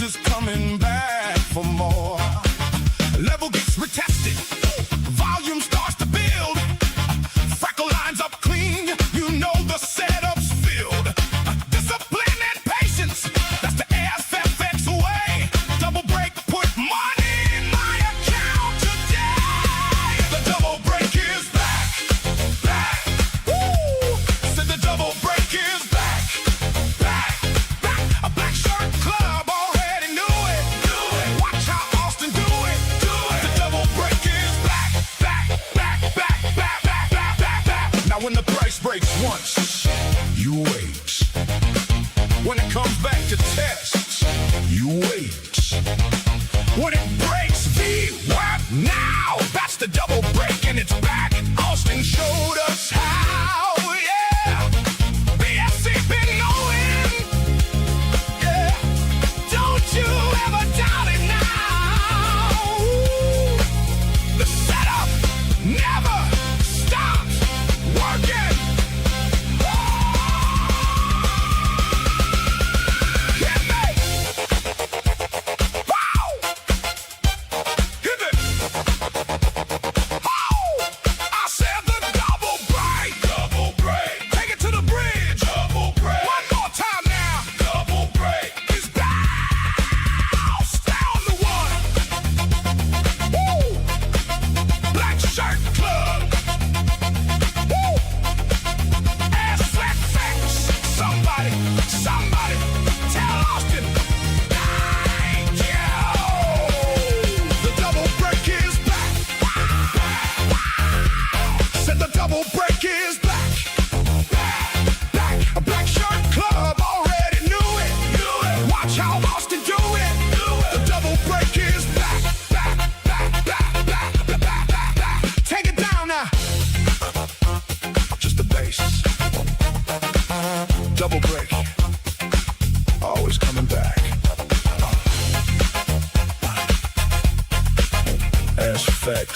is coming back for more. Level gets retested, volume starts to build. Freckle lines up clean, you know the setup's filled. Discipline and patience, that's the SFX way. Double break, put money in my account today. The double break is back, back, woo! Said the double break is back, back, back. A Black Shirt Club already knew it. Watch how Austin do it. The double break is back, back, back, back, back, back, back, back, back. Now when the price breaks once, you wait. When it comes back to test, you wait. When it breaks, what now? That's the double break and it's back. Austin showed us how, yeah. BFC been knowing, yeah. Don't you ever doubt it now. The setup never stops working. Hit me! Wow! Hit me! Oh! I said the double break! Double break! Take it to the bridge! Double break! One more time now! Double break! It's back! Stay on the one! Woo! Black Shirt Club! Woo! SFX! Somebody tell Austin thank you! The double break is back! Said the double break is back! Back! A Black Shirt Club already knew it! Watch how Austin do it! The double break is back! Back! Take it down now! Just the bass. Double break. Always coming back. SFX.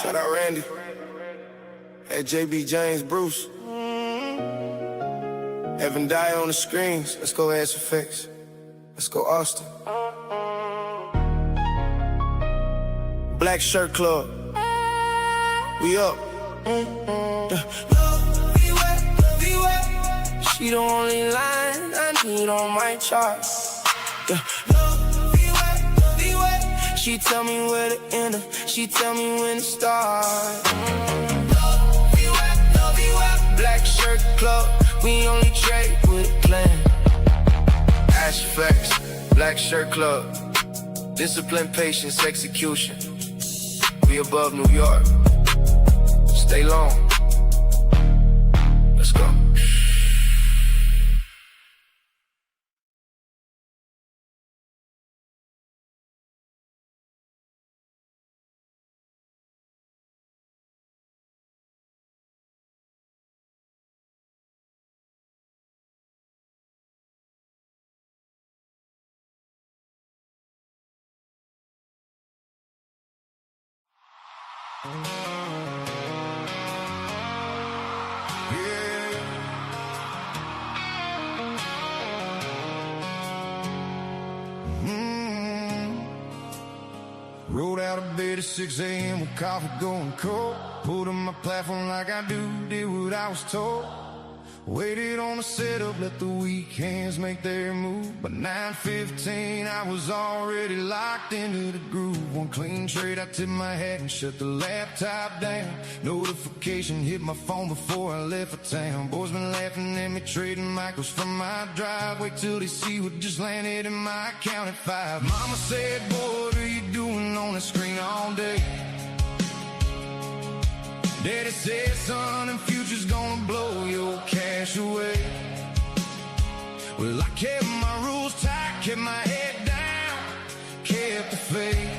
Shout out Randy. Hey, JB James Bruce. Evan Dye on the screens. Let's go SFX. Let's go Austin. Black Shirt Club. We up. She the only line I need on my chart. She tell me where to enter. She tell me when to start. Black Shirt Club. We only trade with a plan. SFX. Black Shirt Club. Discipline, patience, execution. We above New York. Stay long. Let's go. Rolled out of bed at 6 a.m. with coffee going cold. Pulled on my platform like I do, did what I was told. Waited on the setup, let the weekends make their move. By 9:15, I was already locked into the groove. One clean trade, I tipped my hat and shut the laptop down. Notification hit my phone before I left for town. Boys been laughing at me trading micros from my drive. Wait till they see what just landed in my account at 5. Mama said, boy, what are you doing on the screen all day? Daddy said, son, and future's gonna blow your cash away. Well, I kept my rules tight, kept my head down, kept the faith.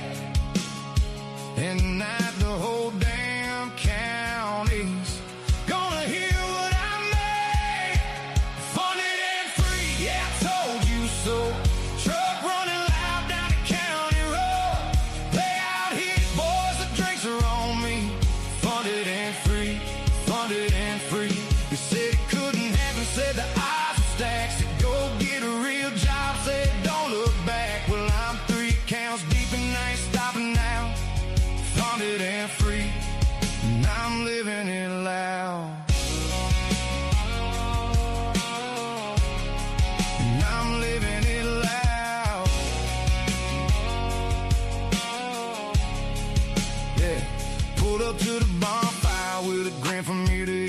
And tonight the whole damn county's gonna hear what I made. Funded and free, yeah, I told you so. Truck running loud down the county road. Lay out hits, boys, the drinks are on me. Funded and free, funded and free.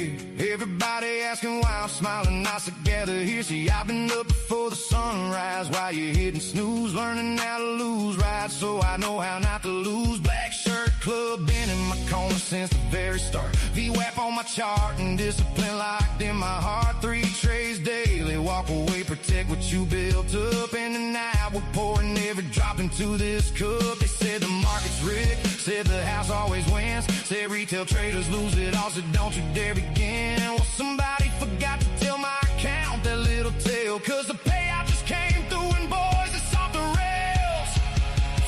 here. Everybody asking why I'm smiling nice together here. See, I've been up before the sunrise while you're hitting snooze, learning how to lose right, so I know how not to lose. Black shirt club, been in my corner since the very start. VWAP on my chart and discipline locked in my heart. 3 trays daily, walk away, protect what you built up. And tonight we're pouring every drop into this cup. They said the market's rigged, said the house always wins, said retail traders lose it all, so don't you dare begin. Well, somebody forgot to tell my account that little tale, cause the payout just came through and boys, it's off the rails.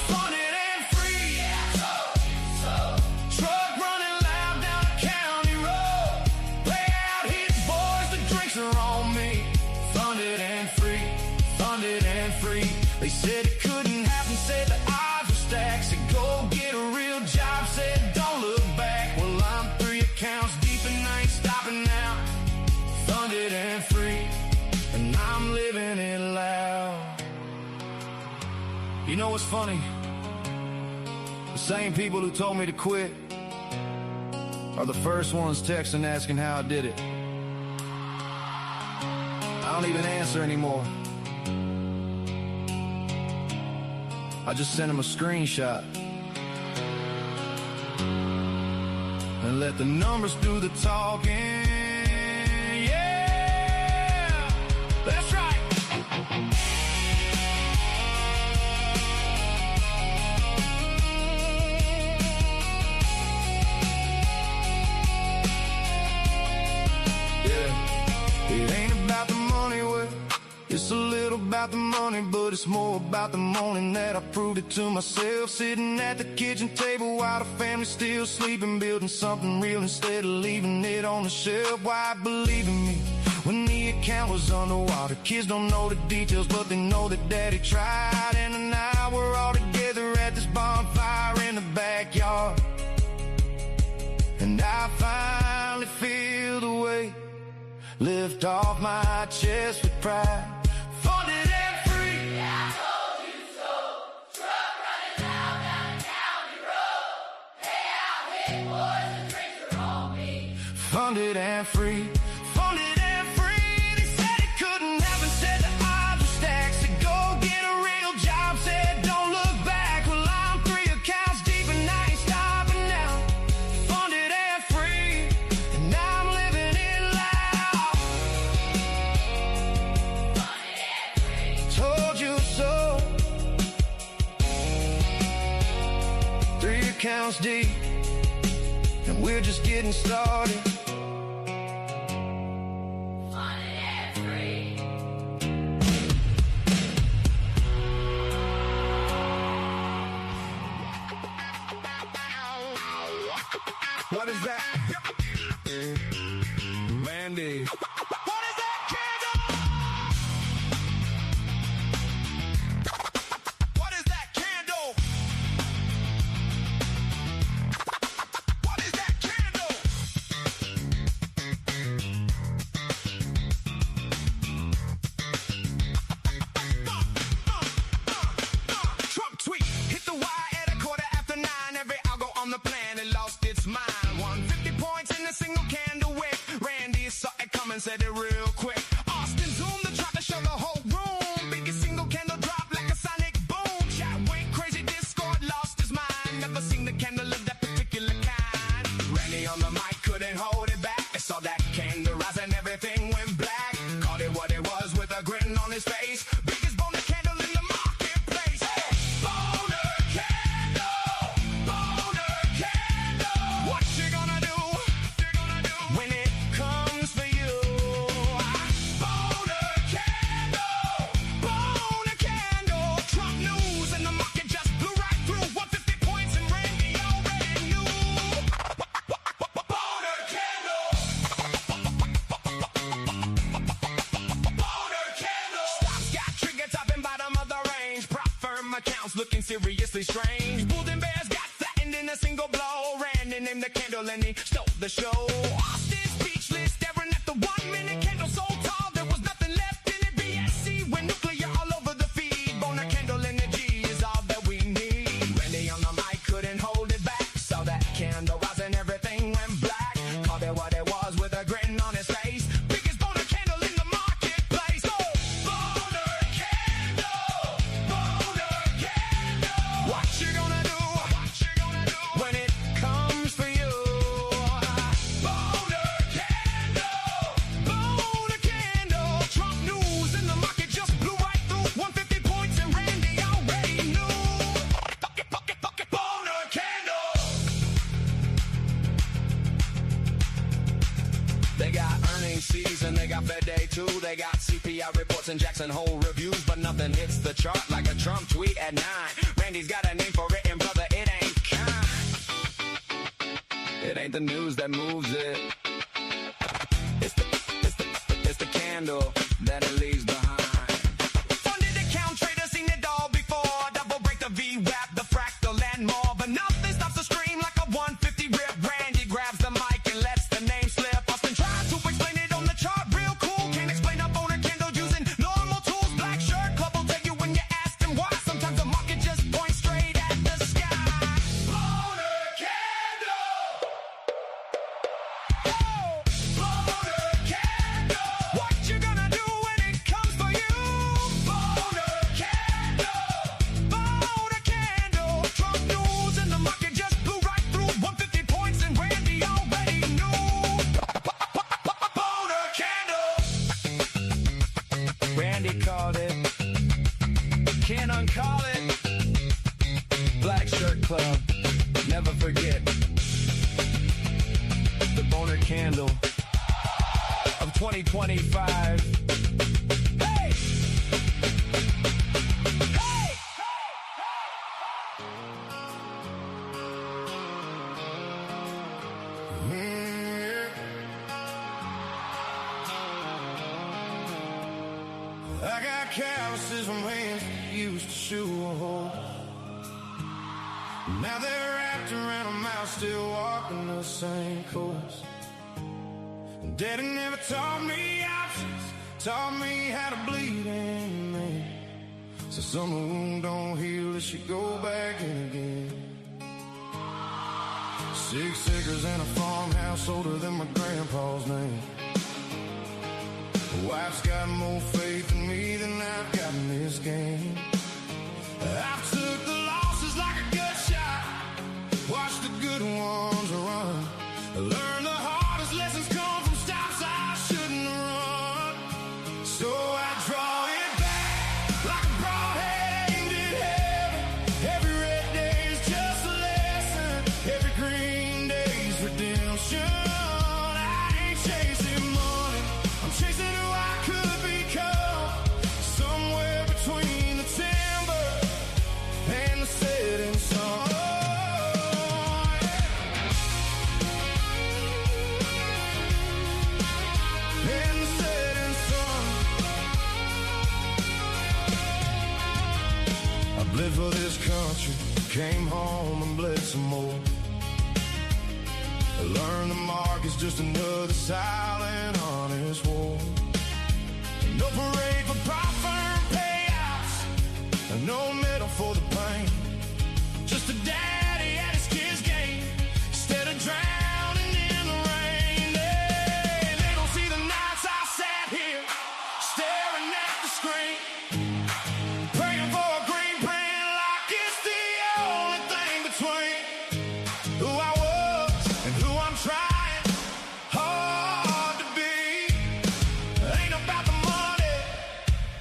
Funded and free, truck running loud down the county road. Payout hits, boys, the drinks are on me. Funded and free, funded and free. They said it couldn't happen, said the odds were stacked, said go get a real job, said don't look back. Well, I'm 3 accounts deep and I ain't stopping now. Funded and free, and I'm living it loud. You know what's funny? The same people who told me to quit are the first ones texting asking how I did it. I don't even answer anymore. I just sent them a screenshot and let the numbers do the talking. Yeah, that's right. Yeah, it ain't about the money, well, it's a little about the money, but it's more about the morning that I proved it to myself. Sitting at the kitchen table while the family's still sleeping, building something real instead of leaving it on the shelf. Why believe in me when the account was underwater? Kids don't know the details, but they know that daddy tried. And now we're all together at this bonfire in the backyard, and I finally feel the weight lift off my chest with pride. Funded and free, I told you so. Truck running loud down the county road. Hey, out here, boys, the drinks are on me. Funded and free, funded and free. They said it couldn't happen, said the odds were stacked, said go get a real job, said don't look back. Well, I'm 3 accounts deep and I ain't stopping now. Funded and free, and I'm living it loud. Told you so. 3 accounts deep, and we're just getting started. Funded and free. What is that? Mandy. What is that candle? What is that candle? What is that candle? Trump tweet hit the wire at 9:15. Every algo on the planet lost its mind. 150 points in a single candle wick. Randy saw it coming, said it real quick. Austin zoomed the chart to show the whole room. Biggest single candle drop like a sonic boom. Chat went crazy, Discord lost his mind. Never seen the candle of that particular kind. Randy on the mic couldn't hold it back. They saw that candle rise and everything went black. Called it what it was with a grin on his face. Biggest boner candle in the marketplace. Hey, boner candle, boner candle. What you gonna do? When it comes for you? Boner candle, Trump news, and the market just blew right through. 150 points and Randy already knew. Boner candle, boner candle. Stocks got trigger top and bottom of the range. Prop firm accounts looking seriously strange. Bulls and bears got flattened in a single blow. Randy named the candle and he stole the show. Austin speechless, staring at the 1-minute candle so tall there was nothing left in it. BSC went nuclear all over the feed. Boner candle energy is all that we need. Randy on the mic couldn't hold it back. Saw that candle rise and everything went black. Called it what it was with a MCs and they got Fed Day too. They got CPI reports and Jackson Hole reviews, but nothing hits the chart like a Trump tweet at 9. Randy's got a name for it, and brother, it ain't kind. It ain't the news that moves it. It's the candle that it leaves behind. Funded account trader, seen it all before. Double break the VWAP, the fractal and more, but nothing stops the stream like a 150 rip. Randy grabs the mic and lets the name slip. Austin tries to explain it on the chart, real cool. Can't explain a boner candle using normal tools. Black shirt club will tell you when you ask them why. Sometimes the market just points straight at the sky. Boner candle. Oh, boner candle. What you gonna do when it comes for you? Boner candle. Boner candle. Trump news and the market just blew right through 150 points and Randy already knew. Boner candle. Randy called it. Can't uncall it. Black Shirt Club. Never forget. The boner candle of 2025. Hey! Hey! I got calluses from hands that used to shoe a hole. Now they're wrapped around a mouth, still walking the same course. And Daddy never taught me options, taught me how to bleed in me. So some wound don't heal, it should go back in again. 6 acres and a farmhouse older than my grandpa's name. The wife's got more faith in me than I've got in this game. I've took the losses like a gut shot, watched the good ones run. Learned the hardest lessons come from stops I shouldn't run. So I draw it back like a broadhead aimed at heaven. Every red day is just a lesson, every green day's redemption. I ain't chasing money, I'm chasing who I could become. Somewhere between the timber and the setting sun. And the setting sun. I bled for this country, came home and bled some more. I learned the mark is just another silent, honest war. No parade for profit payouts, and no medal for the pain. Just a daddy at his kid's game, instead of drowning in the rain. They don't see the nights I sat here, staring at the screen, praying for a green print like it's the only thing between who I was and who I'm trying hard to be. Ain't about the money,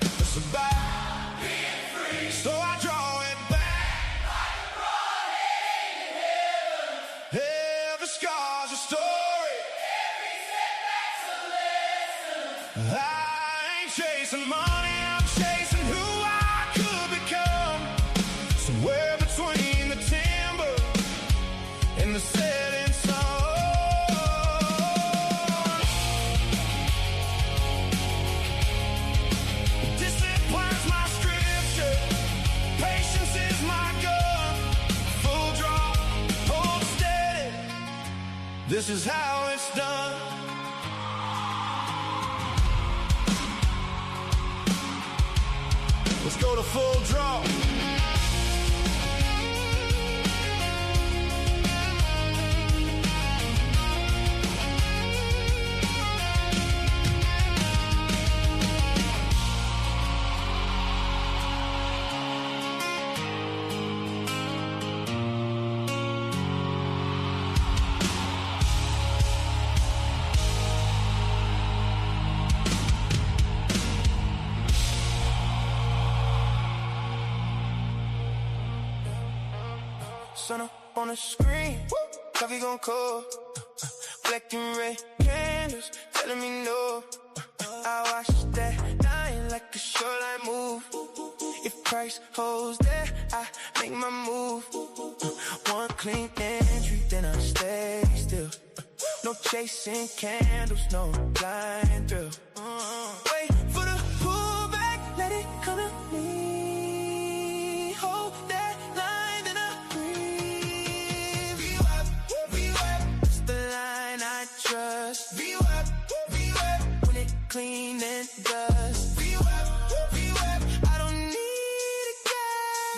it's about being free. So I draw it back like a broadhead in heaven. Every scar's a story, every setback's a lesson. I ain't chasing money, I'm chasing who I could become. Somewhere between the timber and the setting sun. Discipline's my scripture, patience is my gun. Full draw, hold steady, this is how it's done. Let's go to full draw. Sun up on the screen, coffee gon' cold. collecting red candles, telling me no. I watch that line like a shoreline move. If price holds there, I make my move. One clean entry, then I stay still. No chasing candles, no blind thrill. Wait for the pullback, let it come to me. Hold that line, then I breathe. VWAP, it's the line I trust. VWAP, when it clean and dust. VWAP, I don't need a guess.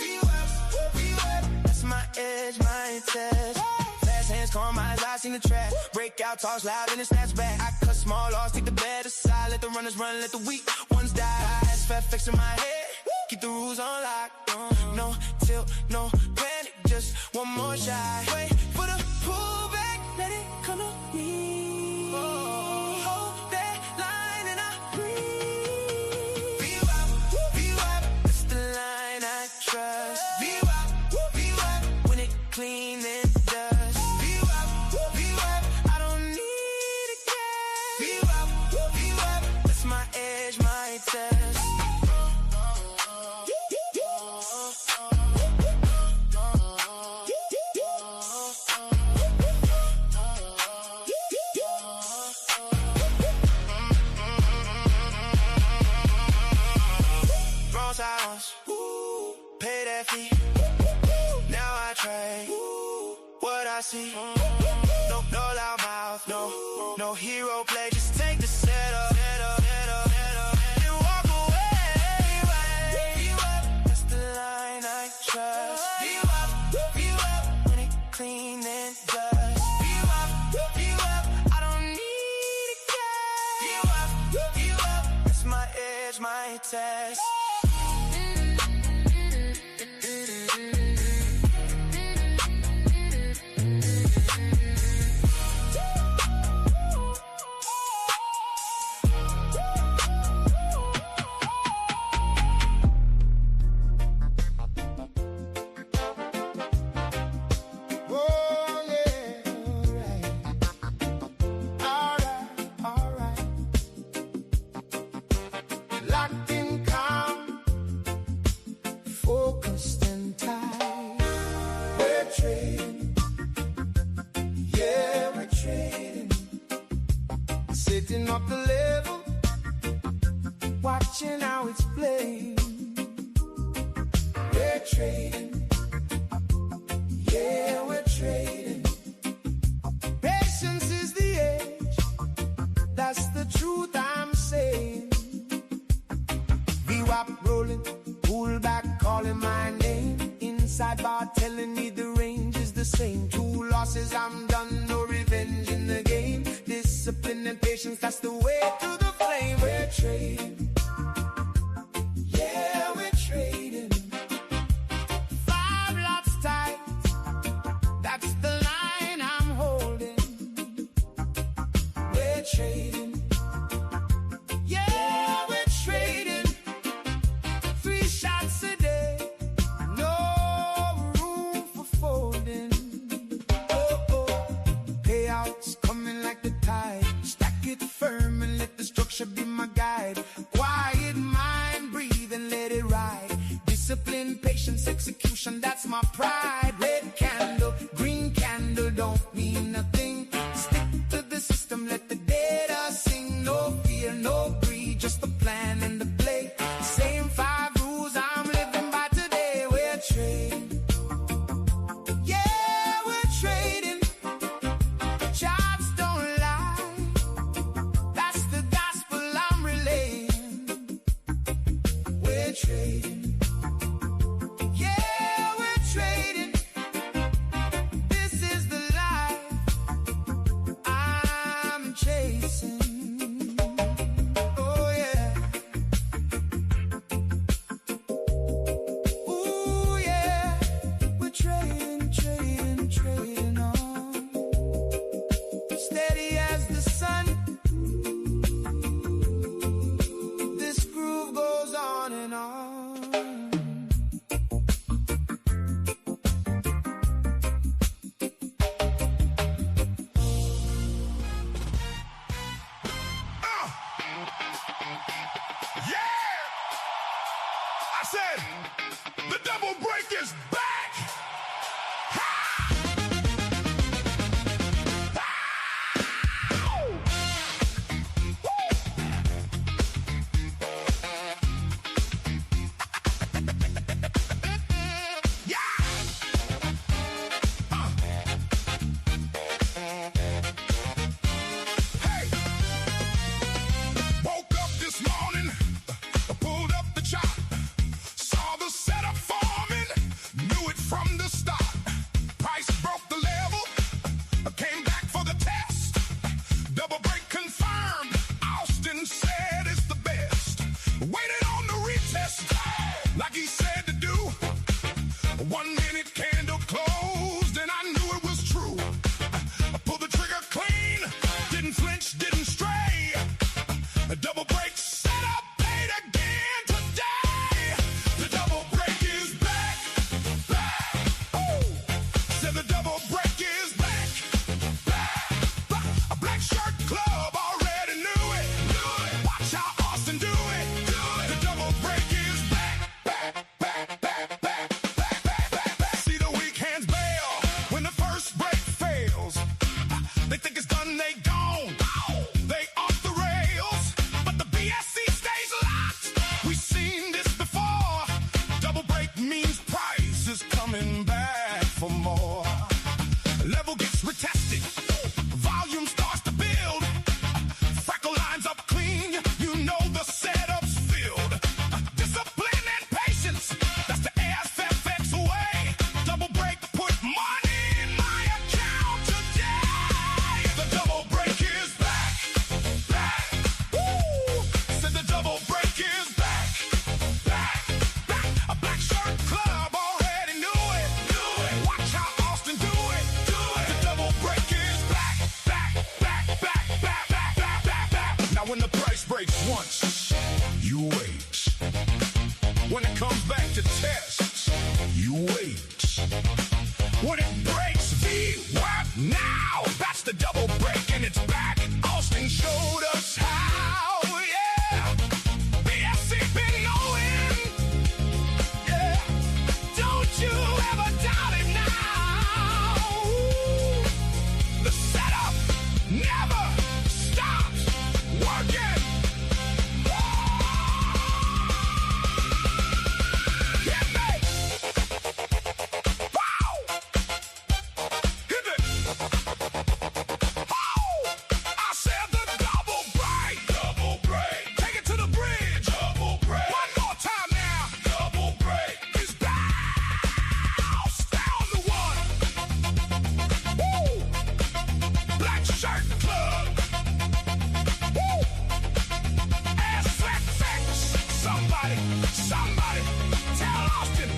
VWAP, that's my edge, my test. Fast hands, calm eyes, I seen the trap. Breakout talks loud and it snaps back. I cut small loss, take the bad aside. Let the runners run, let the weak ones die. SFX in my head, keep the rules on lock. No tilt, no panic, just one more shot. Wait for the pullback, let it come to me. Hold that line and I breathe. VWAP, it's the line I trust. VWAP, when it clean and dust. VWAP, I don't need a guess. VWAP, that's my edge, my test. Wrong silence, pay that fee. Now I trade what I see. No loud mouth, no hero play. Just take the setup, and walk away. That's the line I trust. VWAP, when it clean and dust. VWAP, I don't need a guess. VWAP, that's my edge, my test. Locked in, calm, focused and tight. We're trading, yeah, we're trading. Setting up the level, watching how it's playing. We're trading, yeah, we're trading. Patience is the age, that's the truth I'm saying. VWAP rolling, pull back, calling my name. Inside bar telling me the range is the same. 2 losses, I'm done, no revenge in the game. Discipline and patience, that's the way to the flame. We're trading, yeah, we're trading. 5 lots tight, that's the line I'm holding. We're trading, yeah, we're trading. 3 shots a day, no room for folding. Payouts coming like the tide. Stack it firm and let the structure be my guide. Quiet mind, breathe and let it ride. Discipline, patience, execution, that's my pride. Red candle, green candle don't mean nothing. Stick to the system, let the data sing. No fear, no greed, just the plan and the play. Same 5 rules I'm living by today. We're trading, yeah, we're trading. Charts don't lie, that's the gospel I'm relaying. We're trading, yeah, we're trading. said, the double break is back. Like he said to do. 1 minute candle closed, and I knew it was true. I pulled the trigger clean, didn't flinch, didn't stray. A double break set up, paid again today. The double break is back, back. Oh, said the double break is back, back. A black shirt club already knew it. Watch how Austin do it. The double break is back. See the weak hands bail when the first break fails. They think it's done, they gone. They off the rails, but the BSC stays locked. We've seen this before. Double break means price is coming back for more. Level gets retested, volume starts to build. Freckle lines up clean, you know the setup's filled. Discipline and patience, that's the SFX way. Double break put money in my account today. The double break is back, back. Woo! Said the double break is back, back. A black shirt club already knew it. Watch how Austin do it. The double break is back, back. Now when the price breaks once, you wait. When it comes back to test, you wait. When it breaks, VWAP now. That's the double break and it's back. Austin showed us how, yeah. BSC been knowing, yeah. Don't you ever doubt it now. The setup never stops working. Hit me. Wow. Hit it. Oh. I said the double break. Double break. Take it to the bridge. Double break. One more time now. Double break is back. Stay on the one. Woo. Black shirt club. Woo. SFX. Somebody tell Austin.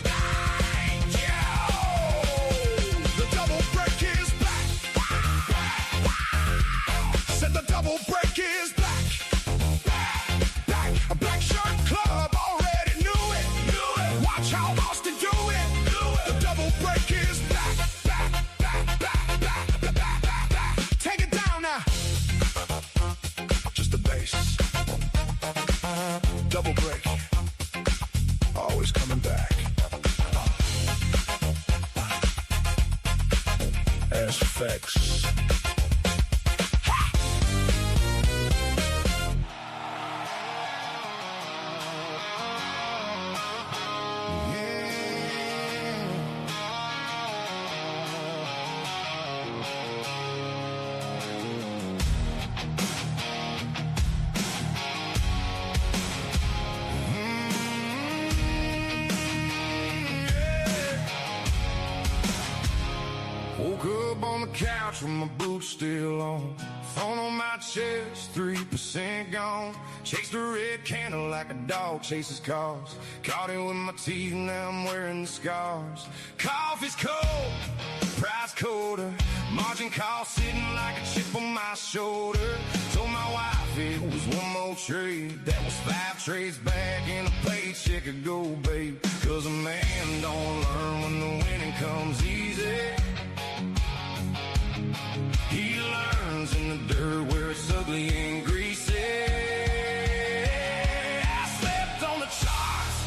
Thank you. The double break is back. Said the double break is back. A black shirt club already knew it. Watch how Austin do it. The double break is back. Take it down now. Just the bass. Double break. Always coming back. SFX. Woke up on the couch with my boots still on. Phone on my chest, 3% gone. Chased a red candle like a dog chases cars. Caught it with my teeth, now I'm wearing the scars. Coffee's cold, price colder. Margin call sitting like a chip on my shoulder. Told my wife it was one more trade. That was 5 trades back in a paycheck ago, babe. Cause a man don't learn when the winning comes easy. He learns in the dirt where it's ugly and greasy. I slept on the charts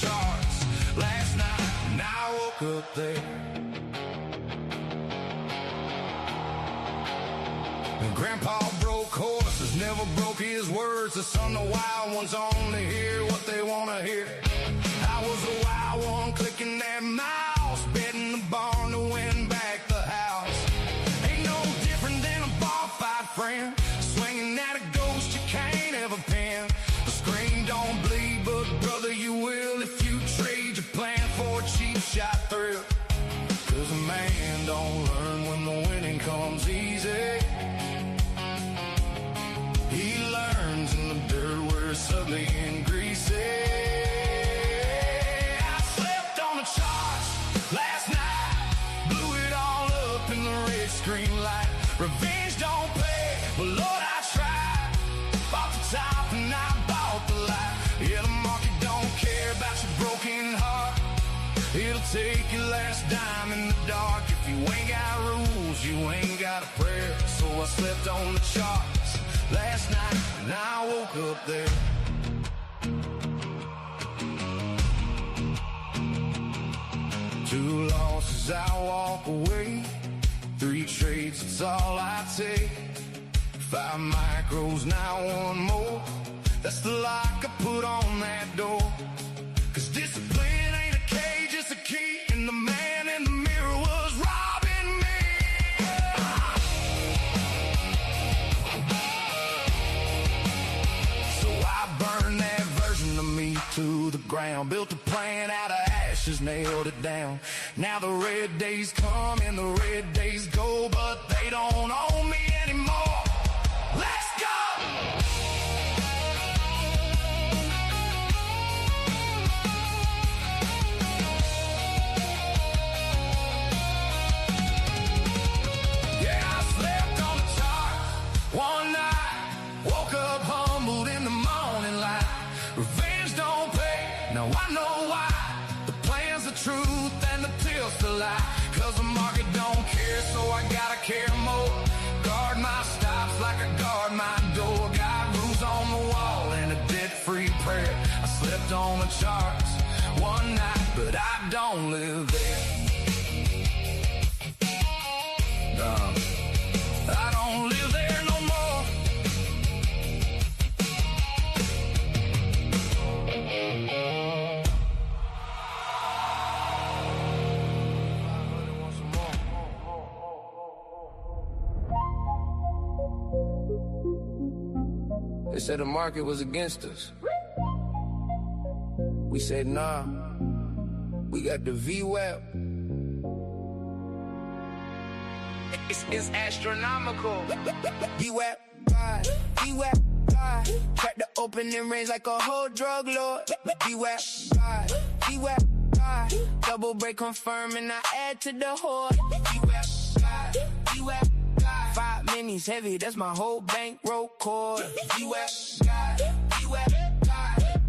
charts last night, and I woke up there. And Grandpa broke horses, never broke his words. The son of wild ones only hear what they want to hear. I was a wild one clicking that mouse, betting the barn to win back the house. Ain't no different than a bar fight friend, swinging at a ghost you can't ever pin. The screen don't bleed, but brother, you will if you trade your plan for a cheap shot thrill. Cause a man don't learn when the winning comes easy. He learns in the dirt where it's ugly and greasy. I slept on the charts last night, blew it all up in the red screen light. Revenge don't pay, but Lord, I tried. Bought the top and I bought the light. Yeah, the market don't care about your broken heart. It'll take your last dime in the dark. If you ain't got rules, you ain't got a prayer. So I slept on the charts last night, and I woke up there. Two losses, I walk away. 3 trades, that's all I take. 5 micros, now 1 more. That's the lock I put on that door. Cause discipline ain't a cage, it's a key. And the man in the mirror was robbing me. So I burned that version of me to the ground. Built a plan out of ashes, nailed it down. Now the red days come and the red days go, but they don't own me anymore. Let's go! Yeah, I slept on the chart one night, woke up humbled in the morning light. Revenge don't pay, now I know why. The plan's the truth and the till's the lie. Cause the market don't care, so I gotta care more. Guard my stops like I guard my door. Got rules on the wall and a debt-free prayer. I slept on the charts one night, but I don't live there. No, I don't live there no more. They said the market was against us. We said, nah, we got the VWAP. It's astronomical. VWAP, God, VWAP, God. Track the opening range like a whole drug lord. VWAP, God, VWAP, God. Double break confirm and I add to the horde. VWAP, God, VWAP. 5 minis heavy, that's my whole bankroll cord. VWAP, God, VWAP, God.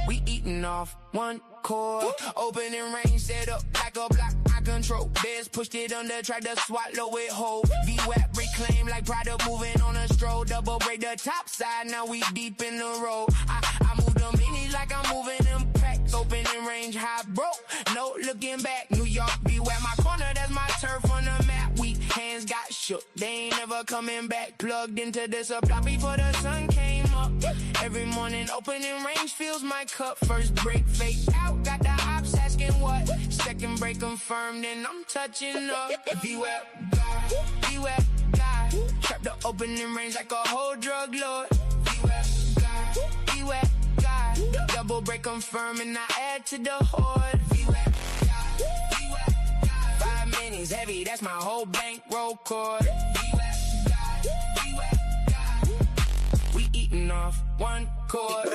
We eating off 1 cord. Opening range set up like a block I control. Bears pushed it under, tried to swallow it whole. VWAP reclaim like Prada moving on a stroll. Double break the top side, now we deep in the road. I move the minis like I'm moving them packs. Opening range high broke, no looking back. New York VWAP my corner, that's my turf on the map. We hands got shook, they ain't never coming back. Plugged into the supply before the sun came up. Every morning opening range fills my cup. First break fake out, got the ops asking what. Second break confirmed and I'm touching up. VWAP, God, VWAP, God. Trap the opening range like a whole drug lord. VWAP, God, VWAP, God. Double break confirm and I add to the horde. VWAP, God, VWAP, God. 5 minis heavy, that's my whole bankroll cord. VWAP, God, VWAP, God. We eating off 1 cord.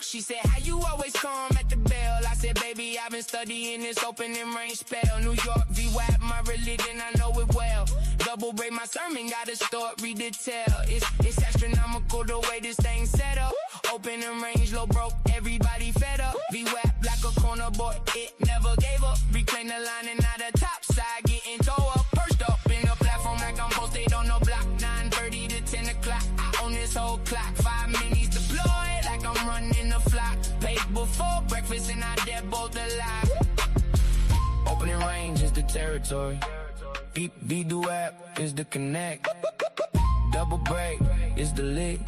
She said, how you always calm at the bell? I said, baby, I've been studying this opening range spell. New York VWAP, my religion, I know it well. Double break my sermon, gotta start, read the tell. It's astronomical the way this thing set up. Opening range, low broke, everybody fed up. VWAP like a corner boy, it never gave up. Reclaim the line and now the top side getting towed up. Perched up in the platform like I'm posted on the block. 9:30 to 10 o'clock, I own this whole clock. 5 minis deployed like I'm running the flock. Paid before breakfast. breakfast and our dead both alive. Opening range is the territory. B-do-app is the connect. Double break is the lick.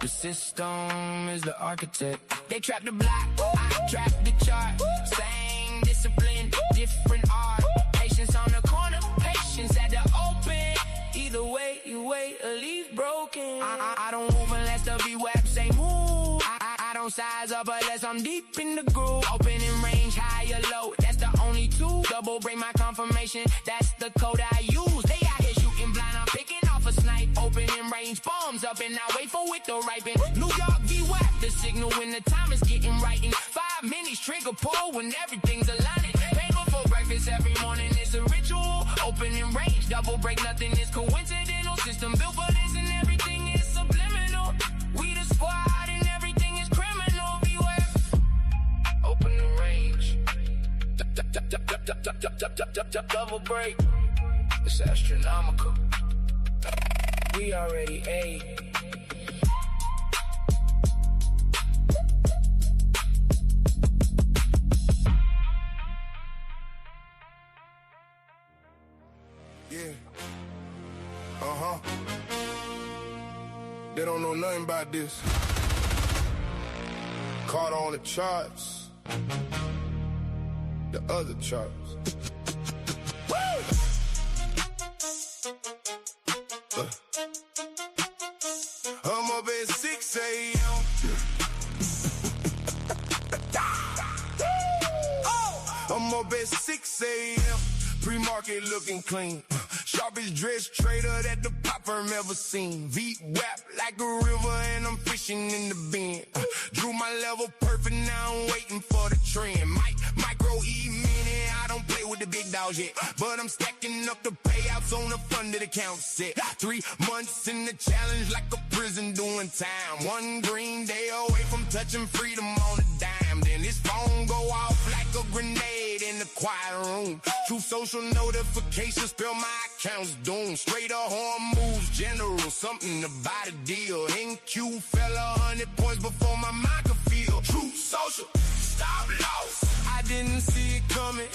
The system is the architect. They trap the block, I trap the chart. Same discipline, different art. Patience on the corner, patience at the open. Either way, you wait or leave broken. I don't move unless the VWAP say move. I don't size up unless I'm deep in the groove. Opening range, high or low, that's the only two. Double break my confirmation, that's the code I use. They out here shooting blind, I'm picking off a snipe. Opening range, bombs up and I wait for it to ripen. New York VWAP, the signal when the time is getting right. In 5 minutes, trigger pull when everything's aligning. Pay before breakfast every morning, it's a ritual. Opening range, double break, nothing is coincidental. System built for this and everything is subliminal. We the squad and everything is criminal. Beware. Opening range. Double break. It's astronomical. We already ate. Yeah. They don't know nothing about this. Caught on the charts. The other charts. I'm up at 6 a.m. I'm up at 6 a.m. Pre-market looking clean. Sharpest dress trader that the pop firm ever seen. V-WAP like a river and I'm fishing in the bin. Drew my level perfect, now I'm waiting for the trend. Micro E-mini, I don't play with the big dogs yet. But I'm stacking up the payouts on the funded account set. 3 months in the challenge like a prison doing time. 1 green day away from touching freedom on a dime. Then this phone go off like a grenade in the quiet room. True social notifications spell my account's doomed. Straight up horn moves, general, something about a deal. NQ fell 100 points before my mind could feel. True social, stop loss. I didn't see it coming.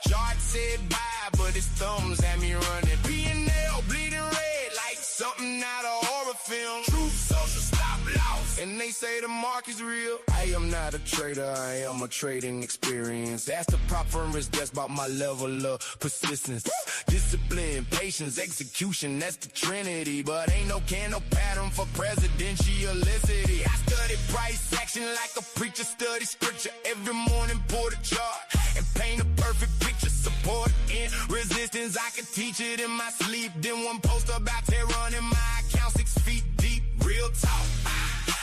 Chart said bye, but his thumbs had me running. P&L bleeding red like something out of horror film. True social, stop loss. And they say the market's real. I am not a trader, I am a trading experience. Ask the prop firm is just about my level of persistence. Discipline, patience, execution, that's the trinity. But ain't no candle pattern for presidentialicity. I study price action like a preacher study scripture. Every morning pour the chart and paint a perfect picture. Support in resistance, I can teach it in my sleep. Then one post about terror in my account, 6 feet deep. Real talk,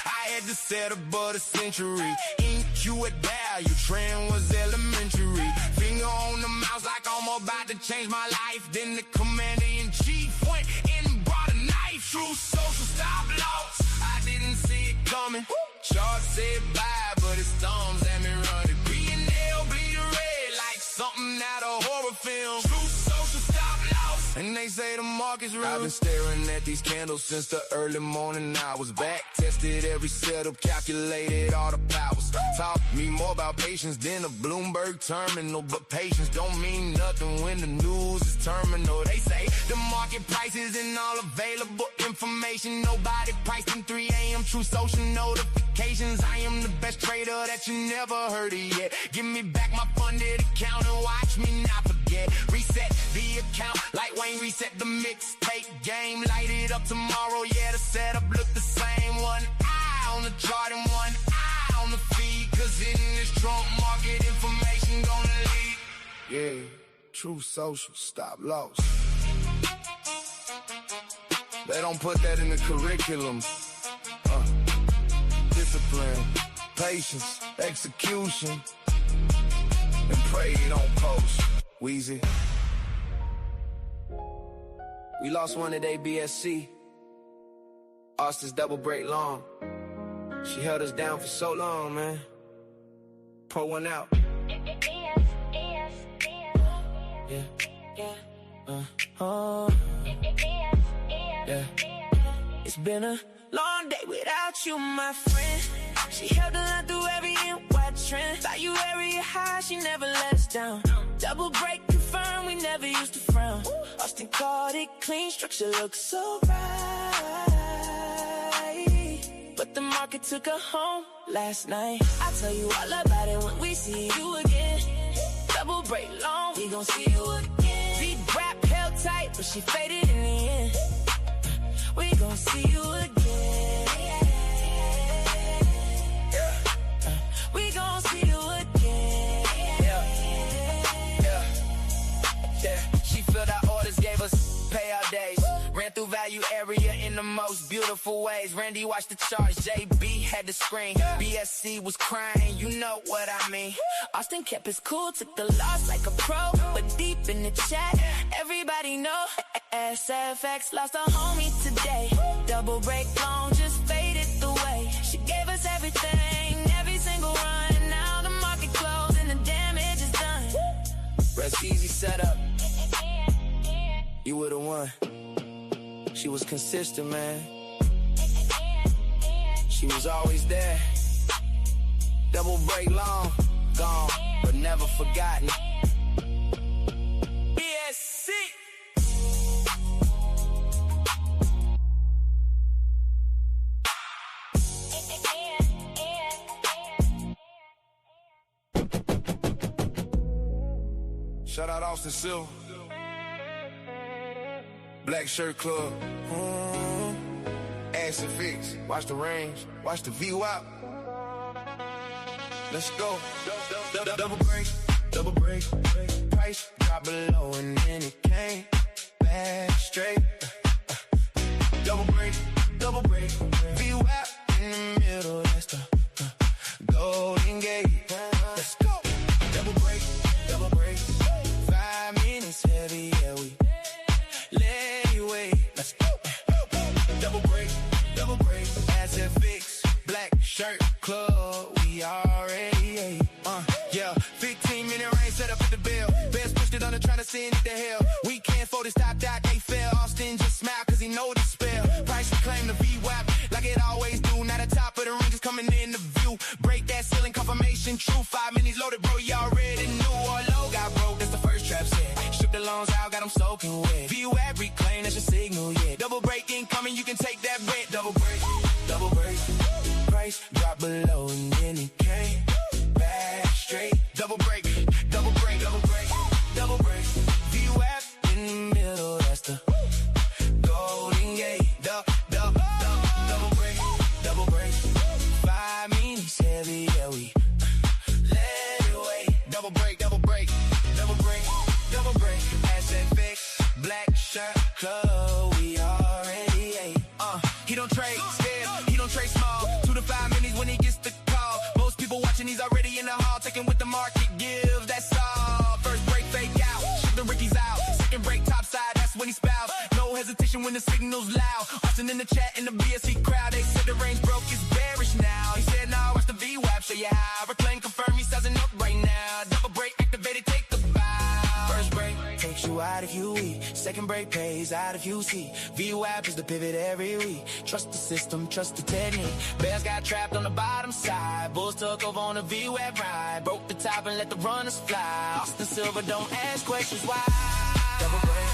I had to set above a century. NQ at value, trend was elementary. Finger on the mouse like I'm about to change my life. Then the commander-in-chief went and brought a knife. True social, stop loss. I didn't see it coming. Chart said bye, but his thumbs had me running. P&L bleeding red like something out of horror film. True social, stop loss. And they say the market's real. I've been staring at these candles since the early morning. I was back, tested every setup, calculated all the powers. Taught me more about patience than a Bloomberg terminal. But patience don't mean nothing when the news is terminal. They say the market prices and all available information. Nobody priced in 3 a.m. True social notifications. I am the best trader that you never heard of yet. Give me back my funded account and watch me not forget. Reset the account like Wayne reset the mixtape game. Light it up tomorrow, yeah, the setup look the same. 1 eye on the chart and 1 eye on the feed. Cause in this Trump market, information gonna lead. Yeah, true social, stop loss. They don't put that in the curriculum. Discipline, patience, execution, and pray you don't post. Weezy. We lost one today, BSC. Austin's double break long. She held us down for so long, man. Pour one out. Yeah. Yeah. It's been a long day without you, my friend. She held the line through every NY trend. Thought you area high, she never let us down. Double break confirmed, we never used to frown. Austin called it clean, structure looks so right. But the market took her home last night. I'll tell you all about it when we see you again. Double break long, we gon' see you again. V-rap held tight, but she faded in the end. We gon' see you again. We gon' see you again. She filled our orders, gave us pay our days. Ran through value area in the most beautiful ways. Randy watched the charts, JB had the screen. BSC was crying, you know what I mean. Austin kept his cool, took the loss like a pro. But deep in the chat, everybody know SFX lost a homie today. Double break long, just faded away. She gave us everything, every single run. Now the market closed and the damage is done. Rest easy setup. You would've won. She was consistent, man. She was always there. Double break long, gone, but never forgotten. BSC. Shout out Austin Silver. Black Shirt Club. Acid Fix. Watch the range. Watch the VWAP. Let's go. Double break. Double break. Price drop below and then it came back straight. Double break. Double break. VWAP in the middle. That's the Golden Gate. Let's go. Double break. Double break. 5 minutes heavy, yeah, we let you wait. Let's go. Double break, double break. Asset Fix, Black Shirt Club. We already ate. Yeah. 15-minute rain set up at the bell. Bears pushed it under, trying to send it to hell. We can't fold it, stop that, they fell. Austin just smile cause he know the spell. Price reclaim the VWAP like it always do. Now the top of the ring is coming in the view. Break that ceiling, confirmation true. 5 minutes loaded, bro, you already knew. Or low got broke, that's the first trap set. Shook the loans out, got them soaking wet. VWAP reclaim, that's your signal, yeah. Double break incoming, you can take that bet. Double break, double break. Price drop below and then it came back straight. Double break, double break, double break, double break. VWAP in the middle, that's the Golden Gate. Double break, double break. 5 minutes heavy, yeah, we let it wait. Double break, double break, double break, double break. Asset Fix, Black Shirt Club, we already ate. He don't trade scale, he don't trade small. 2 to 5 minutes when he gets the call. Most people watching, he's already in the hall, taking what the market gives. That's all. First break fake out, ship the Rickies out. Second break top side, that's when he spout. No hesitation when the signal's loud. Austin in the chat in the BSC crowd, they said the range broke, it's bearish now. He said, nah, watch the VWAP, show you how. Reclaim, confirm, he's sizing up right now. Double break, activated, take a bow. First break takes you out if you eat. Second break pays out if you see. VWAP is the pivot every week. Trust the system, trust the technique. Bears got trapped on the bottom side. Bulls took over on the VWAP ride. Broke the top and let the runners fly. Austin Silver, don't ask questions why. Double break,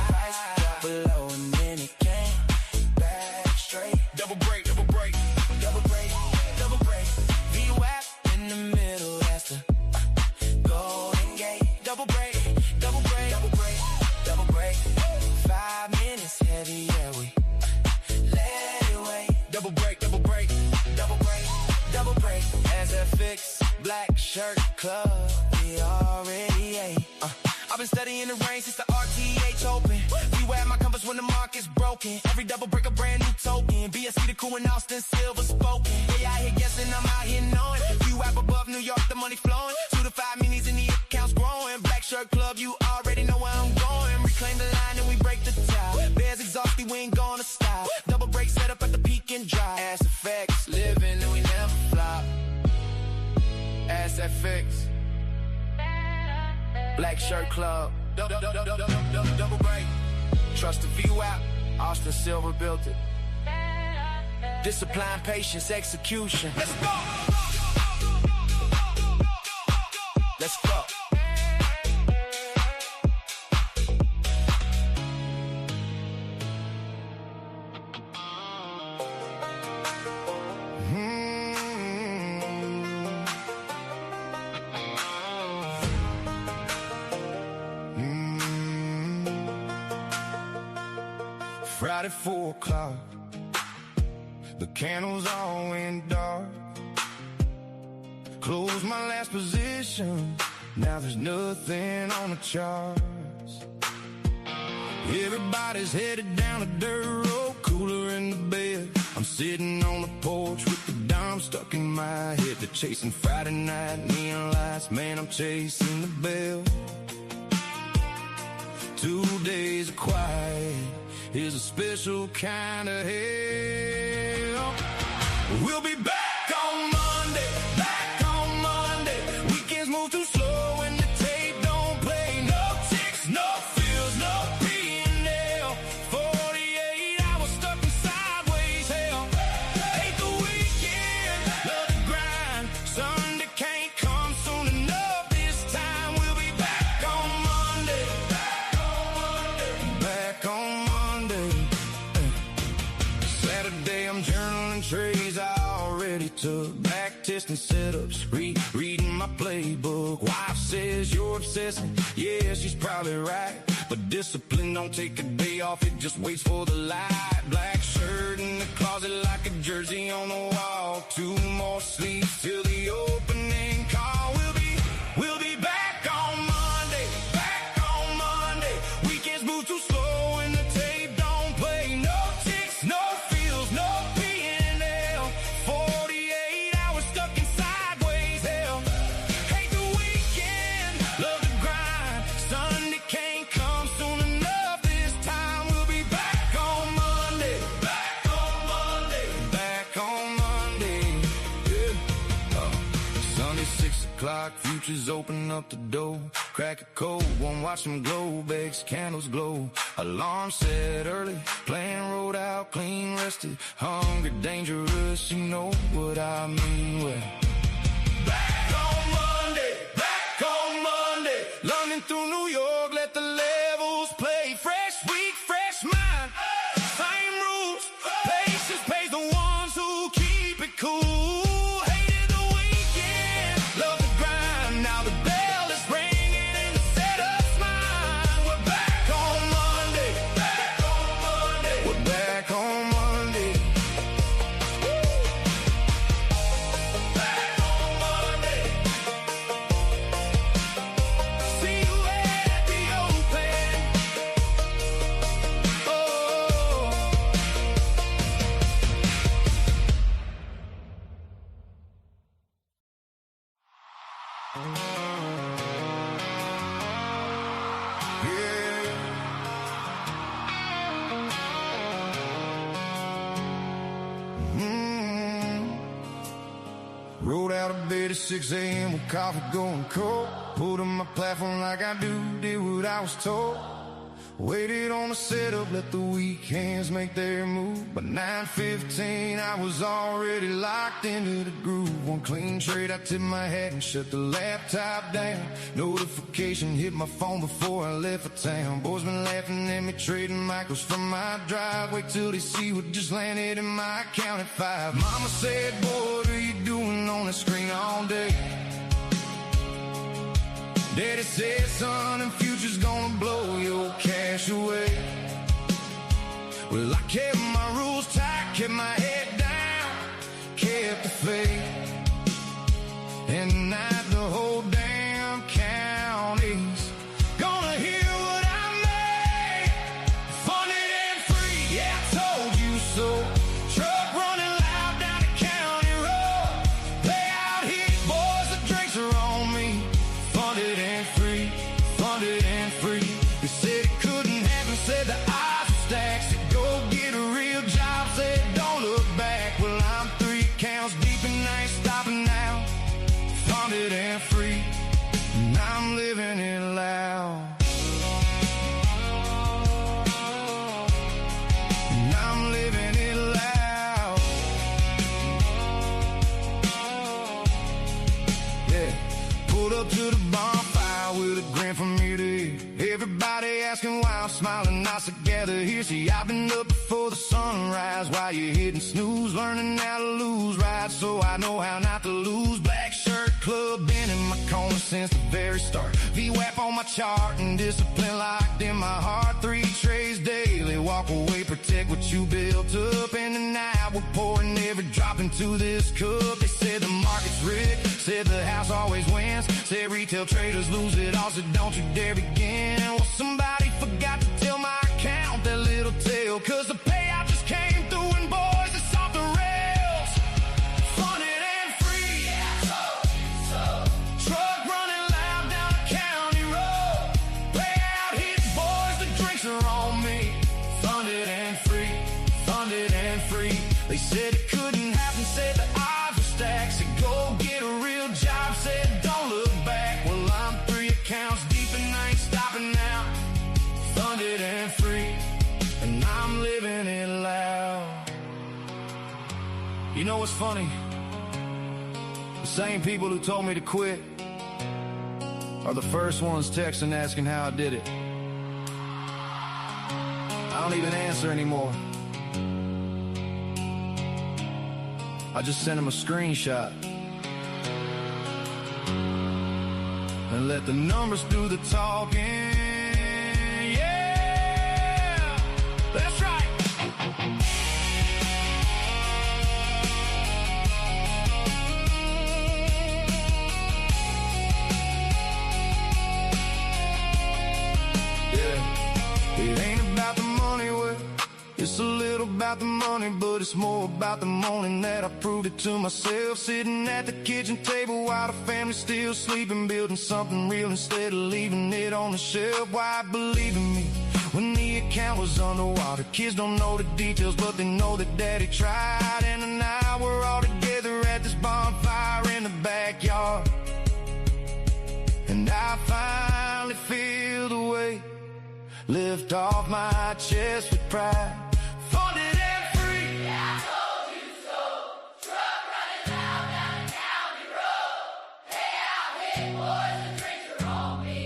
price drop below and then it came back straight. Double break, double break, double break, double break. VWAP in the middle, that's the Golden Gate. Double break, double break, double break, double break. 5 minutes heavy, yeah, we let it wait. Double break, double break, double break, double break. SFX, Black Shirt Club, we already ate. I've been studying the range since the RTH open. VWAP my compass when the market's broken. Every double break a brand new token. BSC the cool and Austin Silver spoken. They out here guessing, I'm out here knowing. VWAP above New York, the money flowing. 2 to 5 minis in the accounts growing. Black Shirt Club, you already know where I'm going. Reclaim the line and we break the top. Bears exhausted, we ain't gonna stop. Double break set up at the peak and drop. SFX, living and we never flop. SFX, Black Shirt Club, double break. Trust the VWAP, Austin Silver built it. Discipline, patience, execution. Let's go! Let's go. Friday 4 o'clock, the candles all went dark. Closed my last position, now there's nothing on the charts. Everybody's headed down a dirt road, cooler in the bed. I'm sitting on the porch with the dime stuck in my head. They're chasing Friday night neon lights, man, I'm chasing the bell. 2 days of quiet is a special kind of hell. We'll be back on Monday, back on Monday. Weekends move too slow when the tape don't play. No ticks, no feels, no P&L. 48 hours stuck in sideways hell. Hate the weekend, love the grind. Sunday can't come soon enough. This time we'll be back on Monday, back on Monday, back on Monday. Saturday I'm journaling trays I already took. Back testing setups, reading my playbook. Wife says you're obsessing, yeah, she's probably right. But discipline don't take a day off, it just waits for the light. Black shirt in the closet like a jersey on the wall. 2 more sleeps till the opening call. We'll be back on Monday, back on Monday. Weekends move too slow and the tape don't play. No ticks, no feels, no P&L. 48 hours stuck in sideways hell. Hate the weekend, love the grind. Sunday can't come soon enough. This time we'll be back on Monday, back on Monday, back on Monday. Yeah. Sunday 6 o'clock, futures open up the door. Crack a cold one, watch them glow. Bakes, candles glow. Alarm set early, playing rolled out, clean rested. Hungry, dangerous, you know what I mean. Well, back on Monday, back on Monday. London through New York, let the levels play. Fresh week, fresh mind, same rules. Patience pays the ones who keep it cool. Hated the weekend, love the grind. Now the bell is ringing and the setup's mine. We're back on Monday, back on Monday. We're back on Monday. Back on Monday. See you at the open. Oh. Rolled out of bed at 6 a.m. with coffee going cold. Pulled on my platform like I do, did what I was told. Waited on the setup, let the weekends make their move. By 9:15, I was already locked into the groove. One clean trade, I tipped my hat and shut the laptop down. Notification hit my phone before I left for town. Boys been laughing at me trading micros from my drive. Wait till they see what just landed in my account at 5. Mama said, boy, what are you doing on the screen all day? Daddy said, son, and future's gonna blow your cash away. Well, I kept my rules tight, kept my head down, kept the faith. And tonight the whole damn county's gonna hear what I made. Funded and free, yeah, I told you so. Truck running loud down the county road. Play out here, boys, the drinks are on me. Funded and free, funded and free. They said it couldn't happen, said the odds were stacked. Said go get a real job, said don't look nights together here. See, I've been up before the sunrise while you're hitting snooze, learning how to lose right, so I know how not to lose. Black shirt club, been in my corner since the very start. VWAP on my chart and discipline locked in my heart. 3 trays daily, walk away, protect what you built up. And tonight we're pouring every drop into this cup. They said the market's rigged, said the house always wins, said retail traders lose it all, so don't you dare begin. Well, somebody forgot to tell my account that little tale, cause the payout just came through and boys, it's off the rails. Funded and free, truck running loud down a county road. Payout hit, boys, the drinks are on me. Funded and free, funded and free. They said it couldn't happen, said the odds were stacked, said go get a real job, said don't look back. Well, I'm 3 accounts deep and I ain't stopping now. Funded and free, and I'm living it loud. You know what's funny? The same people who told me to quit are the first ones texting asking how I did it. I don't even answer anymore. I just sent them a screenshot and let the numbers do the talking. Yeah, that's right. Yeah, it ain't about the money, well, it's a little about the money, but it's more about the morning that I proved it to myself. Sitting at the kitchen table while the family's still sleeping, building something real instead of leaving it on the shelf. Why believe in me when the account was underwater? Kids don't know the details, but they know that daddy tried. And now we're all together at this bonfire in the backyard, and I finally feel the weight lift off my chest with pride. Funded and free, I told you so. Truck running loud down a county road. Hey, out hit, boys, the drinks are on me.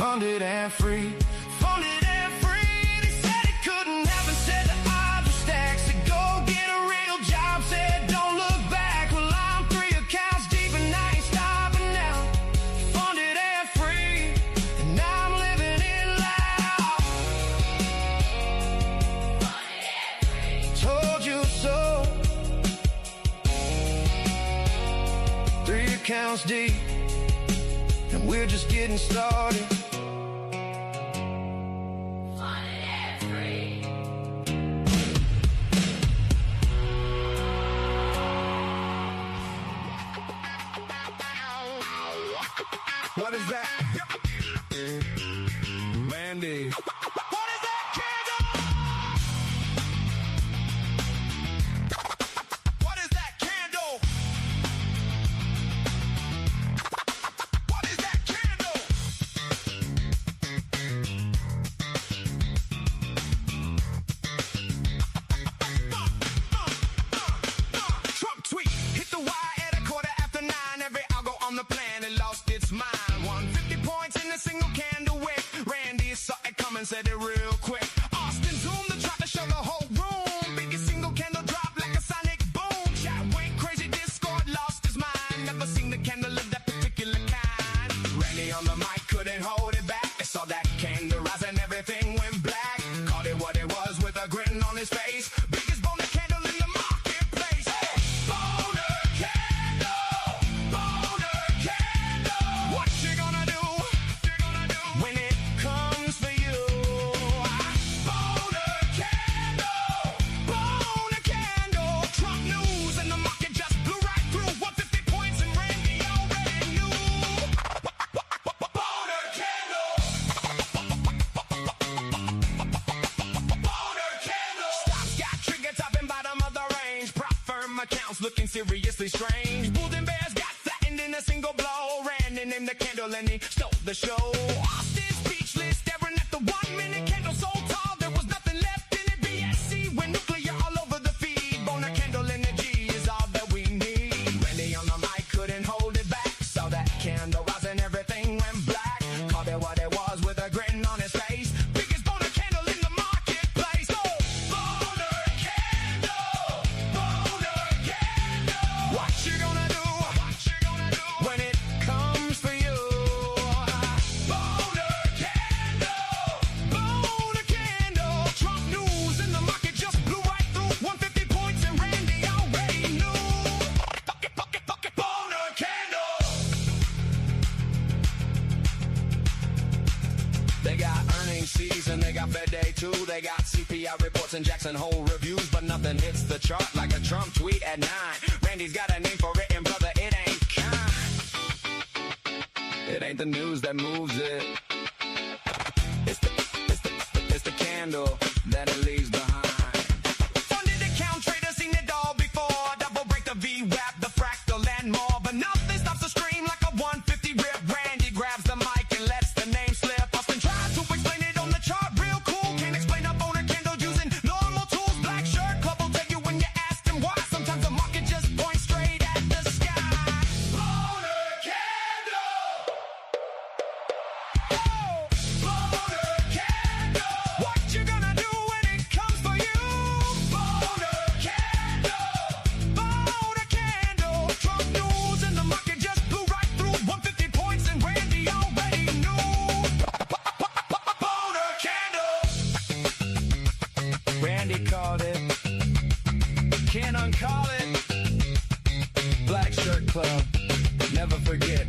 funded and free, funded and free. They said it couldn't happen, said the odds were stacked, said go get a real job, said don't look back. Well, I'm 3 accounts deep and I ain't stopping now. Funded and free, and I'm living it loud. Funded and free. Told you so. 3 accounts deep, and we're just getting started. Funded and free. What is that? Mandy. What is that, candle? What is that, candle? What is that, candle? Trump tweet hit the wire at 9:15. Every algo on the planet lost its mind. 150 points in a single candle wick. Randy saw it coming, said it real quick. Austin zoomed the chart to show the whole room. Biggest single candle drop like a sonic boom. Chat went crazy, Discord lost his mind. Never seen the candle of that particular kind. Randy on the mic couldn't hold it back. They saw that candle rise and everything went black. Called it what it was with a grin on his face. Biggest boner candle in the marketplace. Boner candle, boner candle. What you gonna do? When it comes for you? Boner candle, Trump news and the market just blew right through. 150 points and Randy already knew. Boner candle, boner candle. Stocks got trigger top and bottom of the range. Prop firm accounts looking seriously strange. Bulls and bears got flattened in a single blow. Randy named the candle and he stole the show. Austin speechless, staring at the 1-minute candle so tall there was nothing left in it. BSC went nuclear all over the feed. Boner candle energy is all that we need. Randy on the mic couldn't hold it back. Saw that candle rise and everything went black. Called it what it was with a grin on his face. Biggest boner candle in the CPI reports and Jackson Hole reviews, but nothing hits the chart like a Trump tweet at 9. Randy's got a name for it, and brother, it ain't kind. It ain't the news that moves it. It's the candle that it leaves behind. Funded account traders seen it all before. Double break the VWAP, the fractal and more, but nothing stops the stream like a 150 rip. Randy grabs the mic and lets the name slip. Austin tries to explain it on the chart real cool. Can't explain a boner candle using normal tools. Black shirt club will tell you when you ask him why. Sometimes the market just points straight at the sky. Boner candle. Oh, Boner candle. what you gonna do when it comes for you? Boner candle. Boner candle. Trump news and the market just blew right through 150 points, and Randy already knew. Boner candle. Randy called it. Can't uncall it. Black Shirt Club. Never forget.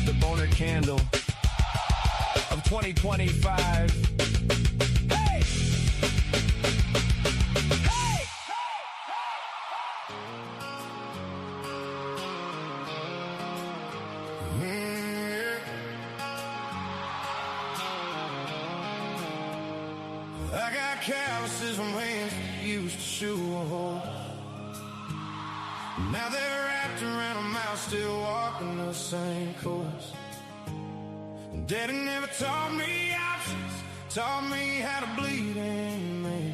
The boner candle of 2025. Hey! Hey! I got calluses from hands that used to shoe a hole. Now they're wrapped around a mouth, still walking the same course. Daddy never taught me options, taught me how to bleed in me.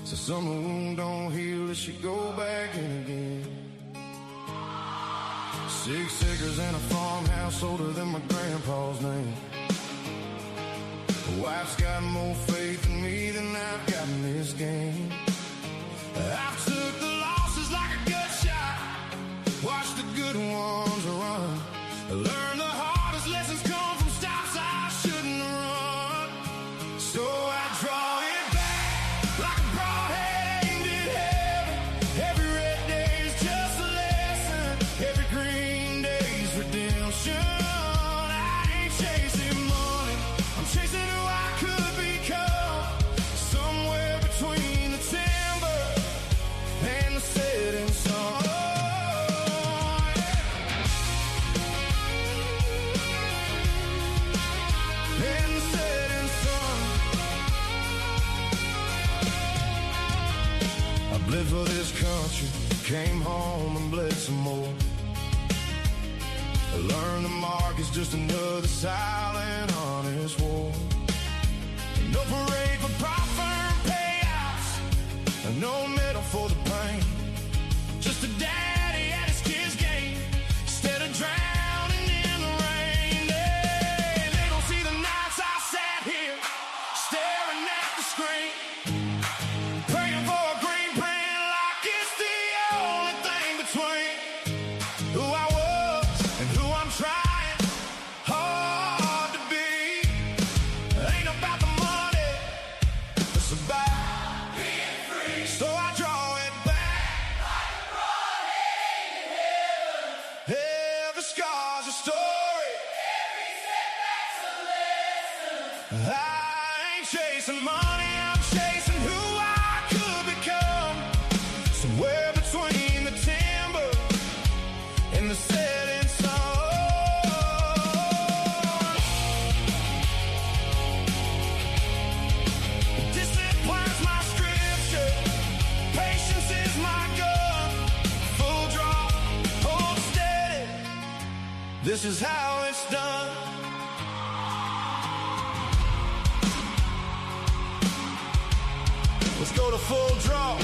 So some wound don't heal unless you go back in again. 6 acres and a farmhouse older than my grandpa's name. The wife's got more faith in me than I've got in this game. I've took the losses like a gut shot, watched the good ones run. Learned the hardest lessons come from stops I shouldn't have run. So I draw it back like a broadhead aimed at heaven. Every red day is just a lesson, every green day's redemption. I ain't chasing money, I'm chasing who I could become. Somewhere between the timber and the setting sun. And the setting sun. I bled for this country, came home and bled some more. I learned the mark is just another silent, honest war. No parade for profit payouts, no medal for the pain. Just a daddy at his kid's game, instead of drowning in the rain. They don't see the nights I sat here, staring at the screen, praying for a green print like it's the only thing between who I was and who I'm trying hard to be. Ain't about the money, it's about being free. So I draw it back. Every scar's a story. Every setback's a lesson. I ain't chasing money, I'm chasing who I could become. Somewhere between the timber and the setting sun. Discipline's my scripture, patience is my gun. Full draw, hold steady, this is how it's done. Let's go to full draw.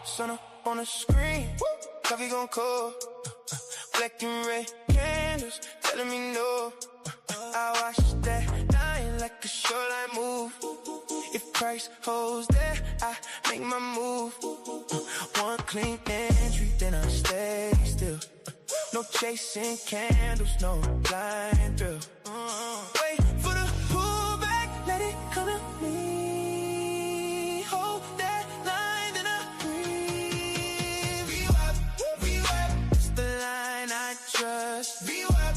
Sun up on the screen, coffee gon' cold. Black and red candles telling me no. I watch that line like a shoreline move. If price holds there, I make my move. One clean entry, then I stay still. No chasing candles, no blind thrill. Wait for the pullback, let it come to me. Hold that line, then I breathe. VWAP, it's the line I trust. VWAP,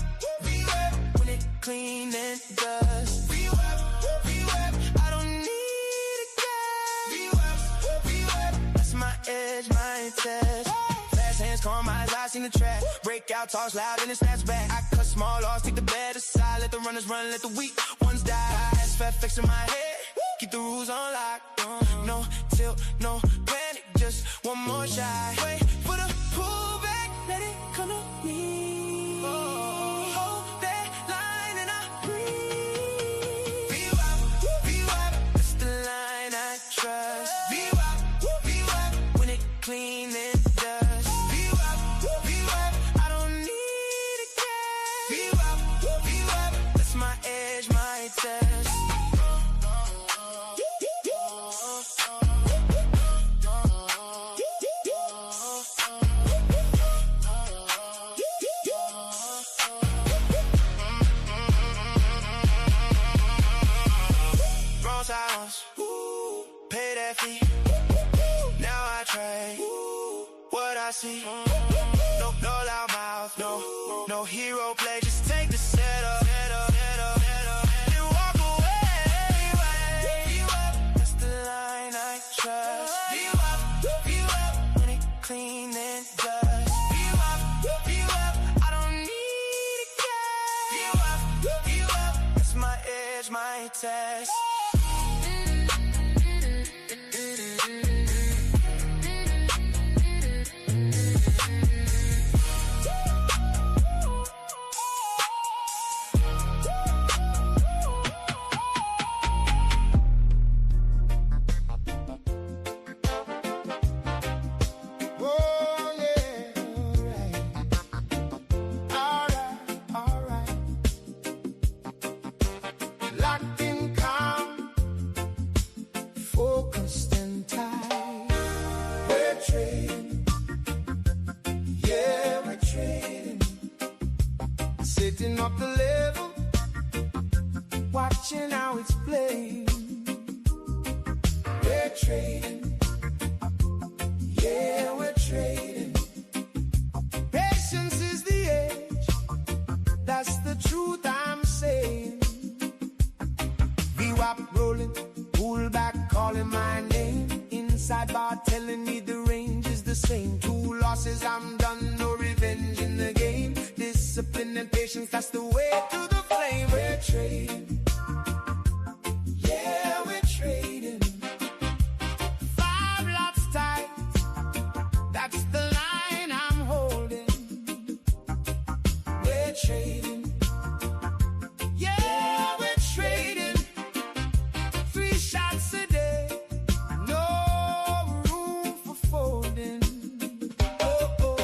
when it clean and dust. VWAP, I don't need a guess. VWAP, that's my edge, my test. Fast hands, calm eyes, I seen the trap. Breakout talks loud and it snaps back. I cut small loss, take the bad aside. Let the runners run, let the weak ones die. Fat flex in my head, keep the rules on lock. No tilt, no panic, just one more shot. Wait for the pullback, let it come to me. Hold that line and I breathe. VWAP, that's the line I trust. VWAP, when it clean and dust. VWAP, I don't need a guess. VWAP, that's my edge, my test. Wrong silence, pay that fee. Now I trade what I see. No loud mouth, no hero play. Just take the setup, and walk away. That's the line I trust. VWAP, when it clean and dust. VWAP, I don't need a guess. VWAP, that's my edge, my test. Oh, yeah, all right. Locked in calm, focused and tight. We're trading, yeah, we're trading. Sitting up the level, watching how it's playing. We're trading. Yeah, we're trading. Patience is the age. That's the truth I'm saying. VWAP rolling, pull back, calling my name. Inside bar telling me the range is the same. 2 losses, I'm done, no revenge in the game. Discipline and patience, that's the way to the flame. We're trading. Yeah, we're trading. 5 lots tight. That's the line I'm holding. We're trading. Yeah, we're trading. 3 shots a day. No room for folding. Oh.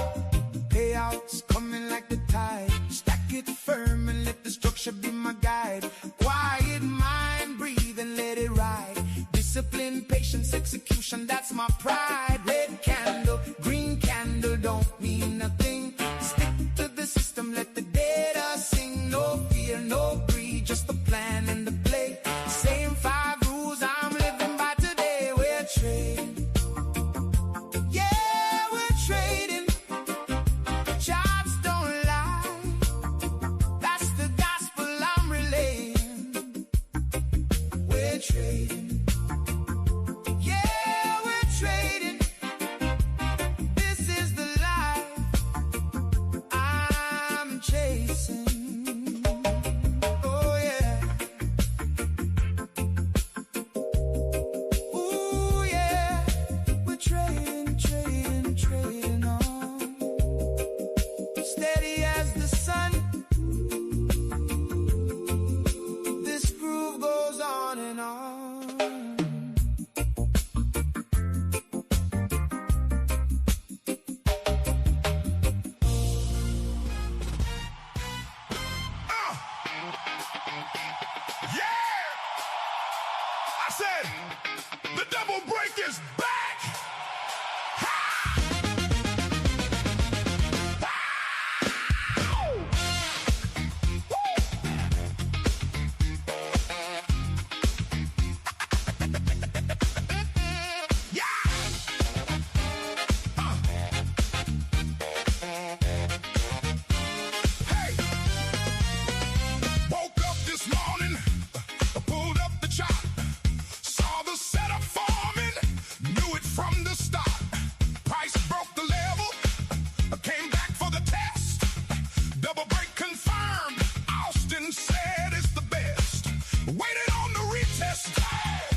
Payouts coming like the tide. Stack it firm and let the structure be my guide. Quiet mind, breathe and let it ride. Discipline, patience, execution, that's my pride. Red candle, green candle don't mean nothing. Stick to the system, let the data sing. No fear, no greed, just the plan and the play. Same 5 rules I'm living by today. We're trading. Yeah, we're trading. Charts don't lie. That's the gospel I'm relaying. We're trading. Yeah, we're trading. This is the life I'm chasing. Oh yeah. Ooh yeah. We're trading on. Steady as the sun. This groove goes on and on. said, the double break is back.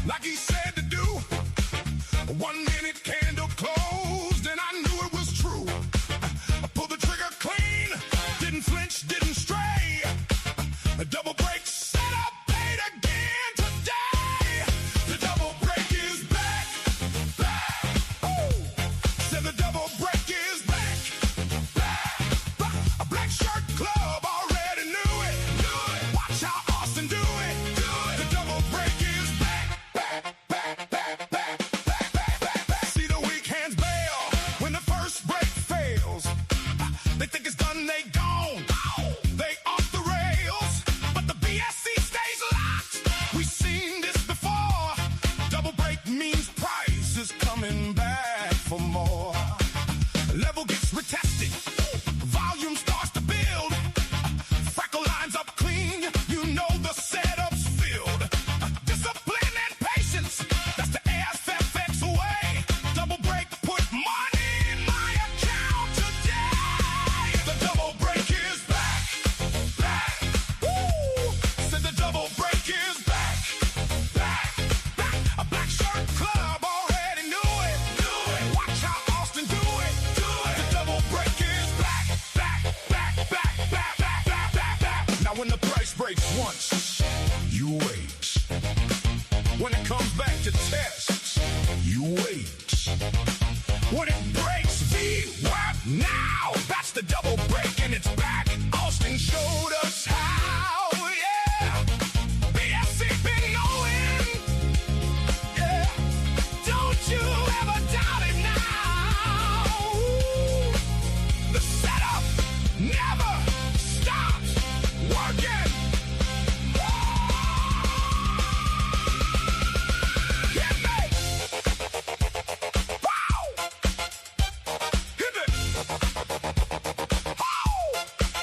Like he said to do. 1 minute candle closed, and I knew it was true. I pulled the trigger clean, didn't flinch, didn't stray. A double break set up, paid again today. The double break is back, back. Oh, said the double break is back, back. A black shirt club already knew it. Watch how Austin do it. The double break is back. See the weak hands bail when the first break fails. They think it's done, they gone. They off the rails, but the BSC stays locked. We've seen this before. Double break means price is coming back for more. Level gets retested, volume starts to build. Freckle lines up clean, you know the setup's filled. Discipline and patience, that's the SFX way. Double break put money in my account today. The double break is back, back. Woo! Said the double break is back, back, back. A black shirt club already knew it. Watch how Austin do it. The double break is back, back, back, back, back, back, back, back, back. Now when the price breaks once, you wait. When it comes back to test, you wait. When it breaks VWAP now, that's the double break and it's back. Austin showed us how, yeah. BSC been knowing, yeah. Don't you ever doubt it now. The setup never stops working. Hit me! Wow! Hit it! Oh!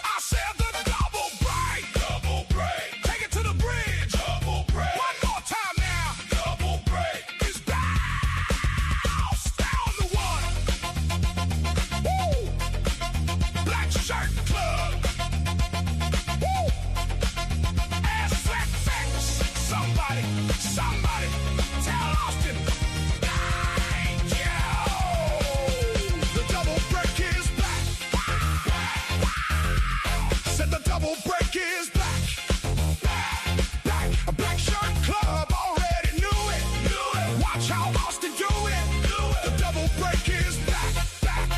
I said the double break! Double break! Take it to the bridge! Double break! One more time now! Double break is back! Down the one! Woo! Black shirt club! Woo! SFX! Somebody tell Austin thank you! The double break is back! Said the double break is back! Back! A black shirt club already knew it! Watch how Austin do it! The double break is back! Back!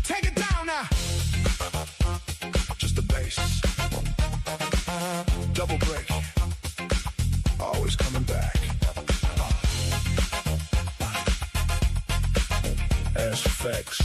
Take it down now! Just the bass. Double break. Always coming back. SFX.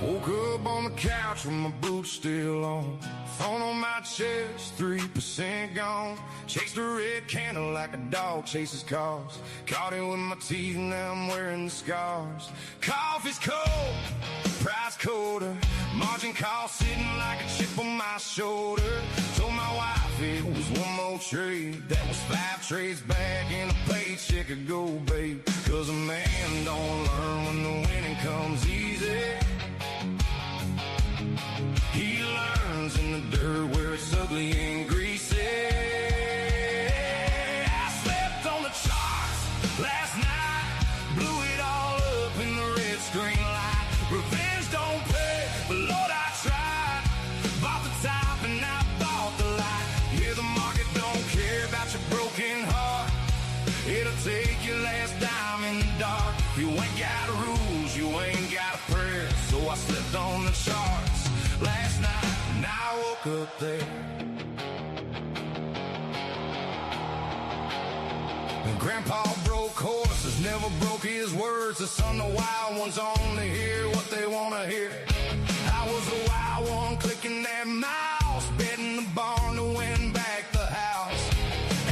Woke up on the couch with my boots still on. Phone on my chest, 3% gone. Chased a red candle like a dog chases cars. Caught it with my teeth, now I'm wearing the scars. Coffee's cold, price colder. Margin call sitting like a chip on my shoulder. Told my wife it was one more trade. That was 5 trades back and a paycheck ago, babe. Cause a man don't learn when the winning comes easy. He learns in the dirt where it's ugly and greasy. I slept on the charts up there. And Grandpa broke horses, never broke his words. The son of wild ones only hear what they want to hear. I was a wild one clicking that mouse, betting the barn to win back the house.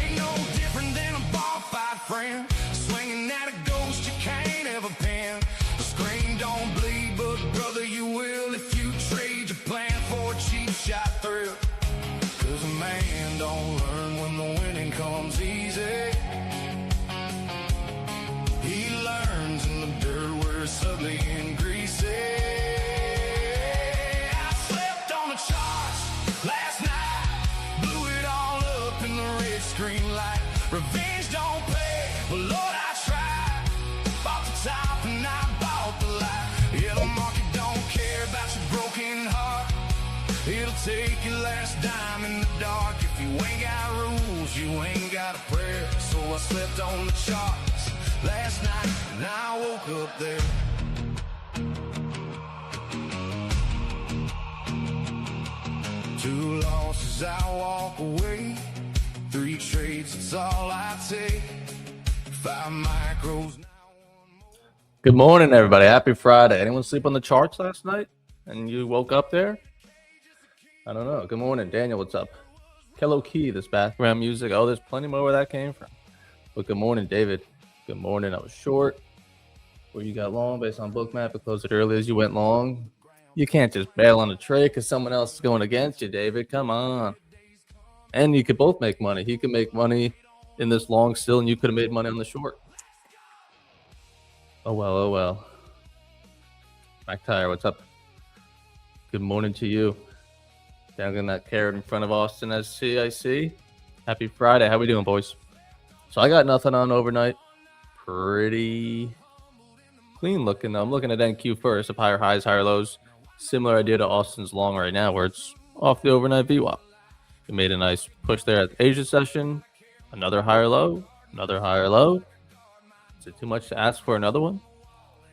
Ain't no different than a bar fight friend, swinging at a ghost you can't ever pin. The screen don't bleed, but brother, you will if you trade your plan for a cheap shot thrill. Cause a man don't learn when the winning comes easy. He learns in the dirt where it's ugly and greasy. I slept on the charts last night, blew it all up in the red screen light. Revenge don't pay, but Lord I tried. Bought the top and I bought the lie. Yeah, the market don't care about your broken heart. It'll take your last dime in the dark. If you ain't got rules, you ain't got a prayer. So I slept on the charts last night and I woke up there. Two losses, I walk away. Three trades, that's all I take. 5 micros. Good morning, everybody. Happy Friday. Anyone sleep on the charts last night and you woke up there? I don't know. Good morning, Daniel. What's up? Kello Key, this background music. Oh, there's plenty more where that came from. But good morning, David. Good morning. I was short. Where you got long based on Bookmap. It closed it early as you went long. You can't just bail on a trade because someone else is going against you, David. Come on. And you could both make money. He could make money in this long still, and you could have made money on the short. Oh, well, oh, well. McTire, what's up? Good morning to you. Down that carrot in front of Austin as CIC. Happy Friday. How we doing, boys? So I got nothing on overnight. Pretty clean looking. I'm looking at NQ first of higher highs, higher lows. Similar idea to Austin's long right now where it's off the overnight VWAP. We made a nice push there at the Asia session. Another higher low. Another higher low. Is it too much to ask for another one? All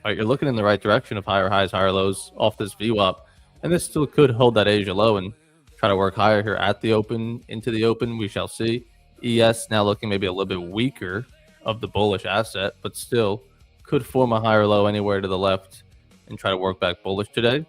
right, you're looking in the right direction of higher highs, higher lows off this VWAP. And this still could hold that Asia low and try to work higher here at the open, into the open. We shall see. ES now looking maybe a little bit weaker of the bullish asset, but still could form a higher low anywhere to the left and try to work back bullish today.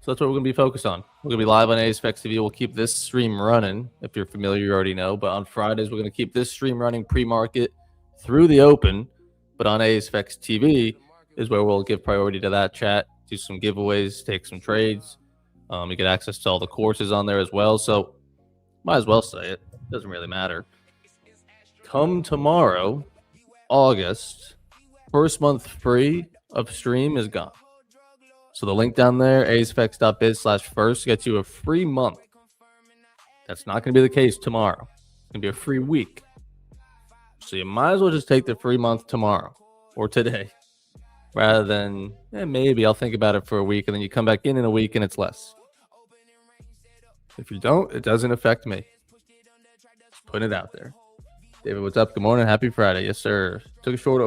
So that's what we're going to be focused on. We're going to be live on ASFX TV. We'll keep this stream running. If you're familiar, you already know. But on Fridays, we're going to keep this stream running pre-market through the open. But on ASFX TV is where we'll give priority to that chat, do some giveaways, take some trades. You get access to all the courses on there as well. So might as well say it. Doesn't really matter. Come tomorrow, August, first month free of stream is gone. So the link down there, asfx.biz/first, gets you a free month. That's not going to be the case tomorrow. It's going to be a free week. So you might as well just take the free month tomorrow or today rather than maybe I'll think about it for a week and then you come back in a week and it's less. If you don't, it doesn't affect me. Just putting it out there. David, what's up? Good morning. Happy Friday. Yes, sir. Took a short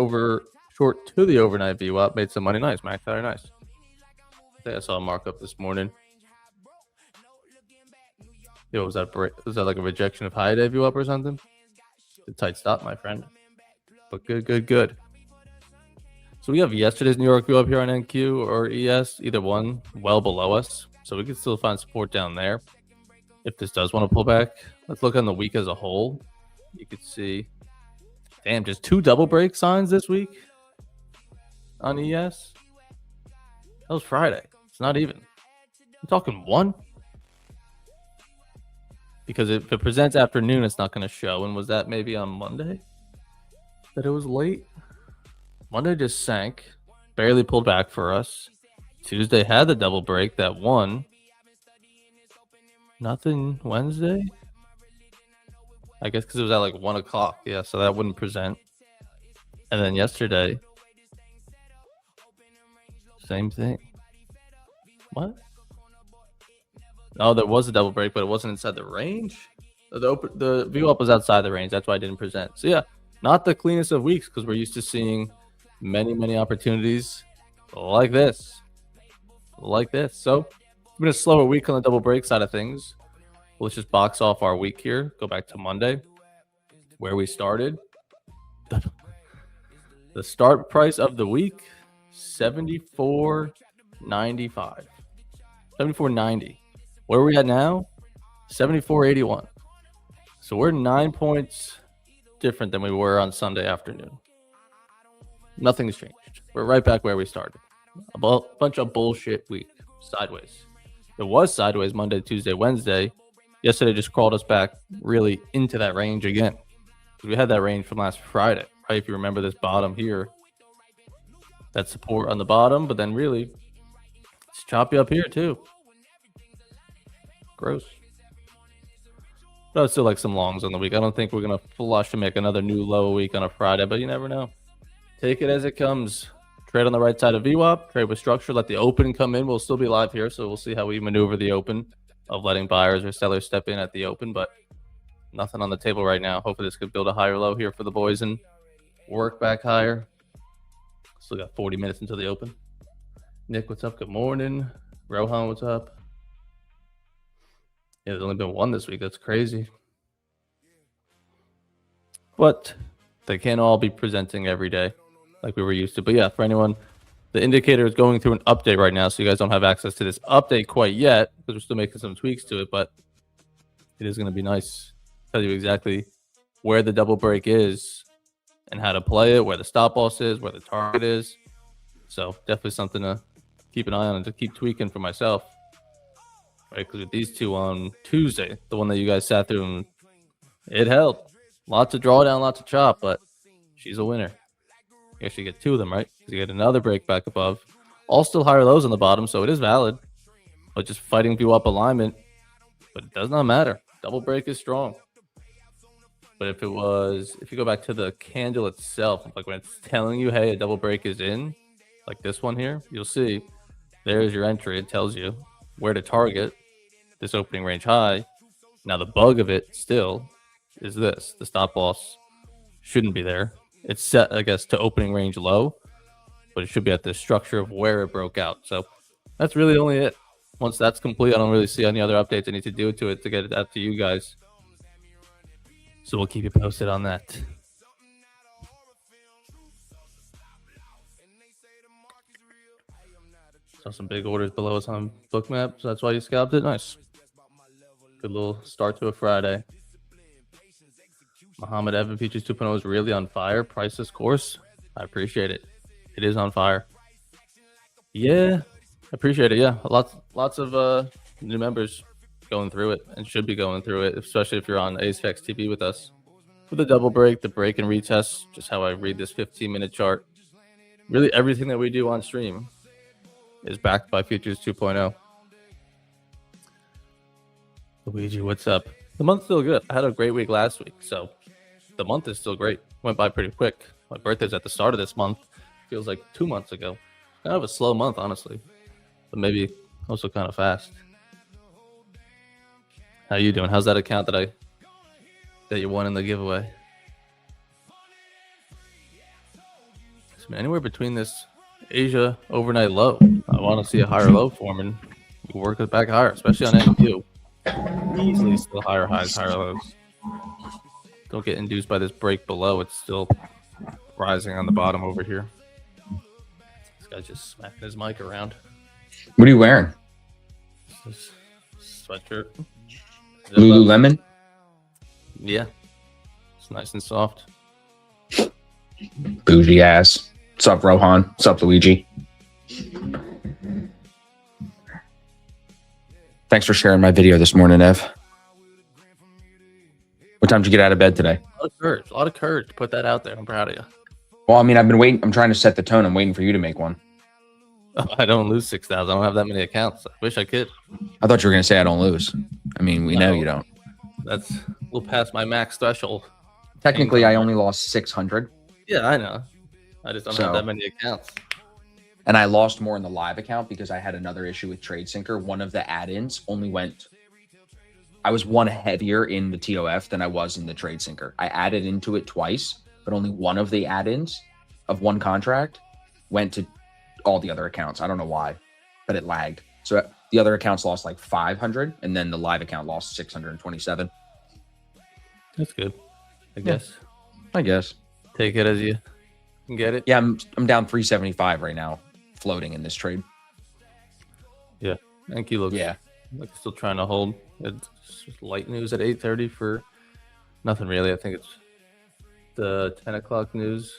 to the overnight VWAP. Made some money. Nice, Mac. Very nice. I think I saw a markup this morning. Yo, was that like a rejection of high day VWAP or something? A tight stop, my friend. But good. So we have yesterday's New York VWAP here on NQ or ES, either one, well below us. So we can still find support down there. If this does want to pull back, let's look on the week as a whole. You could see, damn, just 2 double break signs this week on ES. That was Friday. It's not even. I'm talking 1. Because if it presents afternoon, it's not going to show. And was that maybe on Monday that it was late? Monday just sank, barely pulled back for us. Tuesday had the double break that won. Nothing Wednesday? I guess because it was at like 1 o'clock. Yeah, so that wouldn't present. And then yesterday, same thing. What? Oh, there was a double break, but it wasn't inside the range. The view up was outside the range. That's why I didn't present. So yeah, not the cleanest of weeks because we're used to seeing many opportunities like this. So it's been a slower week on the double break side of things. let's just box off our week here. Go back to Monday, where we started. The start price of the week, $74.95. $74.90. Where are we at now? $74.81. So we're 9 points different than we were on Sunday afternoon. Nothing's changed. We're right back where we started. A bunch of bullshit week. Sideways. It was sideways Monday, Tuesday, Wednesday. Yesterday just crawled us back really into that range again. We had that range from last Friday, right? If you remember this bottom here, that support on the bottom, but then really it's choppy up here too. Gross. But I still like some longs on the week. I don't think we're going to flush and make another new low week on a Friday, but you never know. Take it as it comes. Trade on the right side of VWAP. Trade with structure. Let the open come in. We'll still be live here, so we'll see how we maneuver the open of letting buyers or sellers step in at the open, but nothing on the table right now. Hopefully this could build a higher low here for the boys and work back higher. Still got 40 minutes until the open. Nick, what's up? Good morning. Rohan, what's up? Yeah, there's only been one this week. That's crazy. But they can't all be presenting every day like we were used to. But yeah, for anyone, the indicator is going through an update right now, so you guys don't have access to this update quite yet because we're still making some tweaks to it. But it is going to be nice. Tell you exactly where the double break is and how to play it, where the stop loss is, where the target is. So definitely something to keep an eye on and to keep tweaking for myself. Right, because with these two on Tuesday, the one that you guys sat through, and it held. Lots of drawdown, lots of chop, but she's a winner. You actually get two of them, right? Because you get another break back above. All still higher lows on the bottom, so it is valid. But just fighting view up alignment. But it does not matter. Double break is strong. But if you go back to the candle itself, like when it's telling you, hey, a double break is in, like this one here, you'll see there's your entry. It tells you where to target this opening range high. Now the bug of it still is this: the stop loss shouldn't be there. It's set, I guess, to opening range low, but it should be at the structure of where it broke out. So that's really only it. Once that's complete, I don't really see any other updates I need to do to it to get it out to you guys. So we'll keep you posted on that. Saw some big orders below us on Bookmap, so that's why you scalped it. Nice. Good little start to a Friday. Muhammad Evan Peaches 2.0 is really on fire. Priceless course. I appreciate it. It is on fire. Yeah, I appreciate it. Yeah, lots of new members going through it and should be going through it, especially if you're on AceX TV with us. For the double break, the break and retest, just how I read this 15-minute chart. Really everything that we do on stream is backed by Futures 2.0. Luigi, what's up? The month's still good. I had a great week last week, so the month is still great. Went by pretty quick. My birthday's at the start of this month. Feels like 2 months ago. Kind of a slow month, honestly, but maybe also kind of fast. How you doing? How's that account that you won in the giveaway? So anywhere between this Asia overnight low, I want to see a higher low form and work it back higher, especially on NQ. Easily still higher highs, higher lows. Don't get induced by this break below. It's still rising on the bottom over here. This guy's just smacking his mic around. What are you wearing? This sweatshirt. Lululemon? Yeah. It's nice and soft. Bougie ass. What's up, Rohan? What's up, Luigi? Thanks for sharing my video this morning, Ev. What time did you get out of bed today? A lot of courage to put that out there. I'm proud of you. Well, I mean, I've been waiting. I'm trying to set the tone. I'm waiting for you to make one. I don't lose 6,000. I don't have that many accounts. I wish I could. I thought you were going to say I don't lose. I mean, we know No. you don't. That's a little past my max threshold. Technically, I only lost 600, Yeah, I know. I just don't have So- that many accounts. and I lost more in the live account because I had another issue with TradeSyncer. One of the add-ins only went. I was one heavier in the TOF than I was in the TradeSyncer. I added into it twice, but only one of the add-ins of one contract went to all the other accounts. I don't know why, but it lagged. So The other accounts lost like 500, and then the live account lost 627. That's good. I guess. I guess. Take it as you can get it. Yeah, I'm down 375 right now, floating in this trade. Yeah. NQ looks like it's still trying to hold. It's just light news at 8:30 for nothing really. I think it's the 10 o'clock news.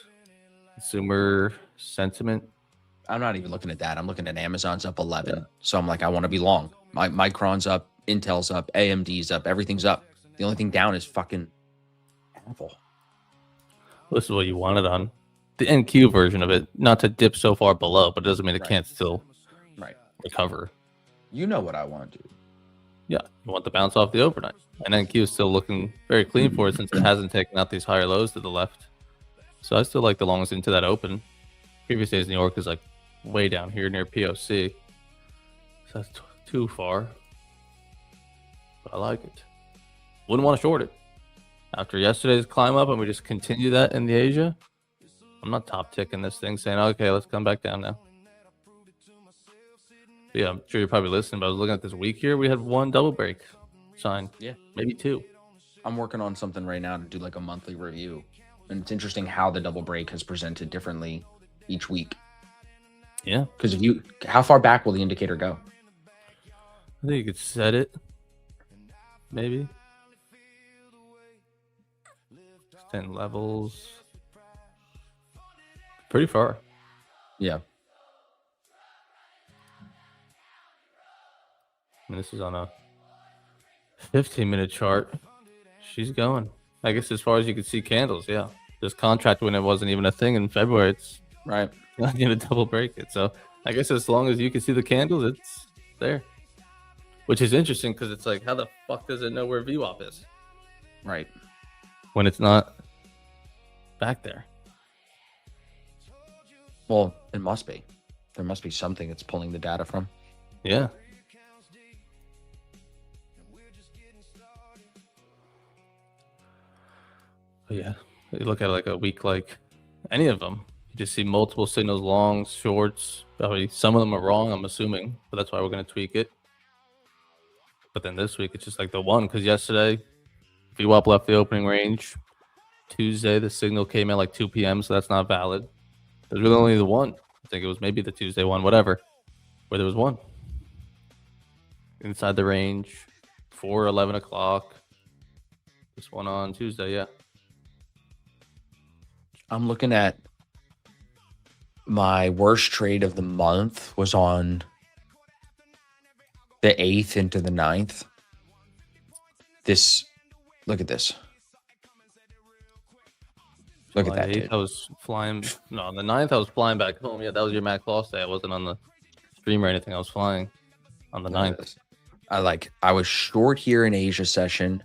Consumer sentiment. I'm not even looking at that. I'm looking at Amazon's up 11. So I'm like, I want to be long. Micron's up, Intel's up, AMD's up, everything's up. The only thing down is fucking Apple. This is what you wanted on the NQ version of it. Not to dip so far below, but it doesn't mean it can't still recover. You know what I want, dude. Yeah, you want the bounce off the overnight. And NQ is still looking very clean for it since it hasn't taken out these higher lows to the left. So I still like the longs into that open. Previous days New York is like way down here near POC. So that's too far. But I like it. Wouldn't want to short it. After yesterday's climb up and we just continue that in the Asia, I'm not top ticking this thing saying, okay, let's come back down now. But yeah, I'm sure you're probably listening, but I was looking at this week here. We had one double break sign. Yeah. Maybe two. I'm working on something right now to do like a monthly review. And it's interesting how the double break has presented differently each week. Yeah. Because how far back will the indicator go? I think you could set it. Maybe. 10 levels. Pretty far. Yeah. And this is on a 15-minute chart. She's going. I guess as far as you can see candles, yeah. This contract when it wasn't even a thing in February, it's right. Not going to double break it. So I guess as long as you can see the candles, it's there. Which is interesting because it's like, how the fuck does it know where VWAP is? Right. When it's not back there. Well, it must be. There must be something it's pulling the data from. Yeah. But yeah, you look at like a week like any of them, you just see multiple signals, longs, shorts. I mean, some of them are wrong, I'm assuming, but that's why we're going to tweak it. But then this week, it's just like the one, because yesterday, VWAP left the opening range. Tuesday, the signal came at like 2 p.m., so that's not valid. There's really only the one. I think it was maybe the Tuesday one, whatever, where there was one. Inside the range, 4, 11 o'clock. This one on Tuesday, yeah. I'm looking at my worst trade of the month was on the 8th into the 9th. Look at this. Look at that, dude. I was flying. No, on the 9th, I was flying back home. Yeah, that was your Mac loss day. I wasn't on the stream or anything. I was flying on the 9th. I was short here in Asia session,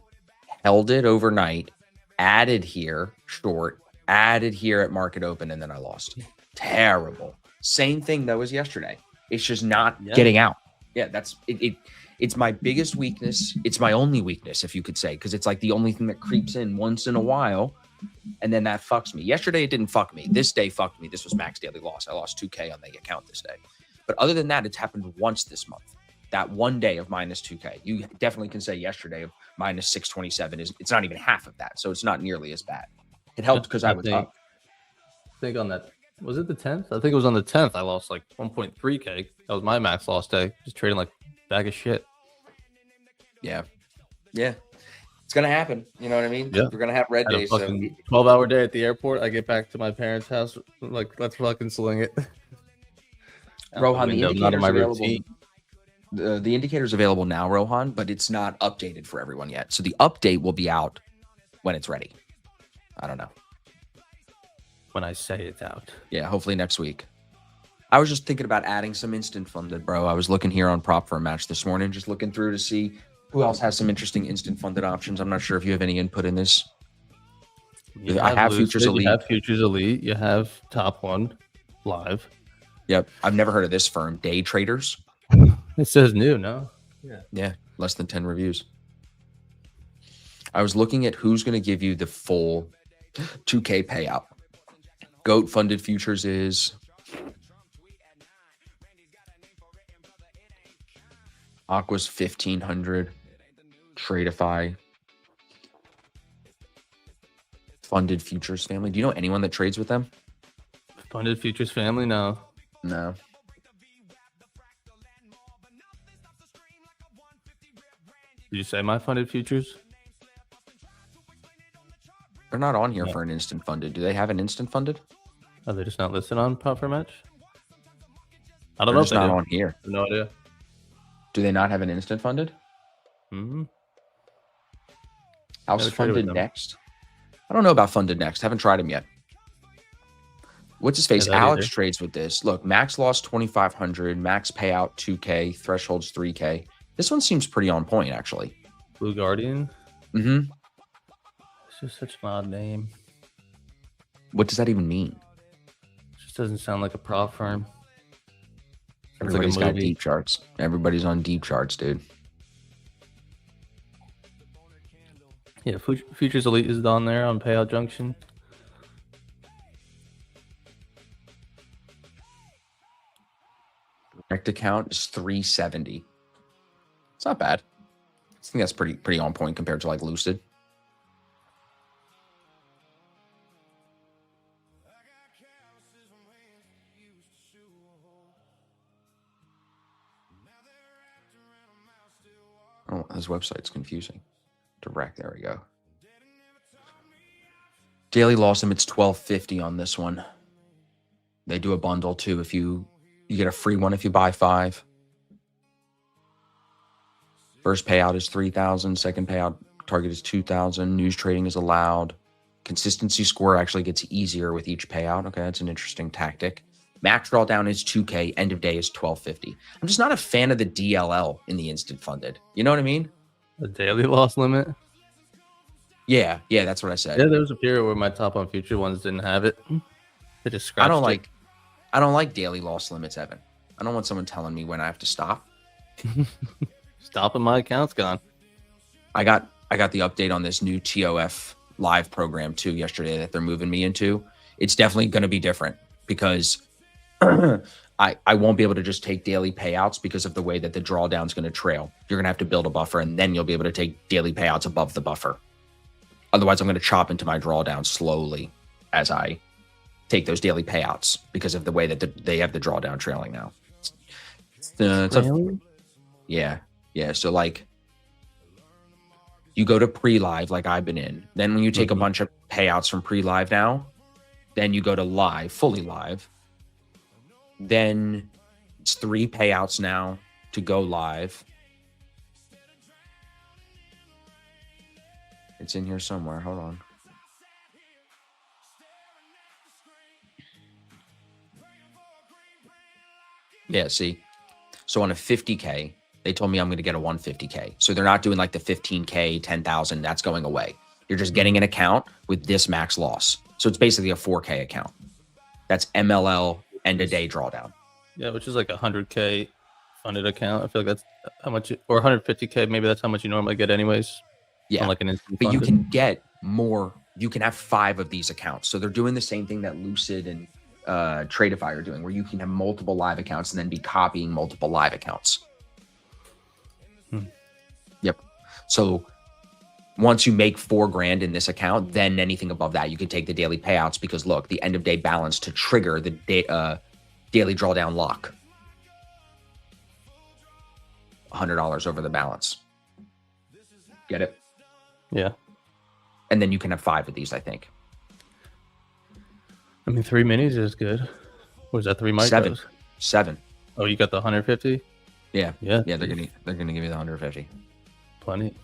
held it overnight, added here, short, added here at market open, and then I lost. Terrible. Same thing though as yesterday. It's just not getting out. Yeah, that's it. It's my biggest weakness. It's my only weakness, if you could say, because it's like the only thing that creeps in once in a while, and then that fucks me. Yesterday it didn't fuck me. This day fucked me. This was max daily loss. I lost 2K on the account this day. But other than that, it's happened once this month. That one day of minus 2K. You definitely can say yesterday of minus 627 it's not even half of that, so it's not nearly as bad. It helped because I was up. I think on that, was it the 10th? I think it was on the 10th. I lost like 1.3K. That was my max loss day. Just trading like a bag of shit. Yeah. Yeah. It's going to happen. You know what I mean? Yeah. We're going to have red days. 12-hour day at the airport. I get back to my parents' house. Like, let's fucking sling it. Rohan, the indicator's available. The indicator's available now, Rohan, but it's not updated for everyone yet. So the update will be out when it's ready. I don't know. When I say it's out. Yeah, hopefully next week. I was just thinking about adding some instant funded, bro. I was looking here on Prop for a Match this morning, just looking through to see who else has some interesting instant funded options. I'm not sure if you have any input in this. I have Futures Elite. You have Futures Elite. You have Top One Live. Yep. I've never heard of this firm. Day Traders. It says new, no? Yeah. Less than 10 reviews. I was looking at who's going to give you the full 2K payout. GOAT funded futures is Aqua's 1,500. Tradeify. Funded Futures Family. Do you know anyone that trades with them? Funded Futures Family? No. No. Did you say my Funded Futures? They're not on here No. for an instant funded. Do they have an instant funded? Are they just not listed on Pop for Match? I They're don't know if just they not do. on here. I have no idea. Do they not have an instant funded? Mm-hmm. How's Never traded with funded them. next? I don't know about funded next. Haven't tried them yet. What's his face? that Alex either. trades with this. Look, max loss 2,500, max payout 2K, thresholds 3K. This one seems pretty on point, actually. Blue Guardian? Mm-hmm. It's just such an odd name. What does that even mean? It just doesn't sound like a prop firm. Sounds like a Everybody's got movie. deep charts. Everybody's on deep charts, dude. Yeah, Futures Elite is on there on Payout Junction. Direct account is 370. It's not bad. I think that's pretty on point compared to like Lucid. Oh, his website's confusing. Direct, there we go. Daily loss limit's 1250 on this one. They do a bundle too. If you get a free one if you buy 5. First payout is 3,000. Second payout target is 2,000. News trading is allowed. Consistency score actually gets easier with each payout. Okay, that's an interesting tactic. Max drawdown is 2K. End of day is 1250. I'm just not a fan of the DLL in the instant funded. You know what I mean? The daily loss limit? Yeah, that's what I said. Yeah, there was a period where my top on future ones didn't have it. They just scratched I don't like daily loss limits, Evan. I don't want someone telling me when I have to stop. Stopping my account's gone. I got the update on this new TOF live program too yesterday that they're moving me into. It's definitely going to be different because I won't be able to just take daily payouts because of the way that the drawdown is going to trail. You're going to have to build a buffer and then you'll be able to take daily payouts above the buffer. Otherwise, I'm going to chop into my drawdown slowly as I take those daily payouts because of the way that they have the drawdown trailing now. Yeah. So like you go to pre-live like I've been in. Then when you take a bunch of payouts from pre-live now, then you go to live, fully live. Then it's 3 payouts now to go live. It's in here somewhere. Hold on. Yeah, see. So on a 50K, they told me I'm going to get a 150K. So they're not doing like the 15K, 10,000. That's going away. You're just getting an account with this max loss. So it's basically a 4K account. That's MLL end of day drawdown. Yeah, which is like a 100K funded account. I feel like that's how much, or 150K. Maybe that's how much you normally get, anyways. Yeah, on like an instant but you funded. can get more. You can have 5 of these accounts. So they're doing the same thing that Lucid and Tradeify are doing, where you can have multiple live accounts and then be copying multiple live accounts. Yep. So once you make $4,000 in this account, then anything above that, you can take the daily payouts because look, the end of day balance to trigger the daily drawdown lock. $100 over the balance. Get it? Yeah. And then you can have 5 of these, I think. I mean, 3 minis is good. Or is that 3 micros? 7. Oh, you got the 150? Yeah. Yeah. Yeah, they're gonna give you the 150. Plenty.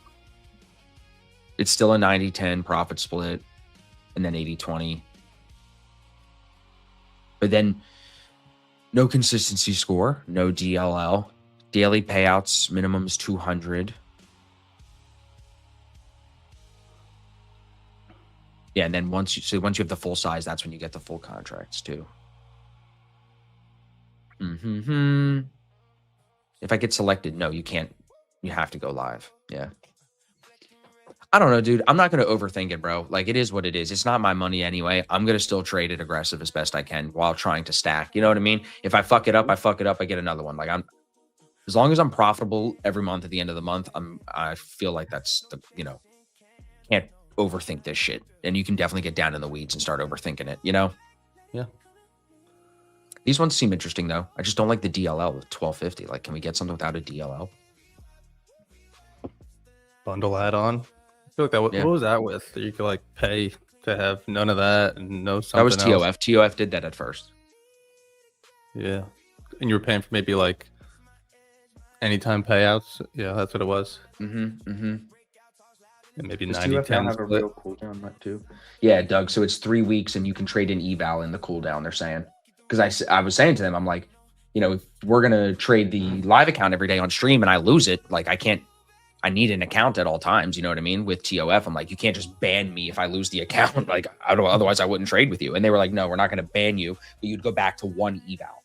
It's still a 90-10 profit split and then 80-20. But then no consistency score, no DLL. Daily payouts, minimum is 200. Yeah, and then once you have the full size, that's when you get the full contracts too. If I get selected, no, you can't. You have to go live. Yeah. I don't know, dude. I'm not going to overthink it, bro. Like, it is what it is. It's not my money anyway. I'm going to still trade it aggressive as best I can while trying to stack. You know what I mean? If I fuck it up, I fuck it up. I get another one. Like, As long as I'm profitable every month at the end of the month, I feel like that's the, can't overthink this shit. And you can definitely get down in the weeds and start overthinking it, Yeah. These ones seem interesting though. I just don't like the DLL with 1250. Like, can we get something without a DLL? Bundle add-on. I feel like that. Yeah. What was that with? You could like pay to have none of that and no something That was else. TOF. TOF did that at first. Yeah. And you were paying for maybe like anytime payouts. Yeah, that's what it was. Mm-hmm. And maybe Does 90 TOF now 10 have a real cooldown that too? Yeah, Doug. So it's 3 weeks and you can trade in eval in the cooldown, they're saying. Because I was saying to them, I'm like, if we're going to trade the live account every day on stream and I lose it, like I need an account at all times. You know what I mean? With TOF, I'm like, you can't just ban me if I lose the account. Like, otherwise I wouldn't trade with you. And they were like, no, we're not going to ban you, but you'd go back to 1 eval,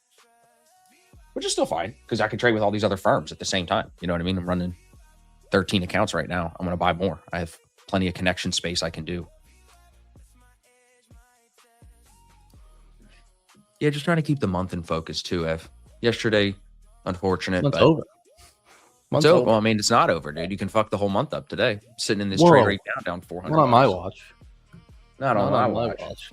which is still fine because I can trade with all these other firms at the same time. You know what I mean? I'm running 13 accounts right now. I'm going to buy more. I have plenty of connection space I can do. Yeah, just trying to keep the month in focus too, Ev. Yesterday, unfortunate, Month's but over. it's Month's over. over. Well, I mean, it's not over, dude. You can fuck the whole month up today. Sitting in this Whoa. trade right now, down 400. Not on my watch. Not on Not my on watch.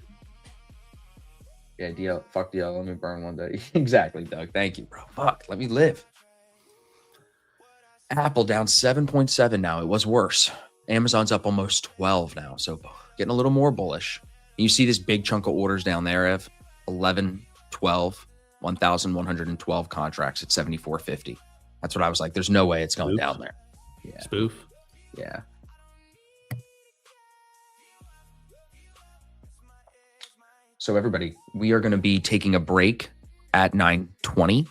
Yeah, DL. Fuck DL. Let me burn one day. Exactly, Doug. Thank you, bro. Fuck. Let me live. Apple down 7.7 now. It was worse. Amazon's up almost 12 now. So getting a little more bullish. You see this big chunk of orders down there, Ev. 11, 12, 1,112 contracts at 74.50. That's what I was like. There's no way it's going Oops. down there. Yeah. Spoof. Yeah. So everybody, we are going to be taking a break at 9:20,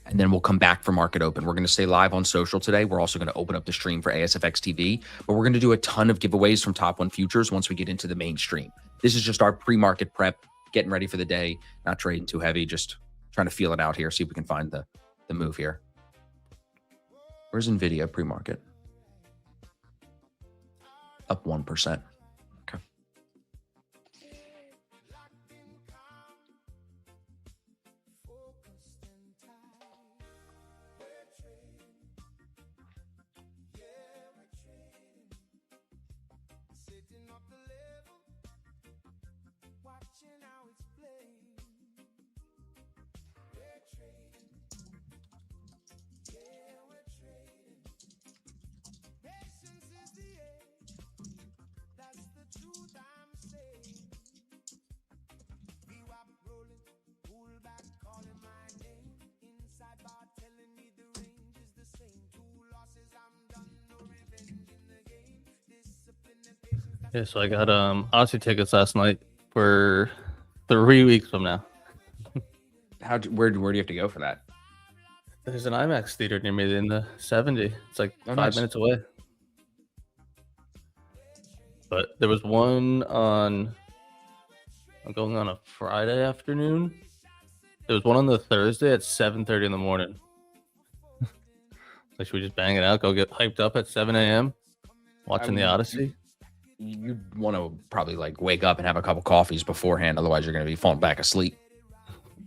and then we'll come back for market open. We're going to stay live on social today. We're also going to open up the stream for ASFX TV, but we're going to do a ton of giveaways from Top 1 Futures once we get into the mainstream. This is just our pre-market prep, getting ready for the day, not trading too heavy, just trying to feel it out here, see if we can find the move here. Where's NVIDIA pre-market? Up 1%. Okay. Yeah, so I got Odyssey tickets last night for 3 weeks from now. Where do you have to go for that? There's an IMAX theater near me in the 70. It's like Oh, 5 nice. minutes away. But there was one I'm going on a Friday afternoon. There was one on the Thursday at 7:30 in the morning. Like, should we just bang it out? Go get hyped up at 7 a.m. watching the Odyssey? You want to probably like wake up and have a couple coffees beforehand. Otherwise, you're going to be falling back asleep.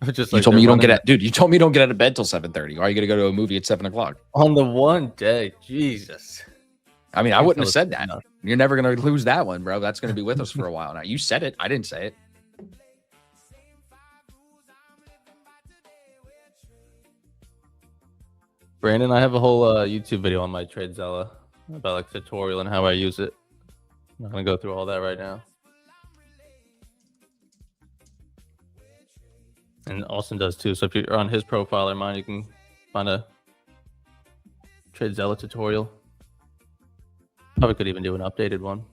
Just You like told me they're you don't get running out, dude. You told me you don't get out of bed till 7:30. Why are you going to go to a movie at 7 o'clock? on the one day. Jesus. I mean, I wouldn't have That said was that. enough. You're never going to lose that one, bro. That's going to be with us for a while now. You said it. I didn't say it. Brandon, I have a whole YouTube video on my TradeZella about like tutorial and how I use it. I'm not gonna go through all that right now. And Austin does too. So if you're on his profile or mine, you can find a TradeZella tutorial. Probably could even do an updated one.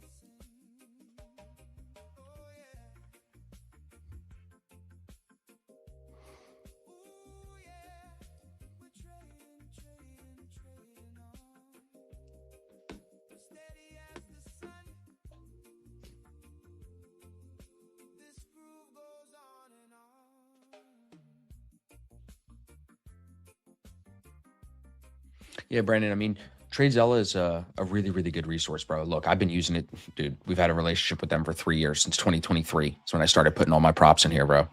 Yeah, Brandon. I mean, TradeZella is a really, really good resource, bro. Look, I've been using it, dude. We've had a relationship with them for 3 years, since 2023. That's when I started putting all my props in here, bro.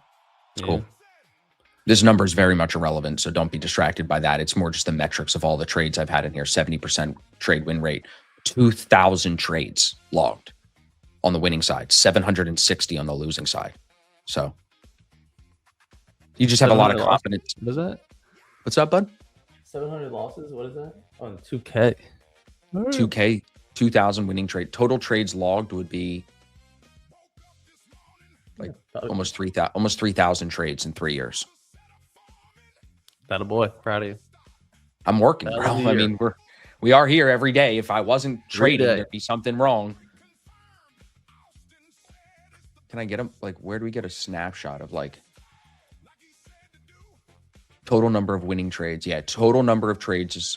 It's cool. This number is very much irrelevant, so don't be distracted by that. It's more just the metrics of all the trades I've had in here. 70% trade win rate, 2,000 trades logged on the winning side, 760 on the losing side. So you just have a lot of 700 confidence. What is that? What's up, bud? 700 losses? What is that? On 2K. 2K, 2,000 winning trade. Total trades logged would be like almost 3,000 trades in 3 years. That a boy. Proud of you. I'm working, That bro. was a I year. mean, we are here every day. If I wasn't trading, day. there'd be something wrong. Can I get them? Like, where do we get a snapshot of like total number of winning trades? Yeah, total number of trades is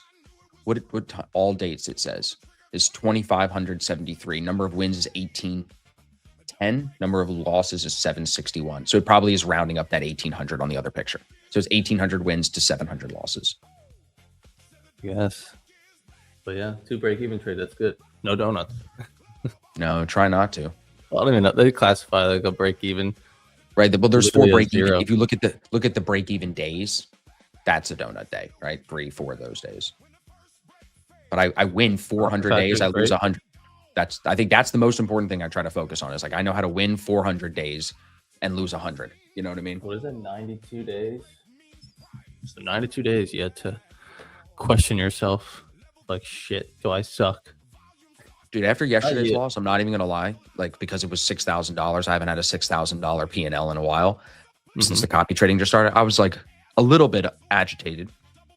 all dates it says is 2,573. Number of wins is 1,810. Number of losses is 761. So it probably is rounding up that 1,800 on the other picture. So it's 1,800 wins to 700 losses. Yes. But yeah, 2 break-even trade. That's good. No donuts. No, try not to. I don't even know. They classify like a break-even. Right. Well, there's 4 Literally a break even. zero. If you look at the break even days, that's a donut day, right? 3, 4 of those days. But I win 400 days, I lose 100. I think that's the most important thing I try to focus on. Is like I know how to win 400 days and lose 100. You know what I mean? What is that? 92 days? So 92 days you had to question yourself. Like, shit, do I suck? Dude, after yesterday's yeah. loss, I'm not even gonna lie. Like because it was $6,000, I haven't had a $6,000 P&L in a while since the copy trading just started. I was like a little bit agitated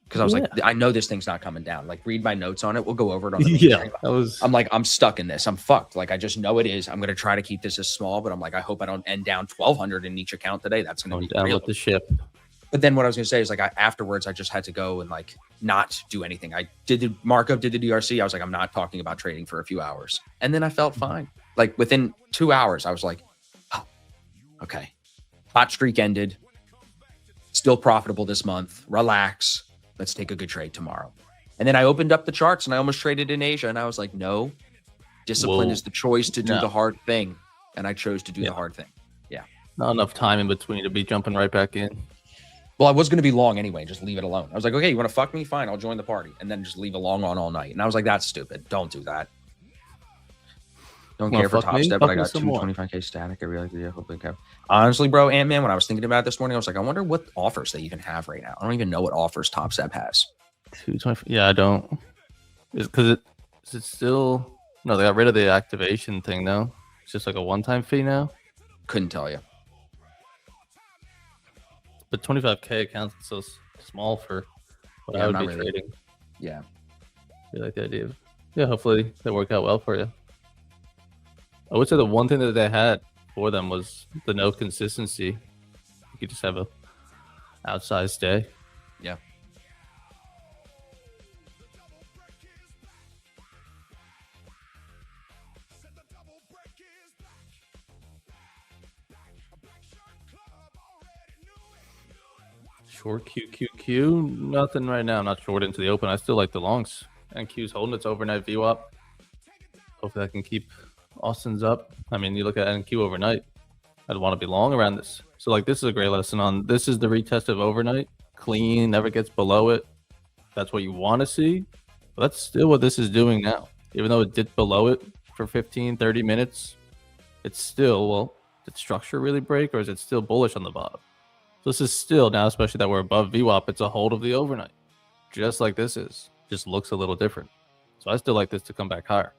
because I was like, I know this thing's not coming down. Like, read my notes on it. We'll go over it on the main Yeah, stream. that was. I'm like, I'm stuck in this. I'm fucked. Like, I just know it is. I'm gonna try to keep this as small, but I'm like, I hope I don't end down 1,200 in each account today. That's gonna Going be down real. with the ship. But then what I was gonna say is like afterwards, I just had to go and like not do anything. I did the markup, did the DRC. I was like, I'm not talking about trading for a few hours, and then I felt fine. Like within 2 hours, I was like, oh, okay, hot streak ended. Still profitable this month. Relax. Let's take a good trade tomorrow. And then I opened up the charts and I almost traded in Asia, and I was like, no, discipline Whoa. is the choice to do No. the hard thing, and I chose to do Yeah. the hard thing. Not enough time in between to be jumping right back in. Well, I was going to be long anyway. Just leave it alone. I was like, okay, you want to fuck me? Fine, I'll join the party. And then just leave a long on all night. And I was like, that's stupid. Don't do that. Don't Wanna care for fuck Top me? Step, Fuck but I me got some more. 225K static. I realized, yeah, hopefully, okay. Honestly, bro, Ant-Man, when I was thinking about it this morning, I was like, I wonder what offers they even have right now. I don't even know what offers Top Step has. 220. Yeah, I don't. Is it still? No, they got rid of the activation thing now. It's just like a one-time fee now. Couldn't tell you. But 25K accounts is so small for what Yeah, I would not be really. trading. Yeah. I like the idea of, yeah, hopefully they work out well for you. I would say the one thing that they had for them was the no consistency. You could just have a outsized day. Yeah. Short QQQ, nothing right now. I'm not short into the open. I still like the longs. NQ's holding its overnight VWAP. Hopefully I can keep Austin's up. I mean, you look at NQ overnight. I'd want to be long around this. So like this is a great lesson on this is the retest of overnight. Clean, never gets below it. That's what you want to see. But that's still what this is doing now. Even though it dipped below it for 15, 30 minutes, it's still, well, did structure really break or is it still bullish on the bottom? So this is still now, especially that we're above VWAP, it's a hold of the overnight. Just like this is. Just looks a little different. So I still like this to come back higher.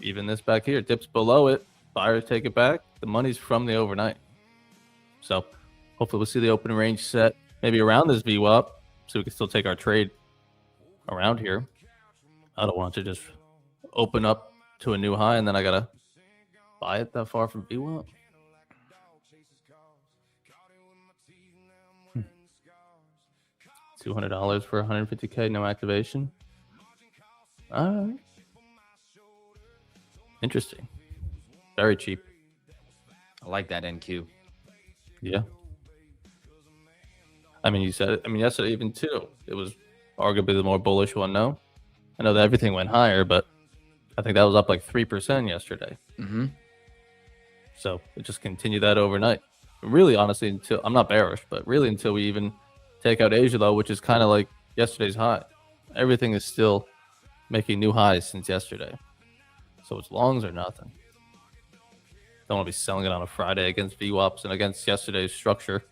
Even this back here dips below it. Buyers take it back. The money's from the overnight. So hopefully we'll see the open range set maybe around this VWAP so we can still take our trade around here. I don't want to just open up to a new high and then I gotta buy it that far from VWAP. $200 for 150K, no activation. All right. Interesting. Very cheap. I like that NQ. Yeah. I mean, you said it. I mean, yesterday even too. It was arguably the more bullish one. No, I know that everything went higher, but I think that was up like 3% yesterday. Mm-hmm. So it just continued that overnight. Really, honestly, until I'm not bearish, but really until we even take out Asia low, which is kind of like yesterday's high. Everything is still making new highs since yesterday. So it's longs or nothing. Don't want to be selling it on a Friday against VWAPs and against yesterday's structure.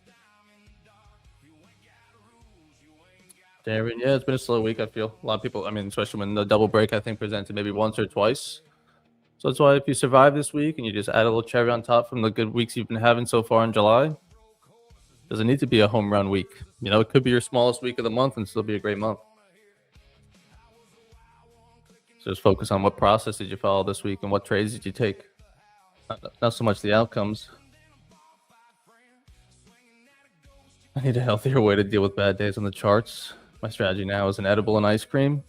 Darren, yeah, it's been a slow week, I feel. A lot of people, I mean, especially when the double break, I think, presented maybe once or twice. So that's why if you survive this week and you just add a little cherry on top from the good weeks you've been having so far in July, doesn't need to be a home run week. You know, it could be your smallest week of the month and still be a great month. So just focus on what process did you follow this week and what trades did you take. Not so much the outcomes. I need a healthier way to deal with bad days on the charts. My strategy now is an edible and ice cream.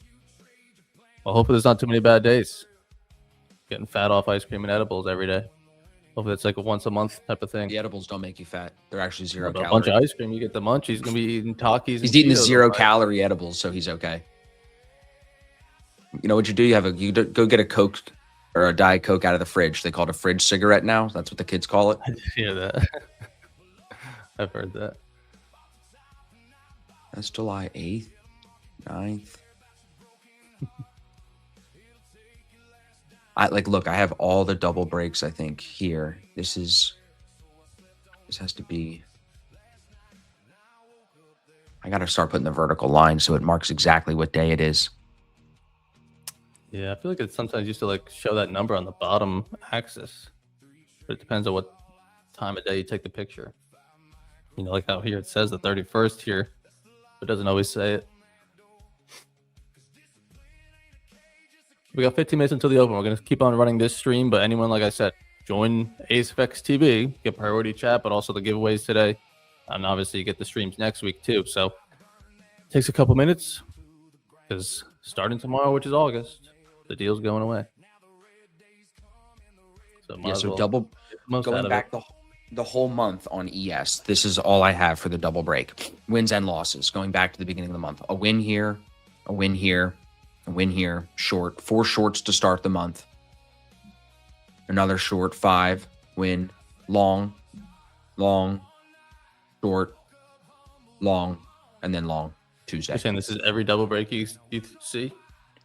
Well, hopefully there's not too many bad days. Getting fat off ice cream and edibles every day. Hopefully it's like a once a month type of thing. The edibles don't make you fat. They're actually 0 But a calorie. bunch of ice cream, you get the munchies. He's gonna be eating Takis. He's eating the Cheetos 0 all night. calorie edibles, so he's okay. You know what you do? Go get a Coke or a Diet Coke out of the fridge. They call it a fridge cigarette now. That's what the kids call it. I did hear that. I've heard that. That's July 8th, 9th. Look, I have all the double breaks, I think, here. This has to be. I got to start putting the vertical line so it marks exactly what day it is. Yeah, I feel like it sometimes used to like show that number on the bottom axis, but it depends on what time of day you take the picture. You know, like how here it says the 31st here, but it doesn't always say it. We got 15 minutes until the open. We're going to keep on running this stream, but anyone, like I said, join AceFX TV, get priority chat, but also the giveaways today. And obviously you get the streams next week too. So it takes a couple minutes because starting tomorrow, which is August, the deal's going away. So, might as well double get the most out going of back it. the whole month on ES. This is all I have for the double break. Wins and losses going back to the beginning of the month. A win here, a win here, a win here, short. 4 shorts to start the month. Another short, 5, win, long, long, short, long, and then long Tuesday. You're saying this is every double break you see?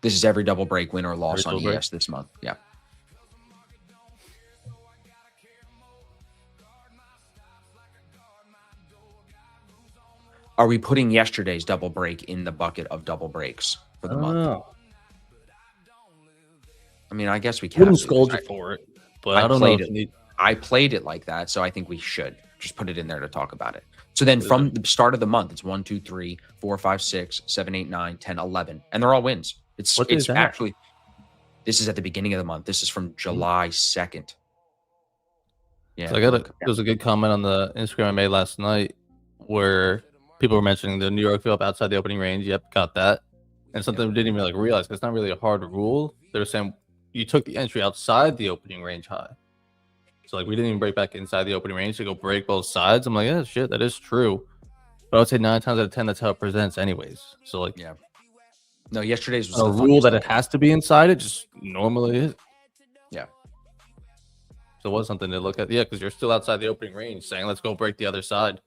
This is every double break, win or loss Every on double ES this month. Yeah. Are we putting yesterday's double break in the bucket of double breaks for the month? Oh, I mean, I guess we I can. wouldn't scold you for it, but I don't know played if it. you need. I played it like that, so I think we should just put it in there to talk about it. So then from the start of the month, it's 1, 2, 3, 4, 5, 6, 7, 8, 9, 10, 11. And they're all wins. What is that? Actually, this is at the beginning of the month. This is from July 2nd. Yeah. So I got look. there was a good comment on the Instagram I made last night where people were mentioning the New York fill up outside the opening range. Yep, got that. And something we didn't even like realize because it's not really a hard rule. They were saying you took the entry outside the opening range high. So like we didn't even break back inside the opening range to go break both sides. I'm like, yeah, shit, that is true. But I would say 9 times out of 10, that's how it presents anyways. So like Yeah. No, yesterday's was a the rule funniest that it thing. has to be inside it just normally is. Yeah. So it was something to look at. Yeah, because you're still outside the opening range saying, let's go break the other side,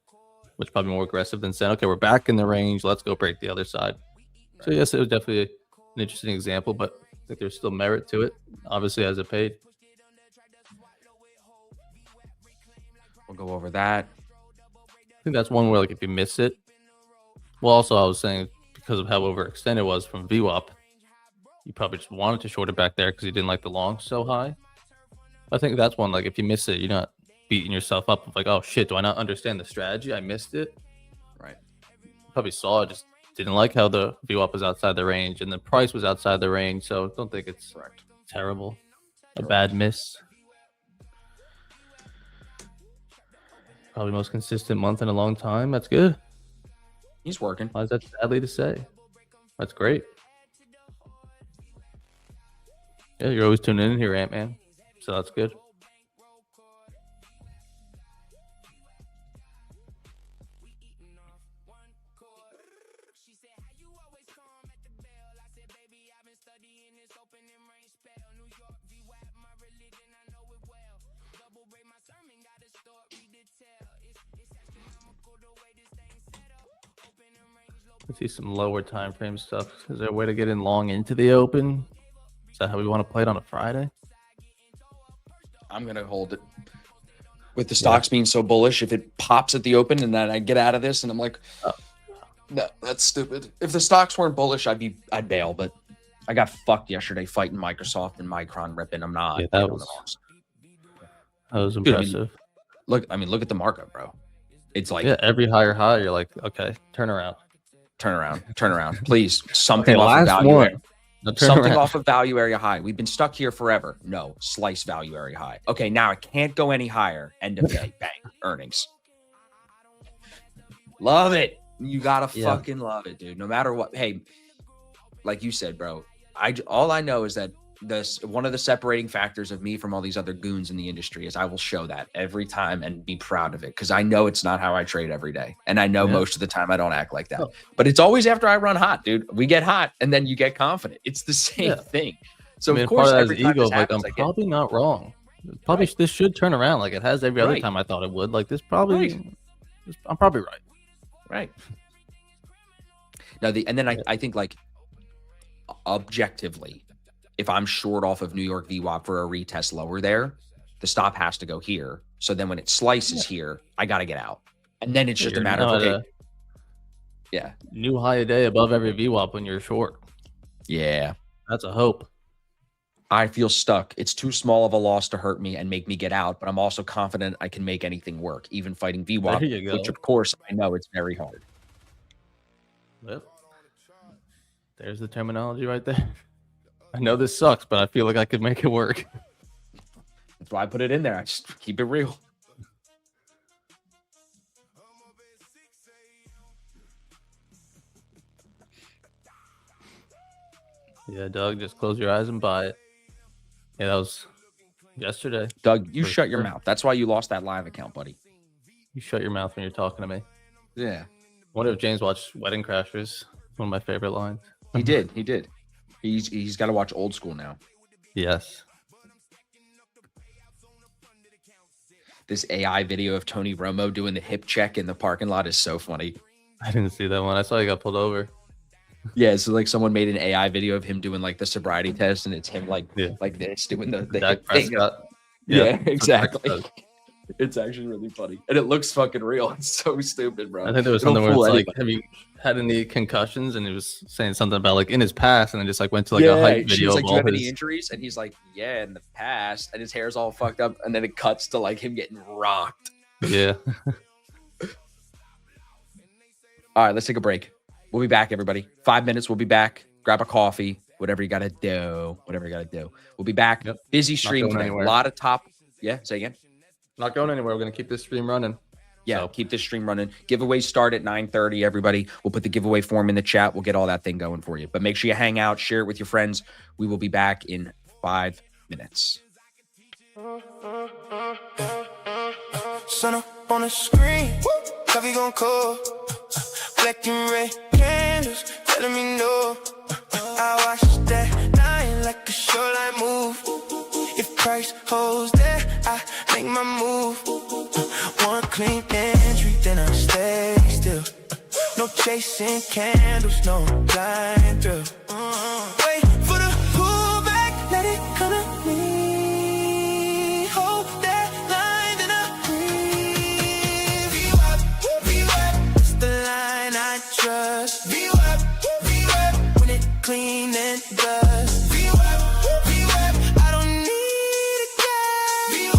which is probably more aggressive than saying, okay, we're back in the range. Let's go break the other side. So yes, it was definitely an interesting example, but I think there's still merit to it, obviously, as it paid. We'll go over that. I think that's one where, like, if you miss it, well, also, I was saying because of how overextended it was from VWAP, you probably just wanted to short it back there because you didn't like the long so high. I think that's one, like, if you miss it, you're not beating yourself up of like, oh shit, do I not understand the strategy? I missed it. Right. You probably saw it, just didn't like how the VWAP was outside the range and the price was outside the range. So don't think it's Correct. terrible. A bad miss. Probably most consistent month in a long time. That's good. He's working. Why is that sadly to say? That's great. Yeah, you're always tuning in here, Ant-Man. So that's good. I see some lower time frame stuff. Is there a way to get in long into the open? Is that how we want to play it on a Friday? I'm gonna hold it. With the stocks being so bullish, if it pops at the open and then I get out of this and I'm like, no, that's stupid. If the stocks weren't bullish, I'd bail. But I got fucked yesterday fighting Microsoft and Micron ripping. I'm not. Yeah, I that don't was know. impressive. Dude, I mean, look at the markup, bro. It's like Yeah, every higher high, you're like, okay, turn around. turn around, please. Something Okay, off of last value. one. Now turn Something around. off of value area high. We've been stuck here forever. No, slice value area high. Okay, now it can't go any higher. End of day, bang, earnings. Love it. You gotta Yeah. fucking love it, dude. No matter what. Hey, like you said, bro. All I know is that one of the separating factors of me from all these other goons in the industry is I will show that every time and be proud of it because I know it's not how I trade every day, and I know Yeah. most of the time I don't act like that. Oh. But it's always after I run hot, dude. We get hot, and then you get confident. It's the same Yeah. thing. So I mean, of course, part of every that is time ego. this Like, happens, I'm I get probably not wrong. Probably this should turn around like it has every other Right. time I thought it would. Like this probably, I'm probably right. right. Now I think like objectively, if I'm short off of New York VWAP for a retest lower there, the stop has to go here. So then when it slices here, I got to get out. And then it's just a You're matter of, not okay, a yeah. new high a day above every VWAP when you're short. Yeah. That's a hope. I feel stuck. It's too small of a loss to hurt me and make me get out, but I'm also confident I can make anything work, even fighting VWAP, There you go. which of course I know it's very hard. Yep. There's the terminology right there. I know this sucks, but I feel like I could make it work. That's why I put it in there. I just keep it real. Yeah, Doug, just close your eyes and buy it. Yeah, that was yesterday. Doug, you For shut your sure. mouth. That's why you lost that live account, buddy. You shut your mouth when you're talking to me. Yeah. I wonder if James watched Wedding Crashers. One of my favorite lines. He did. He did. He's got to watch Old School now. Yes. This AI video of Tony Romo doing the hip check in the parking lot is so funny. I didn't see that one. I saw he got pulled over. Yeah, so like someone made an AI video of him doing like the sobriety test, and it's him like Yeah. like this doing the Dak hip thing. Prescott. Yeah, that's what exactly. Dak does. It's actually really funny, and it looks fucking real. It's so stupid, bro. I think there was It'll something where fool it's like, anybody. have you had any concussions? And he was saying something about like in his past, and then just like went to like yeah, a hype she video was of like, "Do you all have any his. injuries?" And he's like, "Yeah, in the past," and his hair's all fucked up, and then it cuts to like him getting rocked. Yeah. All right, let's take a break. We'll be back, everybody. 5 minutes. We'll be back. Grab a coffee. Whatever you gotta do. Whatever you gotta do. We'll be back. Yep. Busy stream going today. anywhere. A lot of top. Yeah. Say again. Not going anywhere. We're gonna keep this stream running. Yeah, So- keep this stream running. Giveaways start at 9:30, everybody. We'll put the giveaway form in the chat. We'll get all that thing going for you. But make sure you hang out, share it with your friends. We will be back in 5 minutes. Sun up on the screen, coffee gon' cold. Black and red candles telling me no. I watch that line like a shoreline move. If price holds there, I make my move. One clean entry, then I stay still. No chasing candles, no blind through. Wait for the pullback, let it come to me. Hold that line, then I breathe. VWAP, it's the line I trust. VWAP, when it clean and dust. VWAP, I don't need a guide.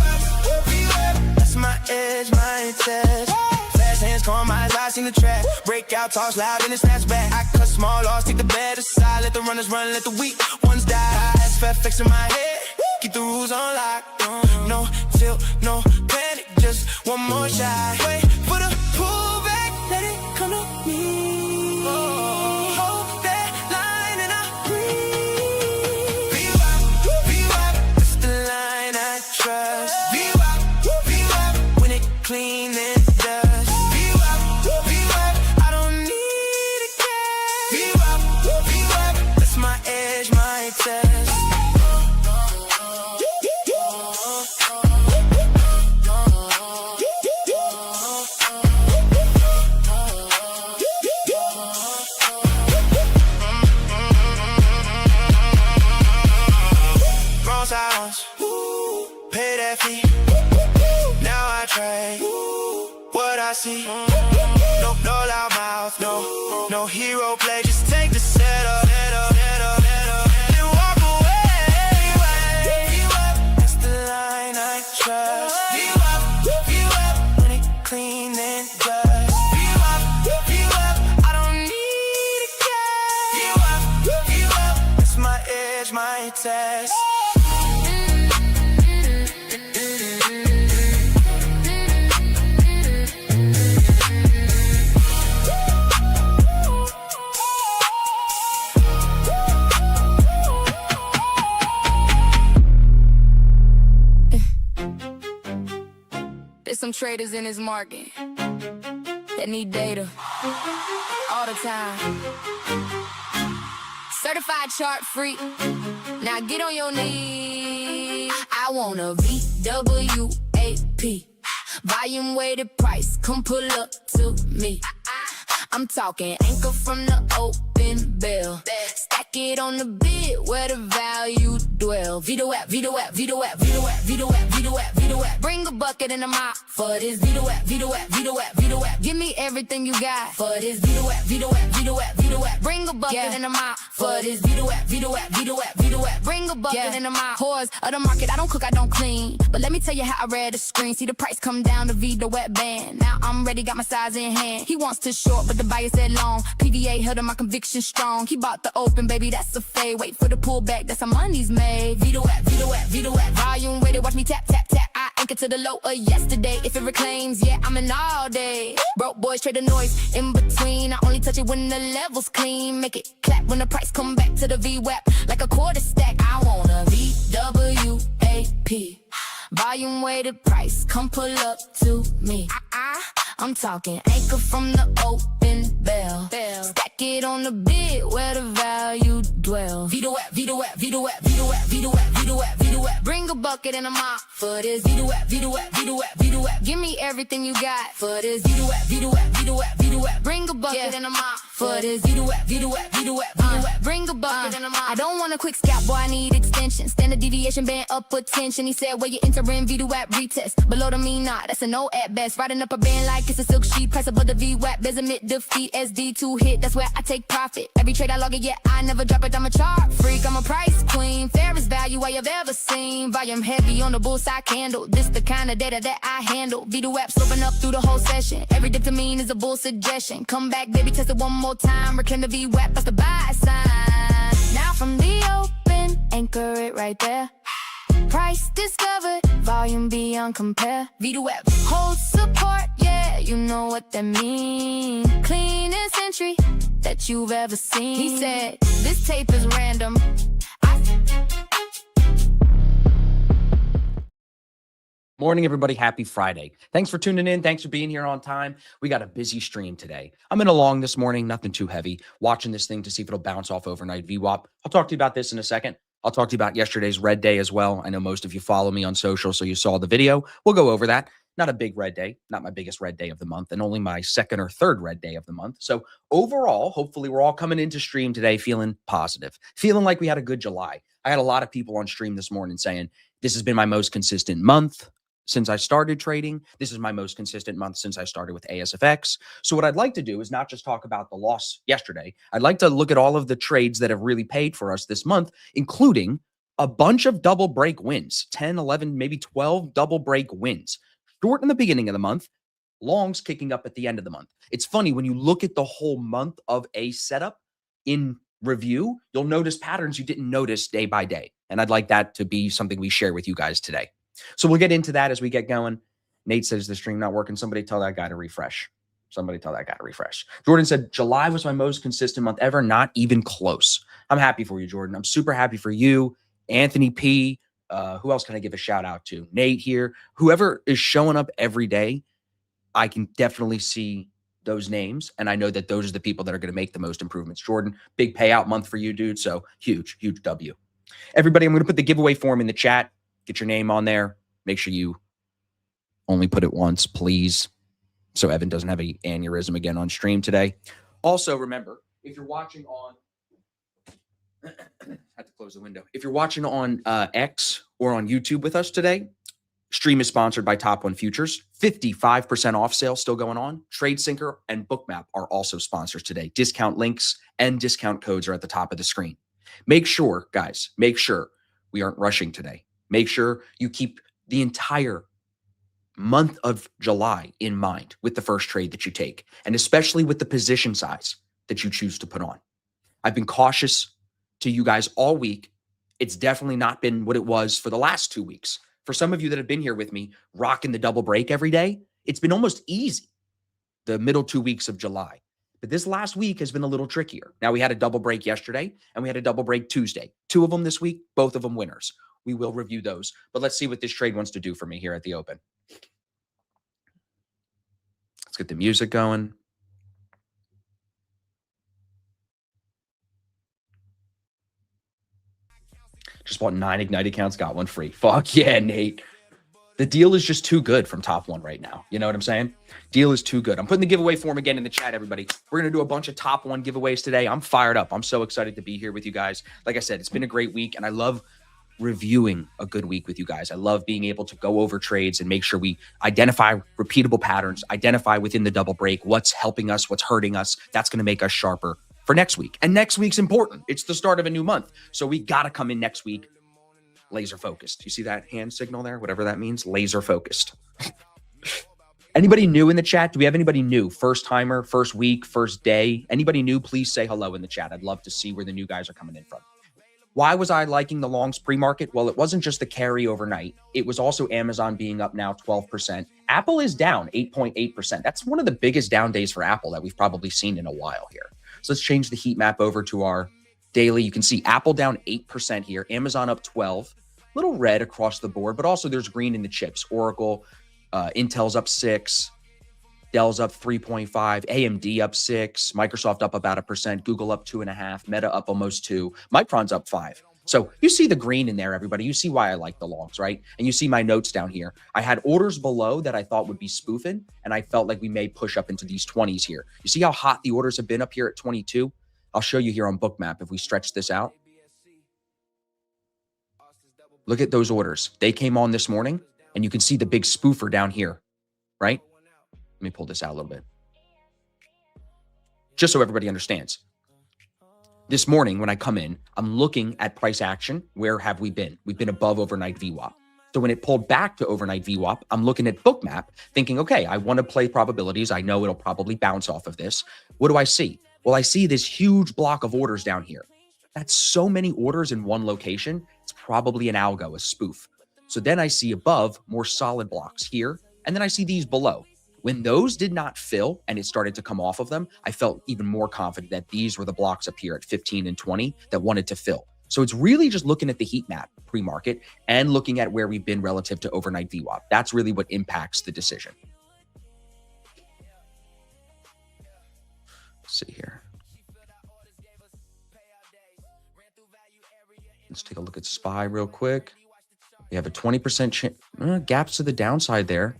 That's my edge, my test. Fast hands, calm eyes, I seen the trap. Breakout, toss loud, and it snaps back. I cut small loss, take the bad aside. Let the runners run, let the weak ones die. SFX in my head, keep the rules on lock. No tilt, no panic, just one more shot. Wait for the pullback, let it come to me. Hold that line and I breathe. VWAP, it's the line I trust. VWAP, when it clean and dust. VWAP, I don't need a guide. VWAP, that's my edge, my test. say what I see. No loud mouth, no hero play. Just take the setup, and walk away. That's the line I trust. View up, when it clean and just. View up, I don't need a guess. View up, that's my edge, my test. There's some traders in this market that need data all the time. Certified chart freak. Now get on your knees. I want a VWAP. Volume weighted price. Come pull up to me. I'm talking anchor from the open bell. Stack it on the bid where the value dwell. Vito app, Vito app, Vito app, Vito app, Vito app, Vito app, Vito app. Bring a bucket and a mop for this Vito app, Vito app, Vito app, Vito app. Give me everything you got for this Vito app, Vito app, Vito app, Vito app. Bring a bucket and a mop for this Vito app, Vito app, Vito app, Vito app. Bring a bucket and a mop. Whores of the market, I don't cook, I don't clean. But let me tell you how I read the screen. See the price come down to Vito app band. Now I'm ready, got my size in hand. He wants to short, but the buyer said long. PVA held on my conviction strong. He bought the open, baby, that's a fade. Wait for the pullback, that's how money's made. Vito app, Vito app, Vito app. Volume weighted, watch me tap, tap, tap. I anchor to the low of yesterday. If it reclaims, yeah, I'm in all day. Broke boys trade the noise in between. I only touch it when the level's clean. Make it clap when the price come back to the VWAP. Like a quarter stack, I want a VWAP. Volume weighted price, come pull up to me. I'm talking anchor from the open bell. Stack it on the bid where the value dwell. Vito app, Vito app, Vito app, Vito app, Vito app, Vito app, Vito app. Bring a bucket and a mop for this Vito app, Vito app, Vito app, Vito app. Give me everything you got for this Vito app, Vito app, Vito app, Vito app. Bring a bucket and a mop for this Vito app, Vito app, Vito app, Vito app. Bring a bucket and a mop. I don't want a quick scalp, boy, I need extension. Standard deviation, band up attention. He said, where you entering Vito app retest. Below the mean, nah, that's a no at best. Riding up a band like it's a silk sheet. Price above the VWAP, there's a mid defeat. SD2 hit, that's where I take profit. Every trade I log it, yeah, I never drop it. I'm a chart freak, I'm a price queen. Fairest value I have ever seen. Volume heavy on the bullseye candle. This the kind of data that I handle. Vito app sloping up through the whole session. Every dip to mean is a bull suggestion. Come back, baby, test it one more time. Reclaim the VWAP, that's the buy sign. Now from the open, anchor it right there. Price discovered, volume beyond compare. Vito app hold support, yeah, you know what that means. Cleanest entry that you've ever seen. He said, this tape is random. Morning, everybody. Happy Friday. Thanks for tuning in. Thanks for being here on time. We got a busy stream today. I'm in a long this morning, nothing too heavy. Watching this thing to see if it'll bounce off overnight VWAP. I'll talk to you about this in a second. I'll talk to you about yesterday's red day as well. I know most of you follow me on social, so you saw the video. We'll go over that. Not a big red day, not my biggest red day of the month, and only my second or third red day of the month. So overall, hopefully we're all coming into stream today feeling positive, feeling like we had a good July. I had a lot of people on stream this morning saying, this has been my most consistent month since I started trading. This is my most consistent month since I started with ASFX. So what I'd like to do is not just talk about the loss yesterday. I'd like to look at all of the trades that have really paid for us this month, including a bunch of double break wins, 10, 11, maybe 12 double break wins. Short in the beginning of the month, longs kicking up at the end of the month. It's funny, when you look at the whole month of a setup in review, you'll notice patterns you didn't notice day by day. And I'd like that to be something we share with you guys today. So we'll get into that as we get going. Nate says the stream not working. Somebody tell that guy to refresh. Somebody tell that guy to refresh. Jordan said, July was my most consistent month ever. Not even close. I'm happy for you, Jordan. I'm super happy for you. Anthony P. Who else can I give a shout out to? Nate here. Whoever is showing up every day, I can definitely see those names. And I know that those are the people that are going to make the most improvements. Jordan, big payout month for you, dude. So huge, huge W. Everybody, I'm going to put the giveaway form in the chat. Get your name on there. Make sure you only put it once, please, so Evan doesn't have an aneurysm again on stream today. Also, remember, if you're watching on, had to close the window. If you're watching on X or on YouTube with us today, Stream is sponsored by Top One Futures. 55% off sale still going on. TradeSync and Bookmap are also sponsors today. Discount links and discount codes are at the top of the screen. Make sure, guys, make sure we aren't rushing today. Make sure you keep the entire month of July in mind with the first trade that you take, and especially with the position size that you choose to put on. I've been cautious to you guys all week. It's definitely not been what it was for the last 2 weeks. For some of you that have been here with me, rocking the double break every day, it's been almost easy the middle 2 weeks of July. But this last week has been a little trickier. Now, we had a double break yesterday and we had a double break Tuesday. 2 of them this week, both of them winners. We will review those. But let's see what this trade wants to do for me here at the open. Let's get the music going. Just bought 9 Ignite accounts, got 1 free. Fuck yeah, Nate. The deal is just too good from Top One right now. You know what I'm saying? Deal is too good. I'm putting the giveaway form again in the chat, everybody. We're going to do a bunch of Top One giveaways today. I'm fired up. I'm so excited to be here with you guys. Like I said, it's been a great week, and I love reviewing a good week with you guys. I love being able to go over trades and make sure we identify repeatable patterns, identify within the double break what's helping us, what's hurting us. That's going to make us sharper for next week. And next week's important. It's the start of a new month. So we got to come in next week laser focused. You see that hand signal there? Whatever that means, laser focused. Anybody new in the chat? Do we have anybody new? First timer, first week, first day? Anybody new? Please say hello in the chat. I'd love to see where the new guys are coming in from. Why was I liking the longs pre-market? Well, it wasn't just the carry overnight. It was also Amazon being up now 12%. Apple is down 8.8%. That's one of the biggest down days for Apple that we've probably seen in a while here. So let's change the heat map over to our daily. You can see Apple down 8% here. Amazon up 12. Little red across the board, but also there's green in the chips. Oracle, Intel's up 6. Dell's up 3.5, AMD up 6, Microsoft up about 1%, Google up 2.5, Meta up almost 2, Micron's up 5. So you see the green in there, everybody. You see why I like the longs, right? And you see my notes down here. I had orders below that I thought would be spoofing, and I felt like we may push up into these 20s here. You see how hot the orders have been up here at 22? I'll show you here on Bookmap if we stretch this out. Look at those orders. They came on this morning, and you can see the big spoofer down here, right? Let me pull this out a little bit. Just so everybody understands. This morning, when I come in, I'm looking at price action. Where have we been? We've been above overnight VWAP. So when it pulled back to overnight VWAP, I'm looking at Bookmap thinking, okay, I want to play probabilities. I know it'll probably bounce off of this. What do I see? Well, I see this huge block of orders down here. That's so many orders in one location. It's probably an algo, a spoof. So then I see above more solid blocks here. And then I see these below. When those did not fill and it started to come off of them, I felt even more confident that these were the blocks up here at 15 and 20 that wanted to fill. So it's really just looking at the heat map pre-market and looking at where we've been relative to overnight VWAP. That's really what impacts the decision. Let's see here. Let's take a look at SPY real quick. We have a 20% gaps to the downside there.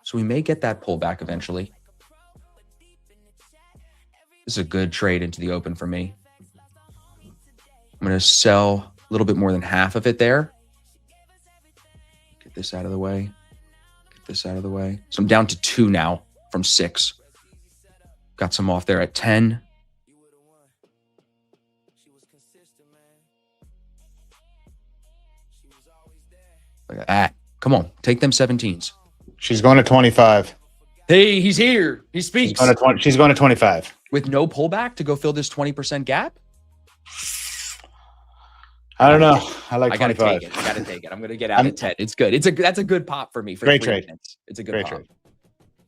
So we may get that pullback eventually. This is a good trade into the open for me. I'm going to sell a little bit more than half of it there. Get this out of the way. Get this out of the way. So I'm down to 2 now from 6. Got some off there at 10. Look at that. Come on, take them 17s. She's going to 25. Hey, he's here. He speaks. She's going to 25. With no pullback to go fill this 20% gap? I don't know. I like I gotta 25. take it. I gotta take it. I'm gonna get out at 10. It's good. That's a good pop for me for Great 3 trade. minutes. It's a good Great pop. trade.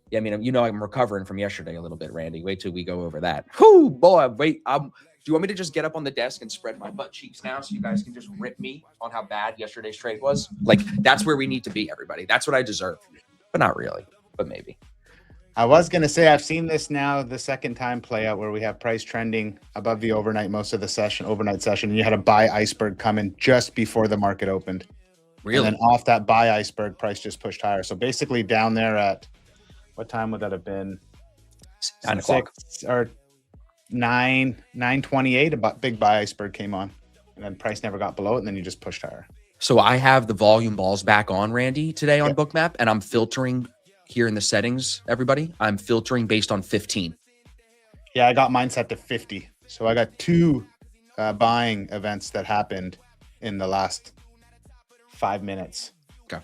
Yeah, I mean, you know, I'm recovering from yesterday a little bit, Randy. Wait till we go over that. Whoo, boy, wait. Do you want me to just get up on the desk and spread my butt cheeks now so you guys can just rip me on how bad yesterday's trade was? Like, that's where we need to be, everybody. That's what I deserve. But not really, but maybe. I was going to say, I've seen this now the second time play out where we have price trending above the overnight most of the overnight session. And you had a buy iceberg come in just before the market opened. Really? And then off that buy iceberg, price just pushed higher. So basically down there at, what time would that have been? 9 o'clock. 6 or 9:28, a big buy iceberg came on. And then price never got below it, and then you just pushed higher. So I have the volume balls back on, Randy, today on Bookmap, and I'm filtering here in the settings, everybody. I'm filtering based on 15. Yeah, I got mine set to 50. So I got 2 buying events that happened in the last 5 minutes. Okay.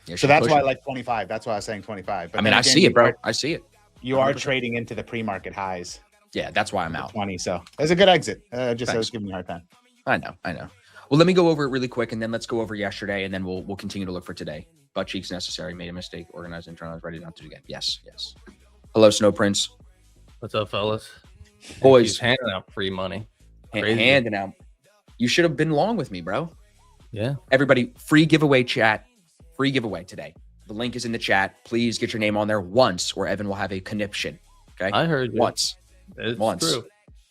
Yeah, So she's that's why I pushing. like 25. That's why I was saying 25. But I mean, then I again, see it, bro. I see it. You are 100%. trading into the pre-market highs. Yeah, that's why I'm out. 20. So it's a good exit. I was Thanks. giving you a hard time. I know. Well, let me go over it really quick, and then let's go over yesterday, and then we'll continue to look for today. Butt cheeks necessary. Made a mistake. Organized, internalized, ready not to do again. Yes. Hello, Snow Prince. What's up, fellas? Boys. He's handing out free money. Hand Crazy. handing out. You should have been long with me, bro. Yeah. Everybody, free giveaway chat. Free giveaway today. The link is in the chat. Please get your name on there once, or Evan will have a conniption. Okay. I heard you. Once. It's Once. true.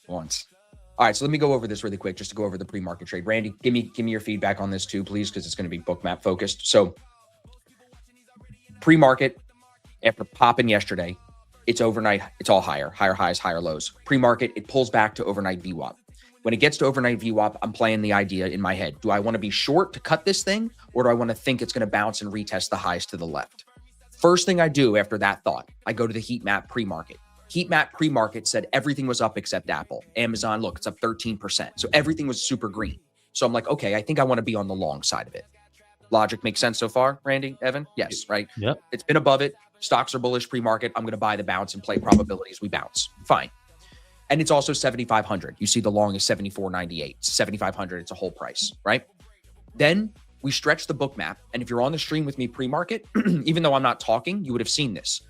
Once. All right, so let me go over this really quick, just to go over the pre-market trade. Randy, give me your feedback on this too, please, because it's going to be Bookmap focused. So, pre-market, after popping yesterday, it's overnight. It's all higher highs, higher lows. Pre-market, it pulls back to overnight VWAP. When it gets to overnight VWAP, I'm playing the idea in my head. Do I want to be short to cut this thing, or do I want to think it's going to bounce and retest the highs to the left? First thing I do after that thought, I go to the heat map pre-market. Heat map pre-market said everything was up except Apple. Amazon, look, it's up 13%. So everything was super green. So I'm like, okay, I think I want to be on the long side of it. Logic makes sense so far, Randy, Evan? Yes, right? Yep. It's been above it. Stocks are bullish pre-market. I'm going to buy the bounce and play probabilities. We bounce. Fine. And it's also 7,500. You see the long is 74.98. 7,500, it's a whole price, right? Then we stretch the book map. And if you're on the stream with me pre-market, even though I'm not talking, you would have seen this.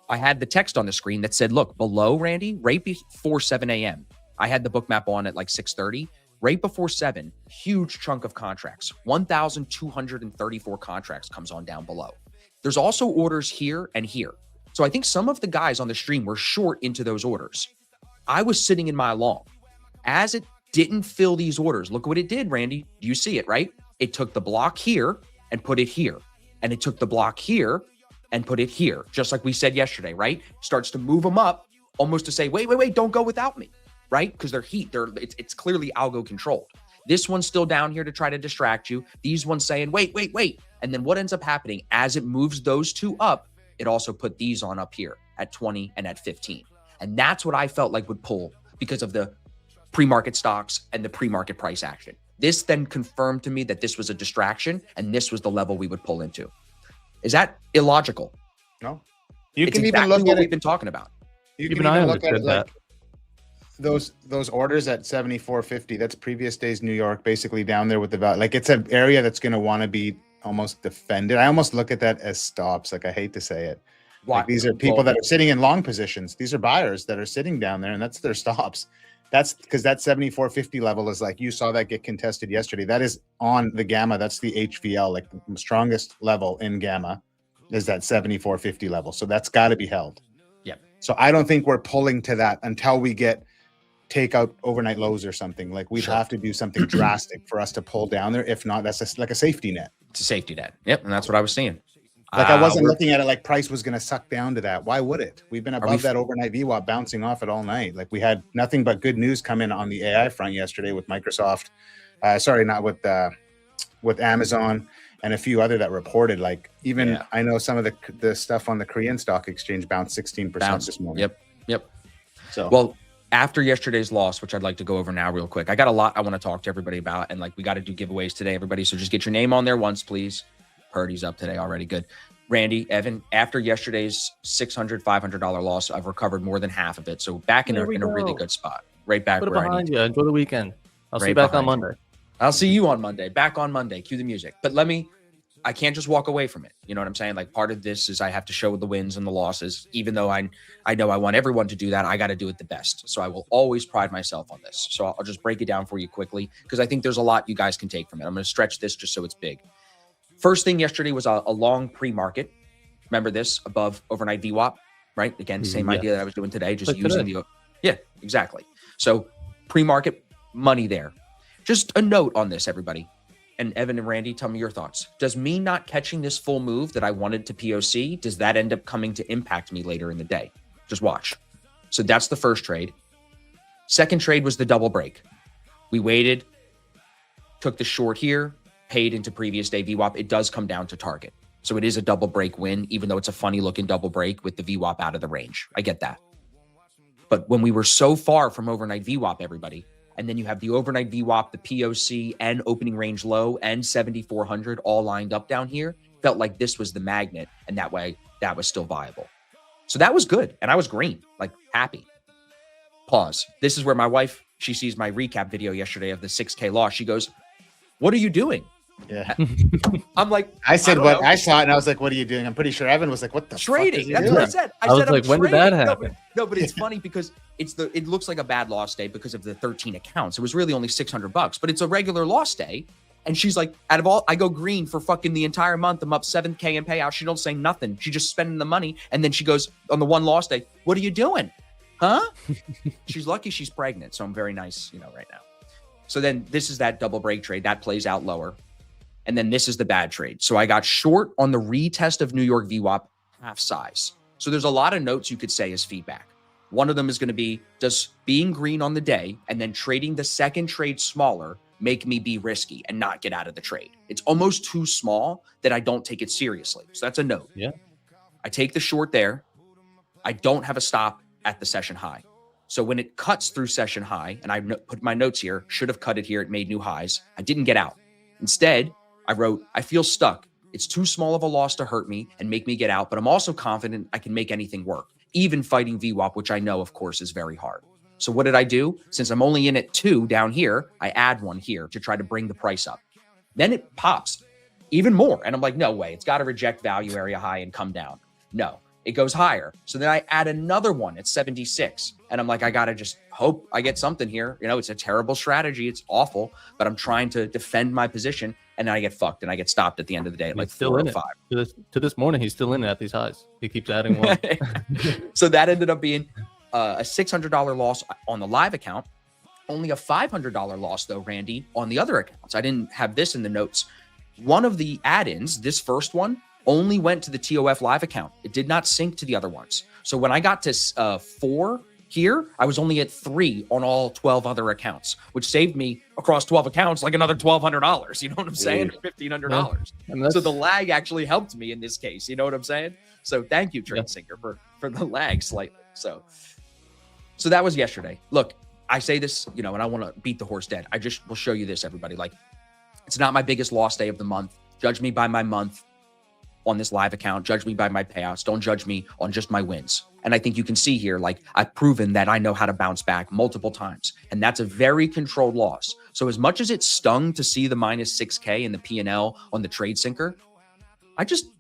I had the text on the screen that said, look, below, Randy, right before 7 a.m. I had the book map on at like 6:30. Right before 7, huge chunk of contracts. 1,234 contracts comes on down below. There's also orders here and here. So I think some of the guys on the stream were short into those orders. I was sitting in my long. As it didn't fill these orders, look what it did, Randy. You see it, right? It took the block here and put it here. And it took the block here and put it here, just like we said yesterday, right? Starts to move them up almost to say, wait, don't go without me, right? Because they're heat, it's clearly algo controlled. This one's still down here to try to distract you. These ones saying, wait. And then what ends up happening as it moves those two up, it also put these on up here at 20 and at 15. And that's what I felt like would pull because of the pre-market stocks and the pre-market price action. This then confirmed to me that this was a distraction and this was the level we would pull into. Is that illogical? No. You It's can exactly even look what at we've it. been talking about. You Even can I even look at it understood like those orders at 74.50. That's previous days New York, basically down there with the value. Like it's an area that's going to want to be almost defended. I almost look at that as stops. Like I hate to say it. Why? Like these are people Well, that are sitting in long positions. These are buyers that are sitting down there, and that's their stops. That's because that 74.50 level is like you saw that get contested yesterday. That is on the gamma. That's the HVL, like the strongest level in gamma is that 74.50 level. So that's got to be held. Yep. So I don't think we're pulling to that until we take out overnight lows or something. Like we'd Sure. have to do something drastic for us to pull down there. If not, that's like a safety net. It's a safety net. Yep, and that's what I was seeing. Like I wasn't we're- looking at it like price was going to suck down to that. Why would it? We've been we above f- that overnight VWAP bouncing off it all night. Like we had nothing but good news come in on the AI front yesterday with Microsoft. Not with Amazon and a few other that reported. Like even Yeah. I know some of the stuff on the Korean stock exchange bounced 16% Bounced. this morning. Yep. So Well, after yesterday's loss, which I'd like to go over now real quick, I got a lot I want to talk to everybody about, and like we got to do giveaways today, everybody. So just get your name on there once, please. Purdy's up today already. Good. Randy, Evan, after yesterday's $600, $500 loss, I've recovered more than half of it. So back in There a we really go. good spot. Right back Put it where I need behind to. you. Enjoy the weekend. I'll see Right you back on behind you. Monday. I'll see you on Monday. Back on Monday. Cue the music. But I can't just walk away from it. You know what I'm saying? Like part of this is I have to show the wins and the losses. Even though I know I want everyone to do that, I got to do it the best. So I will always pride myself on this. So I'll just break it down for you quickly because I think there's a lot you guys can take from it. I'm going to stretch this just so it's big. First thing yesterday was a long pre-market. Remember this above overnight VWAP, right? Again, same Yeah. idea that I was doing today, just Like using today. yeah, exactly. So pre-market money there. Just a note on this, everybody. And Evan and Randy, tell me your thoughts. Does me not catching this full move that I wanted to POC, does that end up coming to impact me later in the day? Just watch. So that's the first trade. Second trade was the double break. We waited, took the short here, paid into previous day VWAP, it does come down to target. So it is a double break win, even though it's a funny looking double break with the VWAP out of the range. I get that. But when we were so far from overnight VWAP, everybody, and then you have the overnight VWAP, the POC, and opening range low, and 7,400 all lined up down here, felt like this was the magnet, and that way that was still viable. So that was good, and I was green, like happy. Pause. This is where my wife, she sees my recap video yesterday of the 6K loss. She goes, "What are you doing?" Yeah. I'm like, I said don't what know. I saw it and I was like, what are you doing? I'm pretty sure Evan was like, what the fuck is Trading. he That's doing? what I said. I was said, like, I'm when did that trading. happen? No, but it's funny because it looks like a bad loss day because of the 13 accounts. It was really only $600, but it's a regular loss day. And she's like, out of all, I go green for fucking the entire month. I'm up 7K in payout. She don't say nothing. She just spending the money. And then she goes on the one loss day, "What are you doing? Huh?" She's lucky she's pregnant. So I'm very nice, right now. So then this is that double break trade that plays out lower. And then this is the bad trade. So I got short on the retest of New York VWAP half size. So there's a lot of notes you could say as feedback. One of them is going to be, does being green on the day and then trading the second trade smaller make me be risky and not get out of the trade? It's almost too small that I don't take it seriously. So that's a note. Yeah. I take the short there. I don't have a stop at the session high. So when it cuts through session high, and I put my notes here, should have cut it here. It made new highs. I didn't get out. Instead, I wrote, I feel stuck. It's too small of a loss to hurt me and make me get out, but I'm also confident I can make anything work, even fighting VWAP, which I know, of course, is very hard. So what did I do? Since I'm only in at 2 down here, I add 1 here to try to bring the price up. Then it pops even more. And I'm like, no way. It's got to reject value area high and come down. No, it goes higher. So then I add another one at 76. And I'm like, I got to just hope I get something here. It's a terrible strategy. It's awful, but I'm trying to defend my position. And then I get fucked and I get stopped at the end of the day at like He's still 4 in or it. 5. To this morning, he's still in it at these highs. He keeps adding one. So that ended up being a $600 loss on the live account. Only a $500 loss, though, Randy, on the other accounts. I didn't have this in the notes. One of the add-ins, this first one, only went to the TOF live account. It did not sync to the other ones. So when I got to 4 here, I was only at 3 on all 12 other accounts, which saved me across 12 accounts like another $1,200. You know what I'm saying? Or $1,500. And So the lag actually helped me in this case. You know what I'm saying? So thank you, TradeSyncer, for the lag slightly. So that was yesterday. Look, I say this, and I want to beat the horse dead. I just will show you this, everybody. Like, it's not my biggest loss day of the month. Judge me by my month on this live account. Judge me by my payouts. Don't judge me on just my wins. And I think you can see here, like, I've proven that I know how to bounce back multiple times. And that's a very controlled loss. So as much as it stung to see the minus 6K in the P&L on the TradeSyncer, I just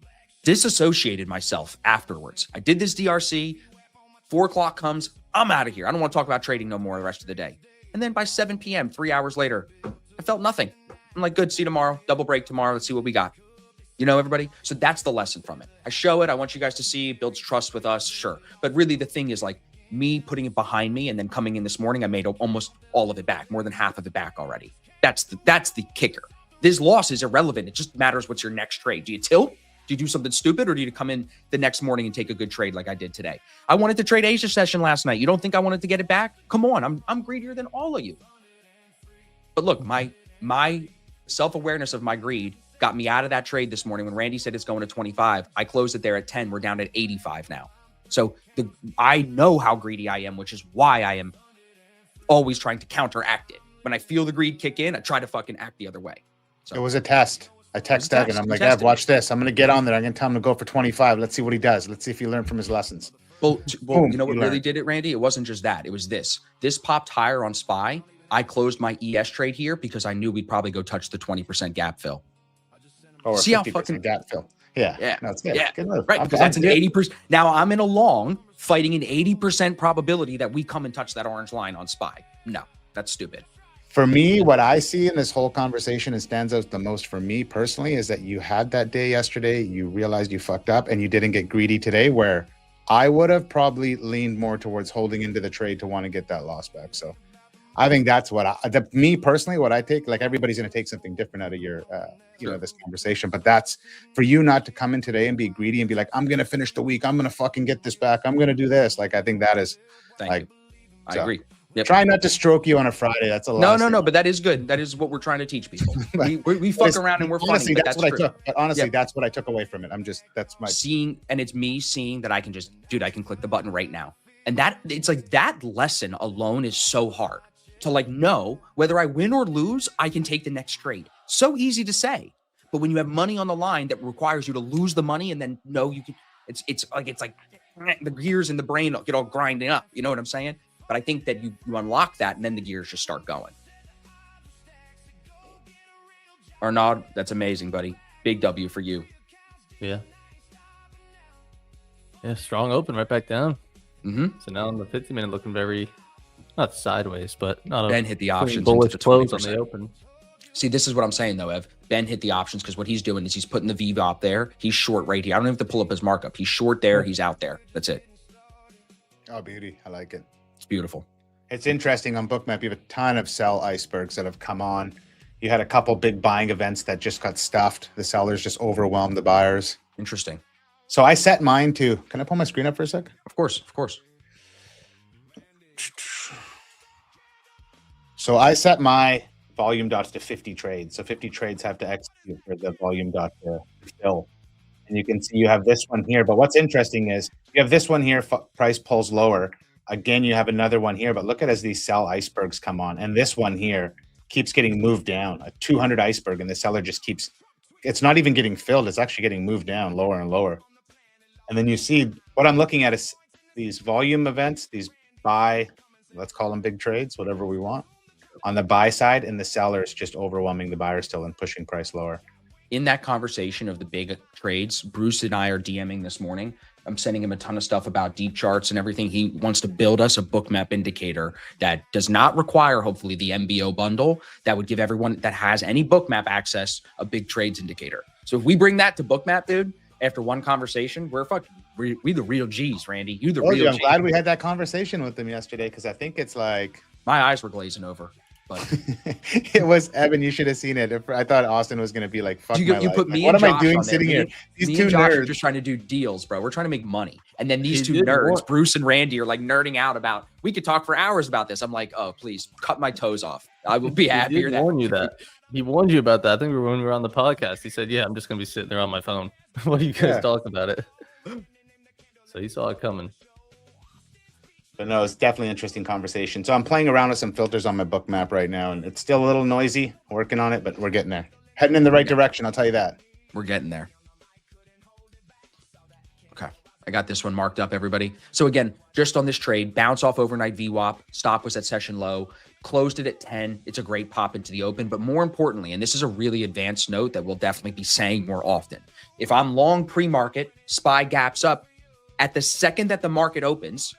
disassociated myself afterwards. I did this DRC. 4 o'clock comes. I'm out of here. I don't want to talk about trading no more the rest of the day. And then by 7 p.m., 3 hours later, I felt nothing. I'm like, good, see you tomorrow. Double break tomorrow. Let's see what we got. Everybody? So that's the lesson from it. I show it. I want you guys to see. It builds trust with us. Sure. But really the thing is, like, me putting it behind me and then coming in this morning, I made almost all of it back, more than half of it back already. That's the kicker. This loss is irrelevant. It just matters what's your next trade. Do you tilt? Do you do something stupid, or do you come in the next morning and take a good trade like I did today? I wanted to trade Asia session last night. You don't think I wanted to get it back? Come on. I'm greedier than all of you. But look, my self-awareness of my greed got me out of that trade this morning. When Randy said it's going to 25, I closed it there at 10. We're down at 85 now. So I know how greedy I am, which is why I am always trying to counteract it. When I feel the greed kick in, I try to fucking act the other way. So It was a test. I text a Evan. test. I'm We like, tested Ev, watch this. I'm going to get on there. I'm going to tell him to go for 25. Let's see what he does. Let's see if he learned from his lessons. Well, Boom, you know what you really learned. did it, Randy? It wasn't just that. It was this. This popped higher on SPY. I closed my ES trade here because I knew we'd probably go touch the 20% gap fill. Or See how 50% fucking- gap fill. Yeah. Yeah. No, it's good. Yeah. Good move. Right, I'm- because I'm that's an good. 80%. Now I'm in a long fighting an 80% probability that we come and touch that orange line on SPY. No, that's stupid. For me, what I see in this whole conversation and stands out the most for me personally is that you had that day yesterday, you realized you fucked up, and you didn't get greedy today, where I would have probably leaned more towards holding into the trade to want to get that loss back. So I think that's what me personally, what I take. Like, everybody's going to take something different out of your, this conversation. But that's for you not to come in today and be greedy and be like, I'm going to finish the week. I'm going to fucking get this back. I'm going to do this. Like, I think that is Thank like, you. I so, agree. Yep. Try not to stroke you on a Friday. That's a lot. No, but that is good. That is what we're trying to teach people. We fuck around and we're honestly, funny, but that's what true. I took. But honestly, Yep. that's what I took away from it. That's my Seeing, and it's me seeing that I can just, dude, I can click the button right now. And that, it's like that lesson alone is so hard to like know whether I win or lose, I can take the next trade. So easy to say. But when you have money on the line that requires you to lose the money and then know you can, it's like the gears in the brain get all grinding up. You know what I'm saying? But I think that you unlock that and then the gears just start going. Arnaud, that's amazing, buddy. Big W for you. Yeah. Yeah, strong open right back down. Mm-hmm. So now on the 50-minute looking very, not sideways, but not Ben hit the clean options bullish into the close on 20%. the open. See, this is what I'm saying, though, Ev. Ben hit the options because what he's doing is he's putting the VWAP there. He's short right here. I don't have to pull up his markup. He's short there. He's out there. That's it. oh beauty. I like it. It's beautiful. It's interesting on Bookmap. You have a ton of sell icebergs that have come on. You had a couple big buying events that just got stuffed. The sellers just overwhelmed the buyers. Interesting. So I set mine to. Can I pull my screen up for a sec? Of course. Of course. So I set my volume dots to 50 trades. So 50 trades have to execute for the volume dot to fill. And you can see you have this one here. But what's interesting is you have this one here, price pulls lower. Again, you have another one here. But look at as these sell icebergs come on. And this one here keeps getting moved down. A 200 iceberg, and the seller just keeps, it's not even getting filled. It's actually getting moved down lower and lower. And then you see what I'm looking at is these volume events, these buy, let's call them big trades, whatever we want, on the buy side, and the seller is just overwhelming the buyer still and pushing price lower. In that conversation of the big trades, Bruce and I are DMing this morning. I'm sending him a ton of stuff about deep charts and everything. He wants to build us a Bookmap indicator that does not require, hopefully, the MBO bundle that would give everyone that has any Bookmap access a big trades indicator. So if we bring that to Bookmap, dude, after one conversation, we the real G's, Randy. You the real I'm G. glad we had that conversation with them yesterday because I think it's like My eyes were glazing over. But it was Evan. You should have seen it. I thought Austin was going to be like, "Fuck you my put life." me Like, what and am I Josh doing on there. sitting Me here? and- These me two and Josh are nerds. just trying to do deals, bro. We're trying to make money. And then these You two did nerds, want- Bruce and Randy, are like nerding out about, we could talk for hours about this. I'm like, oh, please cut my toes off. I will be He happier. did warn you that. He warned you about that. I think when we were on the podcast, he said, "Yeah, I'm just gonna be sitting there on my phone while you guys Yeah. talk about it." So he saw it coming. But no, it's definitely an interesting conversation. So I'm playing around with some filters on my book map right now, and it's still a little noisy. Working on it, but we're getting there. Heading in the right direction, I'll tell you that. We're getting there. Okay. I got this one marked up, everybody. So again, just on this trade, bounce off overnight VWAP. Stop was at session low. Closed it at 10. It's a great pop into the open. But more importantly, and this is a really advanced note that we'll definitely be saying more often. If I'm long pre-market, SPY gaps up at the second that the market opens.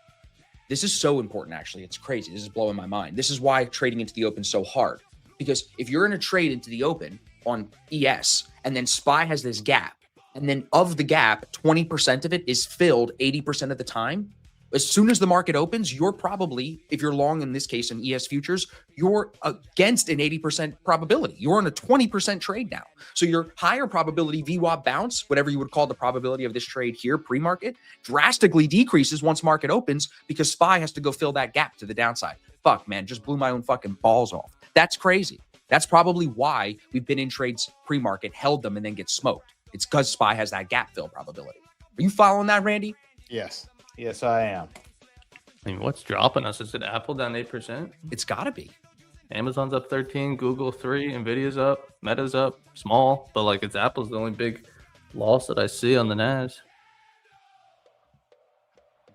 This is so important, actually. It's crazy. This is blowing my mind. This is why trading into the open is so hard. Because if you're in a trade into the open on ES and then SPY has this gap, and then of the gap, 20% of it is filled 80% of the time, as soon as the market opens, you're probably, if you're long in this case in ES futures, you're against an 80% probability. You're on a 20% trade now. So your higher probability VWAP bounce, whatever you would call the probability of this trade here pre-market, drastically decreases once market opens because SPY has to go fill that gap to the downside. Fuck, man, just blew my own fucking balls off. That's crazy. That's probably why we've been in trades pre-market, held them, and then get smoked. It's because SPY has that gap fill probability. Are you following that, Randy? Yes. Yes, I am. I mean, what's dropping us? Is it Apple down 8%? It's got to be. Amazon's up 13, Google 3, Nvidia's up, Meta's up, small, but like it's Apple's the only big loss that I see on the NAS.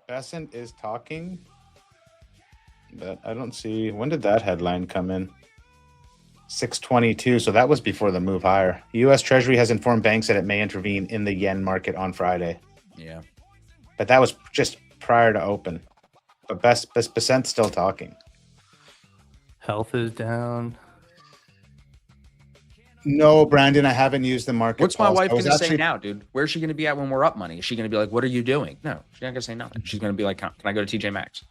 Besant is talking, but I don't see. When did that headline come in? 622. So that was before the move higher. U.S. Treasury has informed banks that it may intervene in the yen market on Friday. Yeah. But that was just prior to open. But Besant's still talking. Health is down. No, Brandon, I haven't used the market. What's my pulse. wife I was going to say actually- now, dude? Where's she going to be at when we're up money? Is she going to be like, what are you doing? No, she's not going to say nothing. She's going to be like, can I go to TJ Maxx?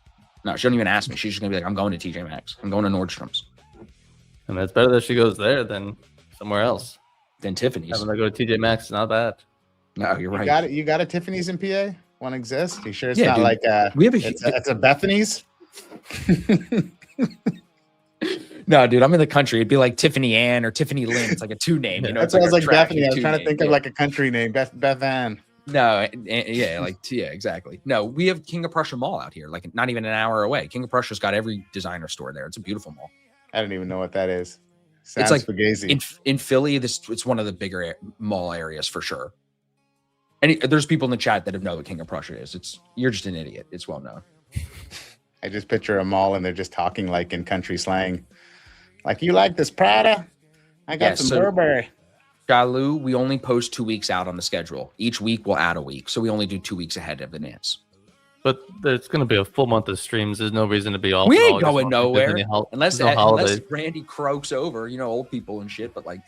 No, she don't even ask me. She's just going to be like, I'm going to TJ Maxx. I'm going to Nordstrom's. And it's better that she goes there than somewhere else. Then Tiffany's. Having to go to TJ Maxx is not bad. No, you're right. You got it. You got a Tiffany's in PA? One exists? You sure it's Yeah, not dude. like We have a it's a Bethany's? No, dude, I'm in the country. It'd be like Tiffany Ann or Tiffany Lynn. It's like a two name. You know, That's it's what I was like, attraction Bethany. I was two trying to name, think of yeah. like a country name, Beth Ann. No, yeah, exactly. No, we have King of Prussia Mall out here, like not even an hour away. King of Prussia's got every designer store there. It's a beautiful mall. I don't even know what that is. Sounds It's like Fugazi. in Philly. It's one of the bigger mall areas for sure. And there's people in the chat that know what King of Prussia is. You're just an idiot. It's well known. I just picture a mall and they're just talking like in country slang. Like, you like this Prada? I got Yeah, some so- Burberry. Jalu, we only post 2 weeks out on the schedule. Each week we'll add a week, so we only do 2 weeks ahead of the Nance. But there's going to be a full month of streams. There's no reason to be off. We in ain't August going month because nowhere any unless there's no holidays. Randy croaks over, old people and shit. But like,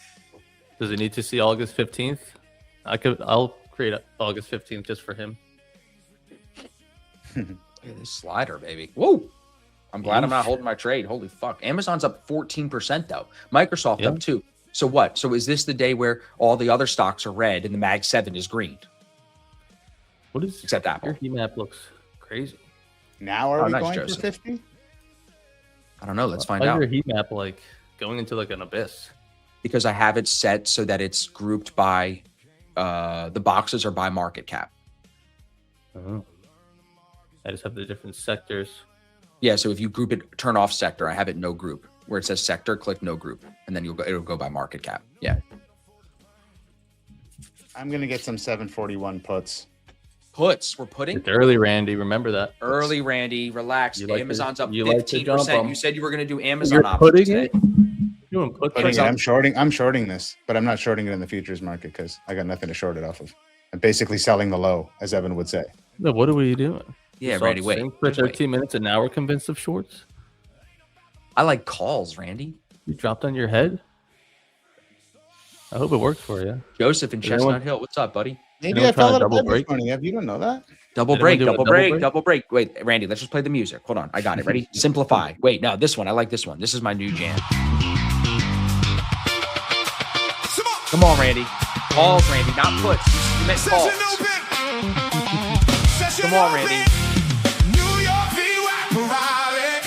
Does he need to see August 15th? I'll create August 15th just for him. look at this slider, baby. Whoa! I'm glad I'm not holding my trade. Holy fuck! Amazon's up 14% though. Microsoft Yeah. up too. So what? So is this the day where all the other stocks are red and the Mag 7 is green? What is Except Apple. Your heat map looks crazy. Now are Oh, we nice, going Joseph. for 50? I don't know. Let's find Why is out. your heat map like going into like an abyss? Because I have it set so that it's grouped by the boxes are by market cap. Oh. I just have the different sectors. Yeah, so if you group it, turn off sector, I have it no group. Where it says sector, click no group, and then it'll go by market cap. Yeah. I'm going to get some 741 puts. Puts, we're putting It's early, Randy. Remember that. early, Randy. Relax. You like to- Amazon's up you like to jump 15%. 'em. You said you were going to do Amazon You're options putting today. it. Doing put Putting trades it, on- I'm shorting this, but I'm not shorting it in the futures market because I got nothing to short it off of. I'm basically selling the low, as Evan would say. No, what are we doing? Yeah, Saw Randy, it wait. sink For Just wait. 13 minutes, and now we're convinced of shorts. I like calls, Randy. You dropped on your head. I hope it works for you. Joseph in Did anyone- Chestnut Hill. What's up, buddy? Maybe Anyone I try fell a out of double bed this break? morning, Ev. You don't know that? Double Did break, anyone do a double double break, break? double break. Wait, Randy, let's just play the music. Hold on. I got it. Ready? Simplify. Wait, no, this one. I like this one. This is my new jam. Come on, Randy. Calls, Randy, not puts. You meant calls. Come on, Randy. New York VWAP Raleigh.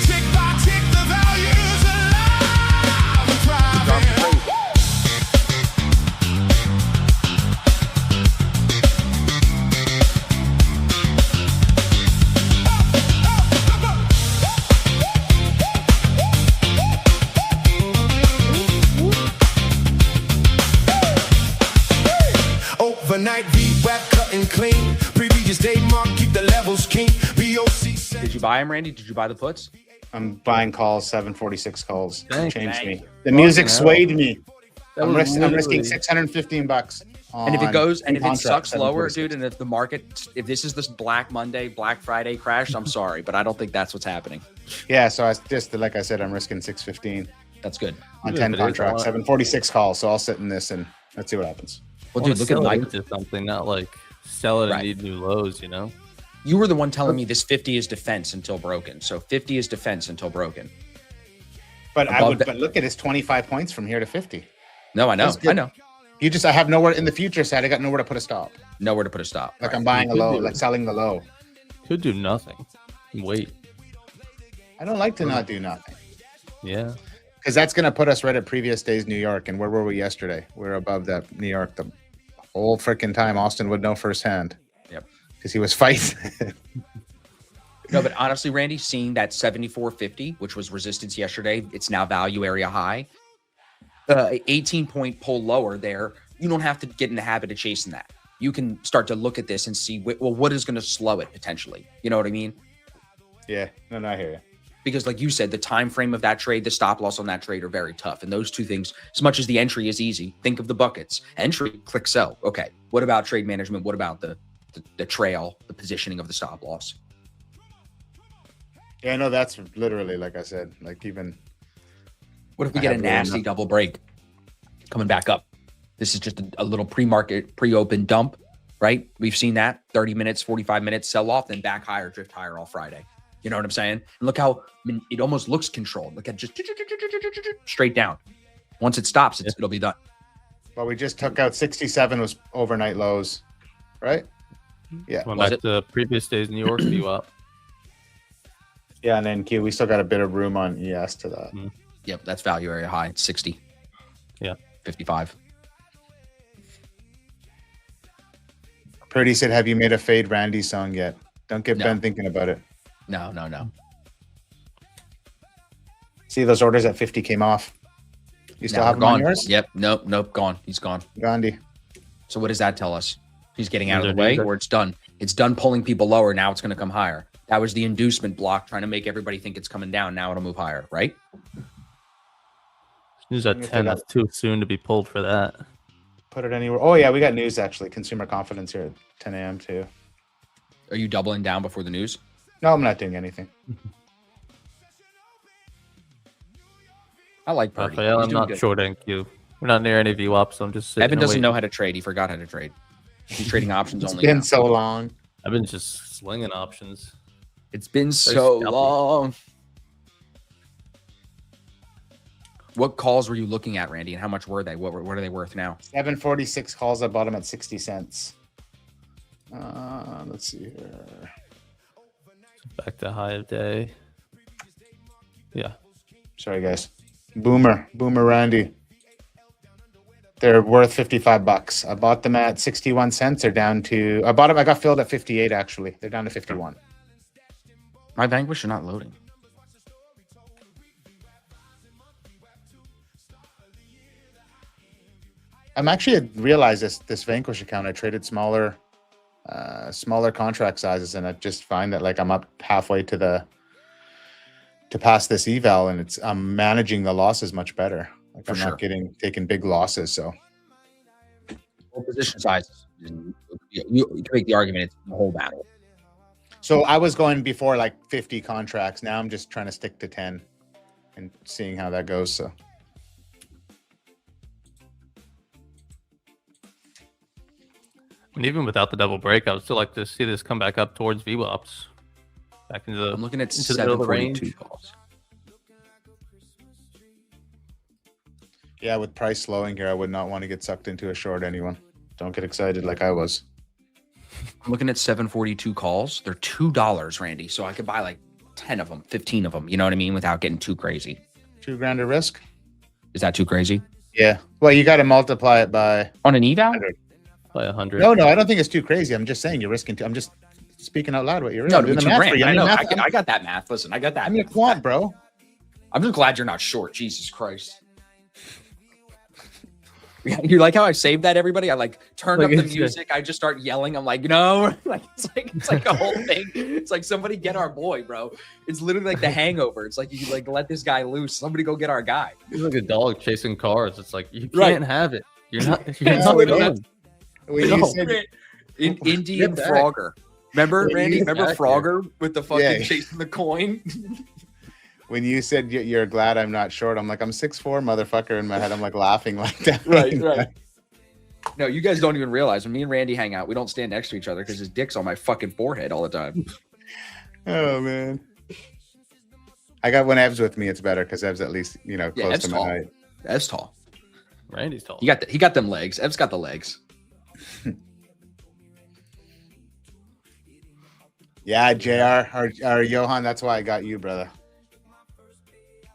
Tick by tick, the values alive and thriving. Overnight VWAP cutting clean. Previous day mark, keep the levels keen. BOC. Did you buy him, Randy? Did you buy the puts? I'm buying calls, 746 calls. Thank Changed you. me. The music hell. swayed me. That I'm, was I'm literally- risking $615. And if it goes and if it contract, sucks lower, 746. dude, and if the market, if this is this Black Monday, Black Friday crash, I'm sorry, but I don't think that's what's happening. Yeah, so I just, like I said, I'm risking 615 That's good. on Even 10 if it is contracts, on- 746 calls. So I'll sit in this and let's see what happens. Well, I wanna dude, look at sell it Mike. into something, not like sell it Right. and need new lows. You know. You were the one telling me this 50 is defense until broken. So 50 is defense until broken. But I Above would, that- but look at his 25 points from here to 50. No, I know. That's good. I know. I have nowhere in the future side. I got nowhere to put a stop. Nowhere to put a stop. Like Right. I'm buying a You could low, do like it. selling the low. Could do nothing. Wait. I don't like to not do nothing Yeah. because that's going to put us right at previous days New York. And where were we yesterday? We were above that New York the whole freaking time. Austin would know firsthand. Yep. Because he was fighting. No, but honestly, Randy, seeing that 74.50, which was resistance yesterday, it's now value area high. 18-point pull lower there. You don't have to get in the habit of chasing that. You can start to look at this and see, well, what is going to slow it potentially? You know what I mean? Yeah. No, I hear you. Because like you said, the time frame of that trade, the stop loss on that trade are very tough. And those two things, as much as the entry is easy, think of the buckets. Entry, click sell. Okay. What about trade management? What about the trail, the positioning of the stop loss? Yeah, no, that's literally, like I said, like even What if we I get a have really nasty nothing. double break coming back up? This is just a little pre-market, pre-open dump, right? We've seen that 30 minutes, 45 minutes sell off, then back higher, drift higher all Friday. You know what I'm saying? And look how it almost looks controlled. Look at just straight down. Once it stops, it'll be done. well, we just took out 67 was overnight lows, right? Yeah. Went Was back to previous days New York view up. Yeah, and then Q, we still got a bit of room on ES to that. Yep, that's value area high. It's 60. Yeah. 55. Purdy said, "Have you made a Fade Randy song yet?" Don't get No. Ben thinking about it. No. See, those orders at 50 came off. You still No, have them gone. on yours? Yep. Nope. Gone. He's gone. Gandhi. So what does that tell us? He's getting out of These the are way, neither. or it's done. It's done pulling people lower. Now it's going to come higher. That was the inducement block trying to make everybody think it's coming down. Now it'll move higher, right? News at Let me 10. take That's too soon to be pulled for that. Put it anywhere. Oh, yeah, we got news actually. Consumer confidence here at 10 a.m. too. Are you doubling down before the news? No, I'm not doing anything. I like Purdy. Raphael, He's I'm doing not good. short NQ. We're not near any VWAP, so I'm just sitting. Evan and doesn't waiting. know how to trade. He forgot how to trade. He's trading options It's only. been now. so long. I've been just slinging options. It's been Very so scalpy. long. What calls were you looking at, Randy, and how much were they? What are they worth now? 746 calls. I bought them at 60 cents. Let's see here. Back to high of day. Yeah. Sorry, guys. Boomer Randy. They're worth $55. I bought them at 61 cents. They're down to. I got filled at 58. Actually, they're down to 51. My Vanquish are not loading. I'm actually realized this Vanquish account. I traded smaller contract sizes, and I just find that like I'm up halfway to pass this eval, and I'm managing the losses much better. Like For I'm sure. not taking big losses. So Well, position sizes. You can make the argument it's the whole battle. So I was going before like 50 contracts. Now I'm just trying to stick to 10 and seeing how that goes. So And even without the double break, I would still like to see this come back up towards VWAPs. Back into the. I'm looking at into the middle of the 742 range. calls. yeah, with price slowing here, I would not want to get sucked into a short anyone. Don't get excited like I was. I'm looking at 742 calls. They're $2, Randy. So I could buy like 10 of them, 15 of them. You know what I mean? Without getting too crazy. $2,000 of risk. Is that too crazy? Yeah. Well, you got to multiply it by. On an eval? By 100. No, I don't think it's too crazy. I'm just saying you're risking. I'm just speaking out loud what you're No, doing to the be math for $2,000. you. I know. Math- I got that math. Listen, I got that. I'm your math. quant, bro. I'm just glad you're not short. Jesus Christ. You like how I saved that, everybody? I like turned Like up the it's- music. I just start yelling. I'm like, no, like it's like a whole thing. It's like somebody get our boy, bro. It's literally like The Hangover. It's like you like let this guy loose. Somebody go get our guy. He's like a dog chasing cars. It's like you Right. can't have it. You're not. You're It's not literally- done. When you No. said- Indian back. Frogger. Remember, Yeah, Randy? he's Remember back Frogger with the fucking Yeah. chasing the coin? when you said you're glad I'm not short, I'm like, I'm 6'4", motherfucker. In my head, I'm like laughing like that. Right. No, you guys don't even realize when me and Randy hang out, we don't stand next to each other because his dick's on my fucking forehead all the time. Oh man. I got when Ev's with me, it's better because Ev's at least Yeah, close Ev's to my tall. height. That's tall. Randy's tall. He got them legs. Ev's got the legs. Yeah, JR or Johan, that's why I got you, brother.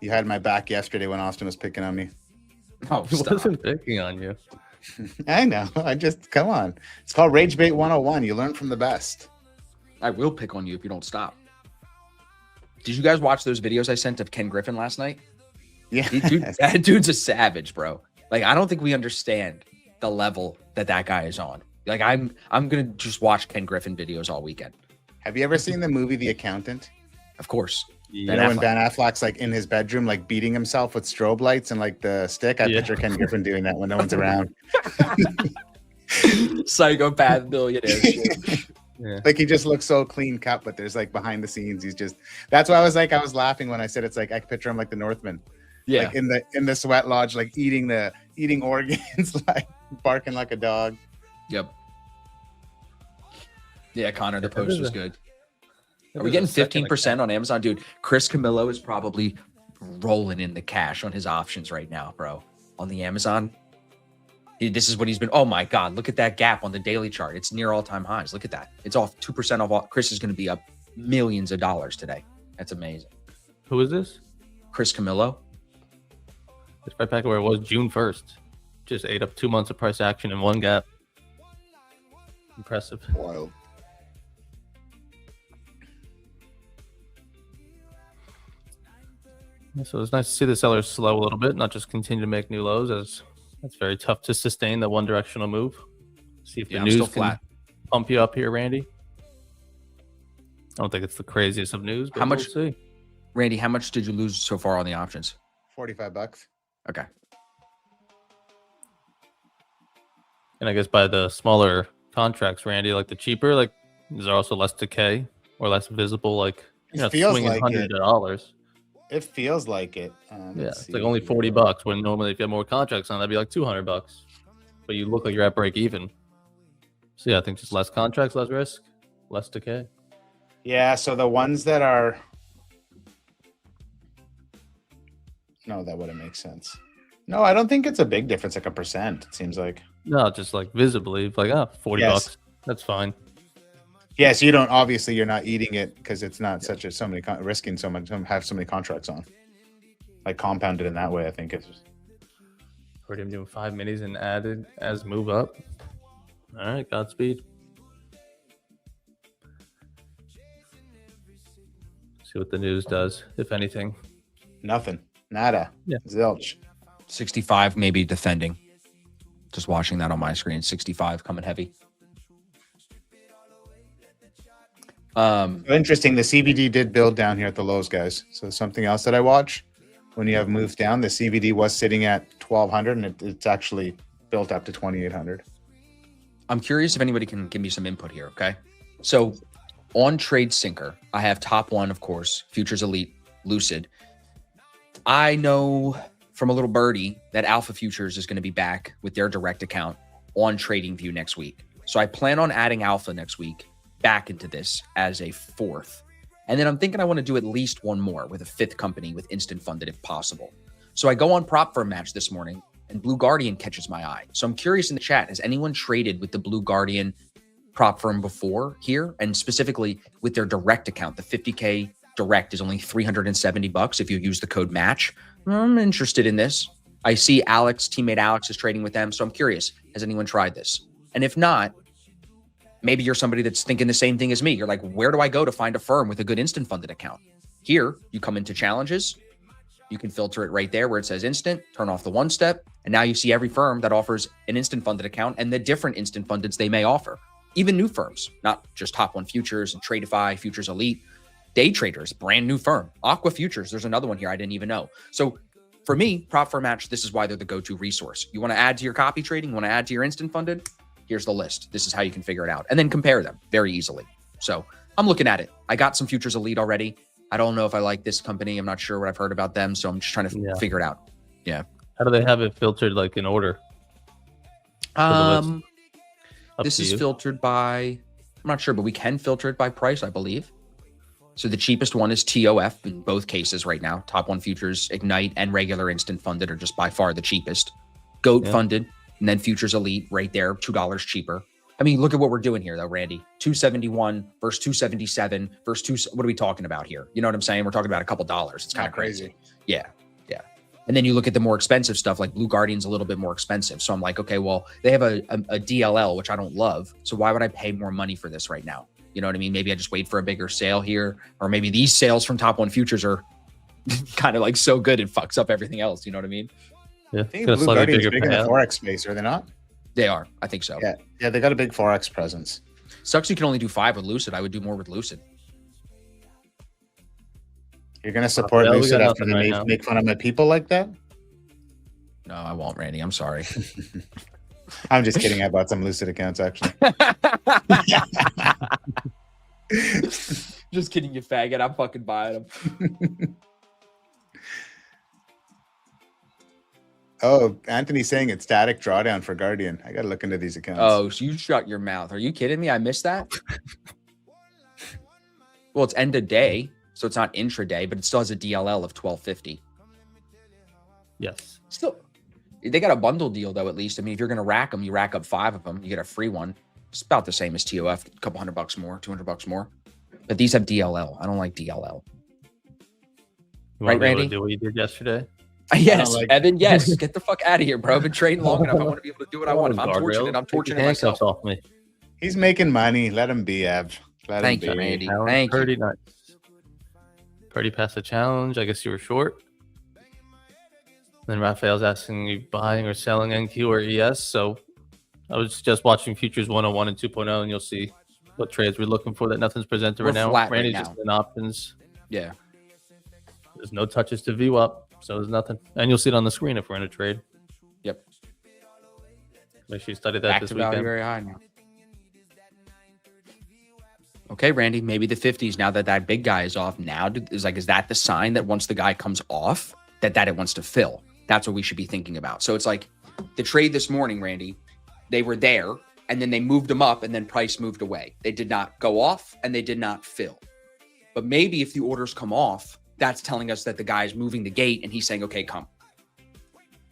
You had my back yesterday when Austin was picking on me. Oh, He stop. wasn't picking on you. I know. I just come on. It's called Rage Bait 101. You learn from the best. I will pick on you if you don't stop. Did you guys watch those videos I sent of Ken Griffin last night? Yeah. That dude's a savage, bro. Like, I don't think we understand the level that guy is on. Like, I'm gonna just watch Ken Griffin videos all weekend. Have you ever seen the movie The Accountant? Of course. You Ben know when Affleck. Ben Affleck's like in his bedroom, like beating himself with strobe lights and like the stick? I Yeah. picture Ken Griffin doing that when no one's around. Psychopath billionaire shit. Yeah. Like he just looks so clean cut, but there's like behind the scenes, he's just. That's why I was laughing when I said it's like I picture him like the Northman, Yeah. like in the sweat lodge, like eating organs, like barking like a dog. Yep. Yeah, Connor, the Yeah, post there's was a- good. There Are we was a getting second 15% on Amazon? Dude, Chris Camillo is probably rolling in the cash on his options right now, bro. On the Amazon. This is what he's been. Oh my God, look at that gap on the daily chart. It's near all-time highs. Look at that. It's off 2% off. Chris is going to be up millions of dollars today. That's amazing. Who is this? Chris Camillo. It's right back where it was June 1st. Just ate up 2 months of price action in one gap. Impressive. Wild. So it's nice to see the sellers slow a little bit, not just continue to make new lows, as it's very tough to sustain the one directional move. See if the I'm still news can flat. pump you up here, Randy. I don't think it's the craziest of news, but How much- we'll see. Randy, how much did you lose so far on the options? $45. Okay. And I guess by the smaller contracts, Randy, like the cheaper, like is there also less decay or less visible? Like you're not feels swinging like hundreds it. of dollars. It feels like it. Yeah, it's like only $40 when normally if you have more contracts on, that'd be like $200. But you look like you're at break even. So yeah, I think just less contracts, less risk, less decay. Yeah, so the ones that are no, that wouldn't make sense. No, I don't think it's a big difference, like a percent. It seems like No, just like visibly, like $40. Yes. That's fine. yeah. So you don't obviously you're not eating it because it's not such a so many risking so much have so many contracts on, like compounded in that way. I think it's Heard him doing 5 minis and added as move up. All right, Godspeed. See what the news does, if anything. nothing, nada, Yeah. zilch. 65 maybe defending. Just watching that on my screen. 65 coming heavy. Interesting. The CBD did build down here at the lows, guys. So something else that I watch when you have moved down, the CBD was sitting at 1200 and it's actually built up to 2800. I'm curious if anybody can give me some input here. Okay. So on Trade Sinker, I have top one, of course, Futures Elite, Lucid. I know from a little birdie that Alpha Futures is going to be back with their direct account on TradingView next week. So I plan on adding Alpha next week back into this as a fourth. And then I'm thinking I want to do at least one more with a fifth company with instant funded if possible. So I go on Prop Firm Match this morning and Blue Guardian catches my eye. So I'm curious in the chat, has anyone traded with the Blue Guardian prop firm before here? And specifically with their direct account, the 50K direct is only $370 if you use the code MATCH. I'm interested in this. I see Alex, teammate Alex is trading with them. So I'm curious, has anyone tried this? And if not, maybe you're somebody that's thinking the same thing as me. You're like, where do I go to find a firm with a good instant funded account? Here, you come into challenges. You can filter it right there where it says instant, turn off the one step. And now you see every firm that offers an instant funded account and the different instant fundeds they may offer. Even new firms, not just Top One Futures and Tradeify, Futures Elite. Day Traders, brand new firm. Aqua Futures, there's another one here I didn't even know. So for me, Prop Firm Match, this is why they're the go-to resource. You want to add to your copy trading, you want to add to your instant funded, here's the list. This is how you can figure it out. And then compare them very easily. So I'm looking at it. I got some Futures Elite already. I don't know if I like this company. I'm not sure what I've heard about them. So I'm just trying to figure it out. Yeah. How do they have it filtered like in order? Up This to is you. filtered by, I'm not sure, but we can filter it by price, I believe. So the cheapest one is TOF in both cases right now. Top One Futures, Ignite, and regular instant funded are just by far the cheapest. GOAT Yeah. funded, and then Futures Elite right there, $2 cheaper. I mean, look at what we're doing here though, Randy. 271 versus 277 versus what are we talking about here? You know what I'm saying? We're talking about a couple dollars. It's kind of Not crazy. crazy. Yeah. Yeah. And then you look at the more expensive stuff, like Blue Guardian's a little bit more expensive. So I'm like, okay, well, they have a DLL, which I don't love. So why would I pay more money for this right now? You know what I mean? Maybe I just wait for a bigger sale here, or maybe these sales from Top One Futures are kind of like so good it fucks up everything else. You know what I mean? Yeah, I think got a Blue slightly Guardian's bigger big in the payout. Forex space, are they not? They are. I think so. Yeah. Yeah, they got a big Forex presence. Sucks you can only do 5 with Lucid. I would do more with Lucid. You're going to support Yeah, we Lucid got after nothing they right now. make fun of my people like that? No, I won't, Randy. I'm sorry. I'm just kidding. I bought some Lucid accounts, actually. Just kidding, you faggot. I'm fucking buying them. Oh, Anthony's saying it's static drawdown for Guardian. I got to look into these accounts. Oh, so you shut your mouth. Are you kidding me? I missed that? Well, it's end of day, so it's not intraday, but it still has a DLL of 1250. Yes. Still, they got a bundle deal though. At least, I mean, if you're gonna rack them, you rack up 5 of them, you get a free one. It's about the same as TOF, a couple $100 more, $200 more. But these have DLL. I don't like DLL. You want Right, to be able Randy? to do what you did yesterday? Yes, like- Evan. Yes, get the fuck out of here, bro. I've been trading long enough. I want to be able to do what I want. If I'm Guardrails. torching it, I'm Take the torching it handcuffs myself. off me. He's making money. Let him be, Ev. Let Thank him you, be. Randy. Challenge, Thank you. Purdy, nice. Purdy passed the challenge. I guess you were short. Then Raphael's asking you buying or selling NQ or ES. So I was just watching Futures 101 and 2.0, and you'll see what trades we're looking for that nothing's presented We're right now. flat right Randy's now. just in options. Yeah. There's no touches to VWAP, so there's nothing. And you'll see it on the screen if we're in a trade. Yep. Make sure you study that Back this to value weekend. very high now. Okay, Randy, maybe the 50s, now that that big guy is off, now is that the sign that once the guy comes off, that it wants to fill? That's what we should be thinking about. So it's like the trade this morning, Randy, they were there and then they moved them up and then price moved away. They did not go off and they did not fill. But maybe if the orders come off, that's telling us that the guy is moving the gate and he's saying, okay, come.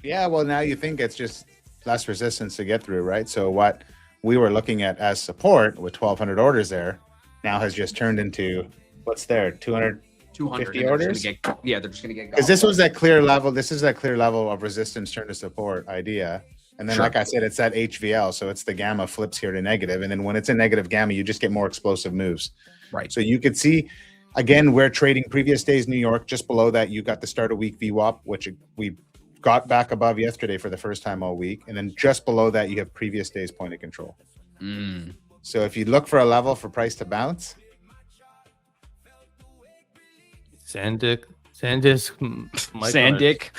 Yeah, well, now you think it's just less resistance to get through, right? So what we were looking at as support with 1,200 orders there now has just turned into what's there, 200. 200 50 and they're orders? just gonna get, they're just going to get Because this was that clear level. This is that clear level of resistance turn to support idea. And then, Sure. like I said, it's that HVL. So it's the gamma flips here to negative. And then when it's a negative gamma, you just get more explosive moves. right. So you could see, again, we're trading previous days New York. Just below that, you got the start of week VWAP, which we got back above yesterday for the first time all week. And then just below that, you have previous days point of control. Mm. So if you look for a level for price to bounce, Sandisk. Sandick. Sandick.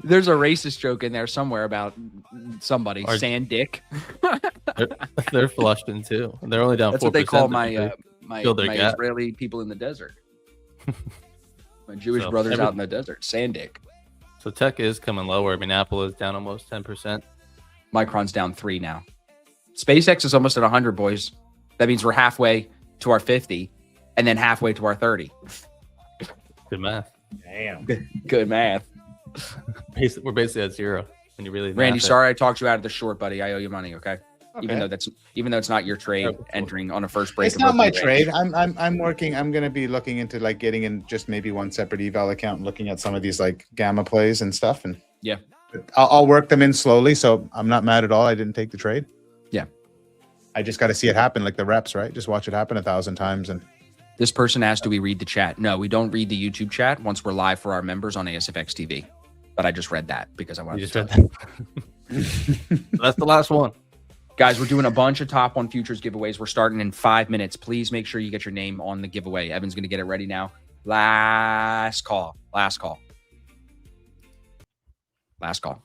There's a racist joke in there somewhere about somebody. Or- Sandick. They're flushed in too. They're only down 4%. That's what they call this my week. Fill their my gap. Israeli people in the desert. My Jewish So, brothers out in the desert. Sandick. So tech is coming lower. I mean, Apple is down almost 10%. Micron's down 3 now. SpaceX is almost at 100, boys. That means we're halfway to our 50 and then halfway to our 30. Good math. damn. Good math. We're basically at zero. When you really Randy, math it. sorry I talked you out of the short, buddy. I owe you money, okay? Even Okay. though it's not your trade Okay, cool. entering on a first break. It's of not my opening range. trade. I'm working. I'm going to be looking into like getting in just maybe one separate eval account and looking at some of these like gamma plays and stuff. And Yeah. I'll work them in slowly. So I'm not mad at all. I didn't take the trade. Yeah. I just got to see it happen, like the reps, right? Just watch it happen 1,000 times. And This person asked, do we read the chat? No, we don't read the YouTube chat once we're live for our members on ASFX TV. But I just read that because I wanted You to just tell read that. That's the last one. Guys, we're doing a bunch of top one futures giveaways. We're starting in 5 minutes. Please make sure you get your name on the giveaway. Evan's going to get it ready now. Last call. Last call. Last call.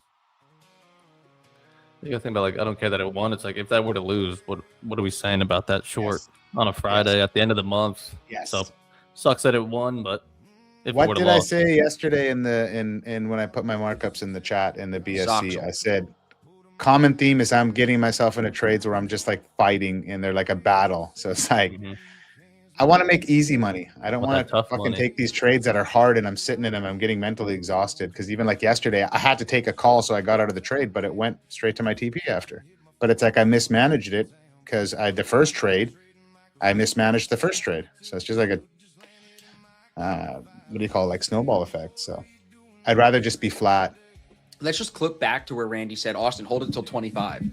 You gotta think about like I don't care that it won. It's like if that were to lose, what are we saying about that short on a Friday at the end of the month? yes. So sucks that it won, but if it What would did have I lost, say yesterday in when I put my markups in the chat in the BSC? Zoxel. I said common theme is I'm getting myself into trades where I'm just like fighting and they're like a battle. So it's like Mhm. I want to make easy money. I don't Want want that to tough fucking money. take these trades that are hard and I'm sitting in them. I'm getting mentally exhausted because even like yesterday, I had to take a call, so I got out of the trade, but it went straight to my TP after. But it's like I mismanaged it because the first trade, I mismanaged the first trade. So it's just like a what do you call it? Like snowball effect. So I'd rather just be flat. Let's just clip back to where Randy said, Austin, hold it until 25.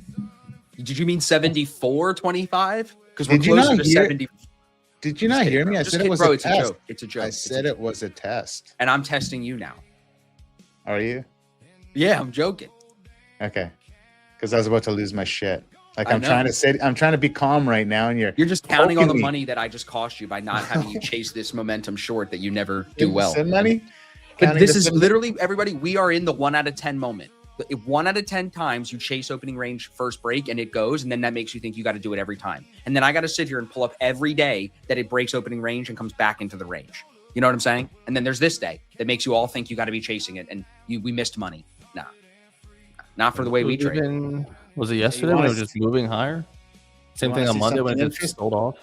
Did you mean 74.25? Because we're Did you closer not to hear- 70. Did you Just not kidding, hear me? bro. I Just said it kidding, was bro, a it's a test. joke. It's a joke. I It's a said joke. it was a test. And I'm testing you now. Are you? Yeah, I'm joking. Okay. Because I was about to lose my shit. Like I I'm trying know. to say, I'm trying to be calm right now, and you're You're just counting all the poking me. money that I just cost you by not having you chase this momentum short that you never do well. Sim money. But Counting this the is sim- literally, everybody, we are in the 1 out of 10 moment. If 1 out of 10 times you chase opening range first break and it goes, and then that makes you think you got to do it every time. And then I got to sit here and pull up every day that it breaks opening range and comes back into the range. You know what I'm saying? And then there's this day that makes you all think you got to be chasing it and we missed money. Nah. Not for the way we trade. Was it yesterday when it was just moving higher? Same thing wanna on see Monday when it something just interesting? sold off.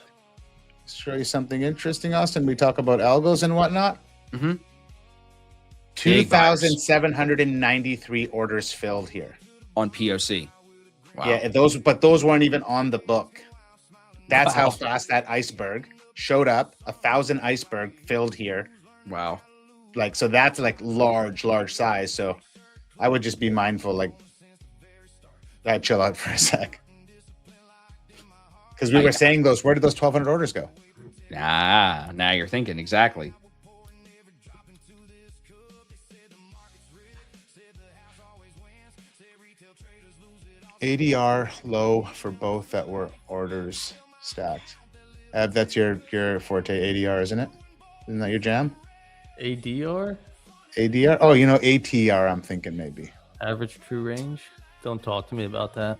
Show you something interesting, Austin. We talk about algos and whatnot. Mhm. 2,793 orders filled here. On POC. Wow. Yeah, those weren't even on the book. That's how Wow. fast that iceberg showed up. 1,000 iceberg filled here. Wow. Like, so that's like large size. So I would just be mindful, like, gotta chill out for a sec. Because we were saying where did those 1,200 orders go? Now you're thinking exactly. ADR low for both that were orders stacked. That's your forte, ADR, isn't it? Isn't that your jam? ADR, ADR? Oh, ATR, I'm thinking maybe. average true range. Don't talk to me about that.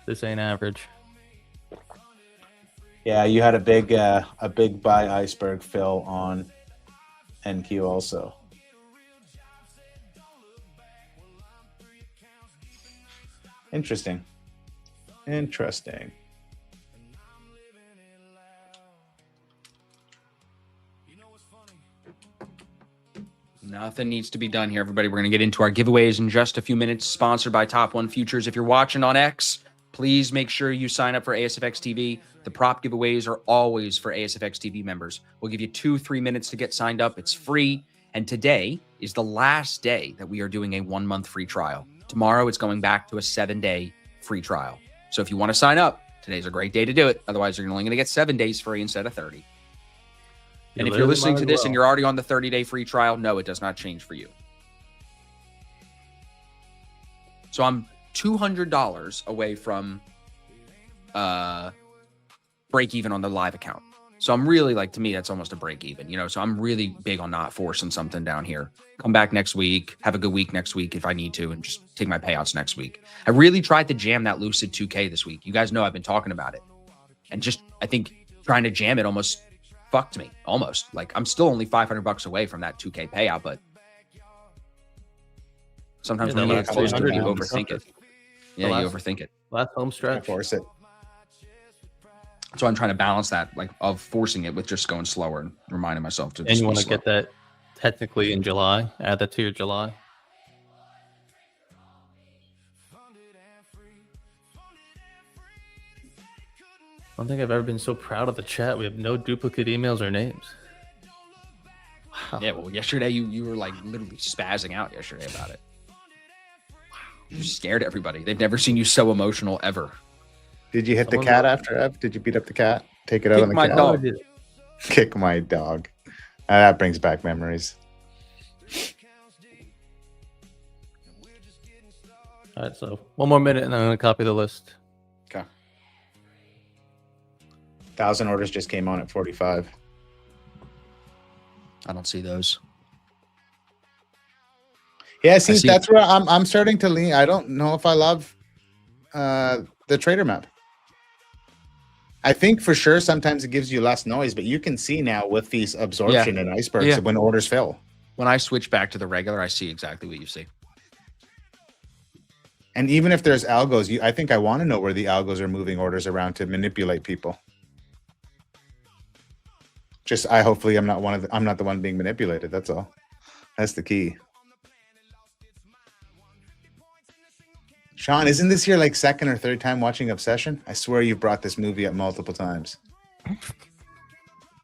This ain't average. Yeah, you had a big buy iceberg fill on NQ also. Interesting. Nothing needs to be done here, everybody. We're going to get into our giveaways in just a few minutes, sponsored by Top One Futures. If you're watching on X, please make sure you sign up for ASFX TV. The prop giveaways are always for ASFX TV members. We'll give you 2-3 minutes to get signed up. It's free. And today is the last day that we are doing a 1-month free trial. Tomorrow, it's going back to a 7-day free trial. So if you want to sign up, today's a great day to do it. Otherwise, you're only going to get 7 days free instead of 30. And if you're listening to this and you're already on the 30-day free trial, no, it does not change for you. So I'm $200 away from break even on the live account. So I'm really, like, to me, that's almost a break even, so I'm really big on not forcing something down here. Come back next week, have a good week next week if I need to, and just take my payouts next week. I really tried to jam that Lucid 2K this week. You guys know I've been talking about it. And just, I think trying to jam it almost fucked me. Almost. Like, I'm still only $500 away from that 2K payout, but sometimes when you get close to it, you overthink it. Yeah, you overthink it. Last home stretch. Force it. So I'm trying to balance that, like, of forcing it with just going slower and reminding myself to. And you want to get that technically in July. Add that to your July. I don't think I've ever been so proud of the chat. We have no duplicate emails or names. Wow. Yeah, well, yesterday you were like literally spazzing out yesterday about it. You scared everybody. They've never seen you so emotional ever. Did you hit the cat after Ev? Did you beat up the cat? Take it out Kick on the my cat? dog. Kick my dog. That brings back memories. All right, so one more minute and I'm going to copy the list. Okay. 1,000 orders just came on at 45. I don't see those. Yeah, see, see- that's where I'm starting to lean. I don't know if I love the trader map. I think for sure sometimes it gives you less noise, but you can see now with these absorption and icebergs when orders fill. When I switch back to the regular, I see exactly what you see. And even if there's algos, I think I want to know where the algos are moving orders around to manipulate people. Hopefully I'm not the one being manipulated. That's all. That's the key. Sean, isn't this your like second or third time watching Obsession? I swear you've brought this movie up multiple times.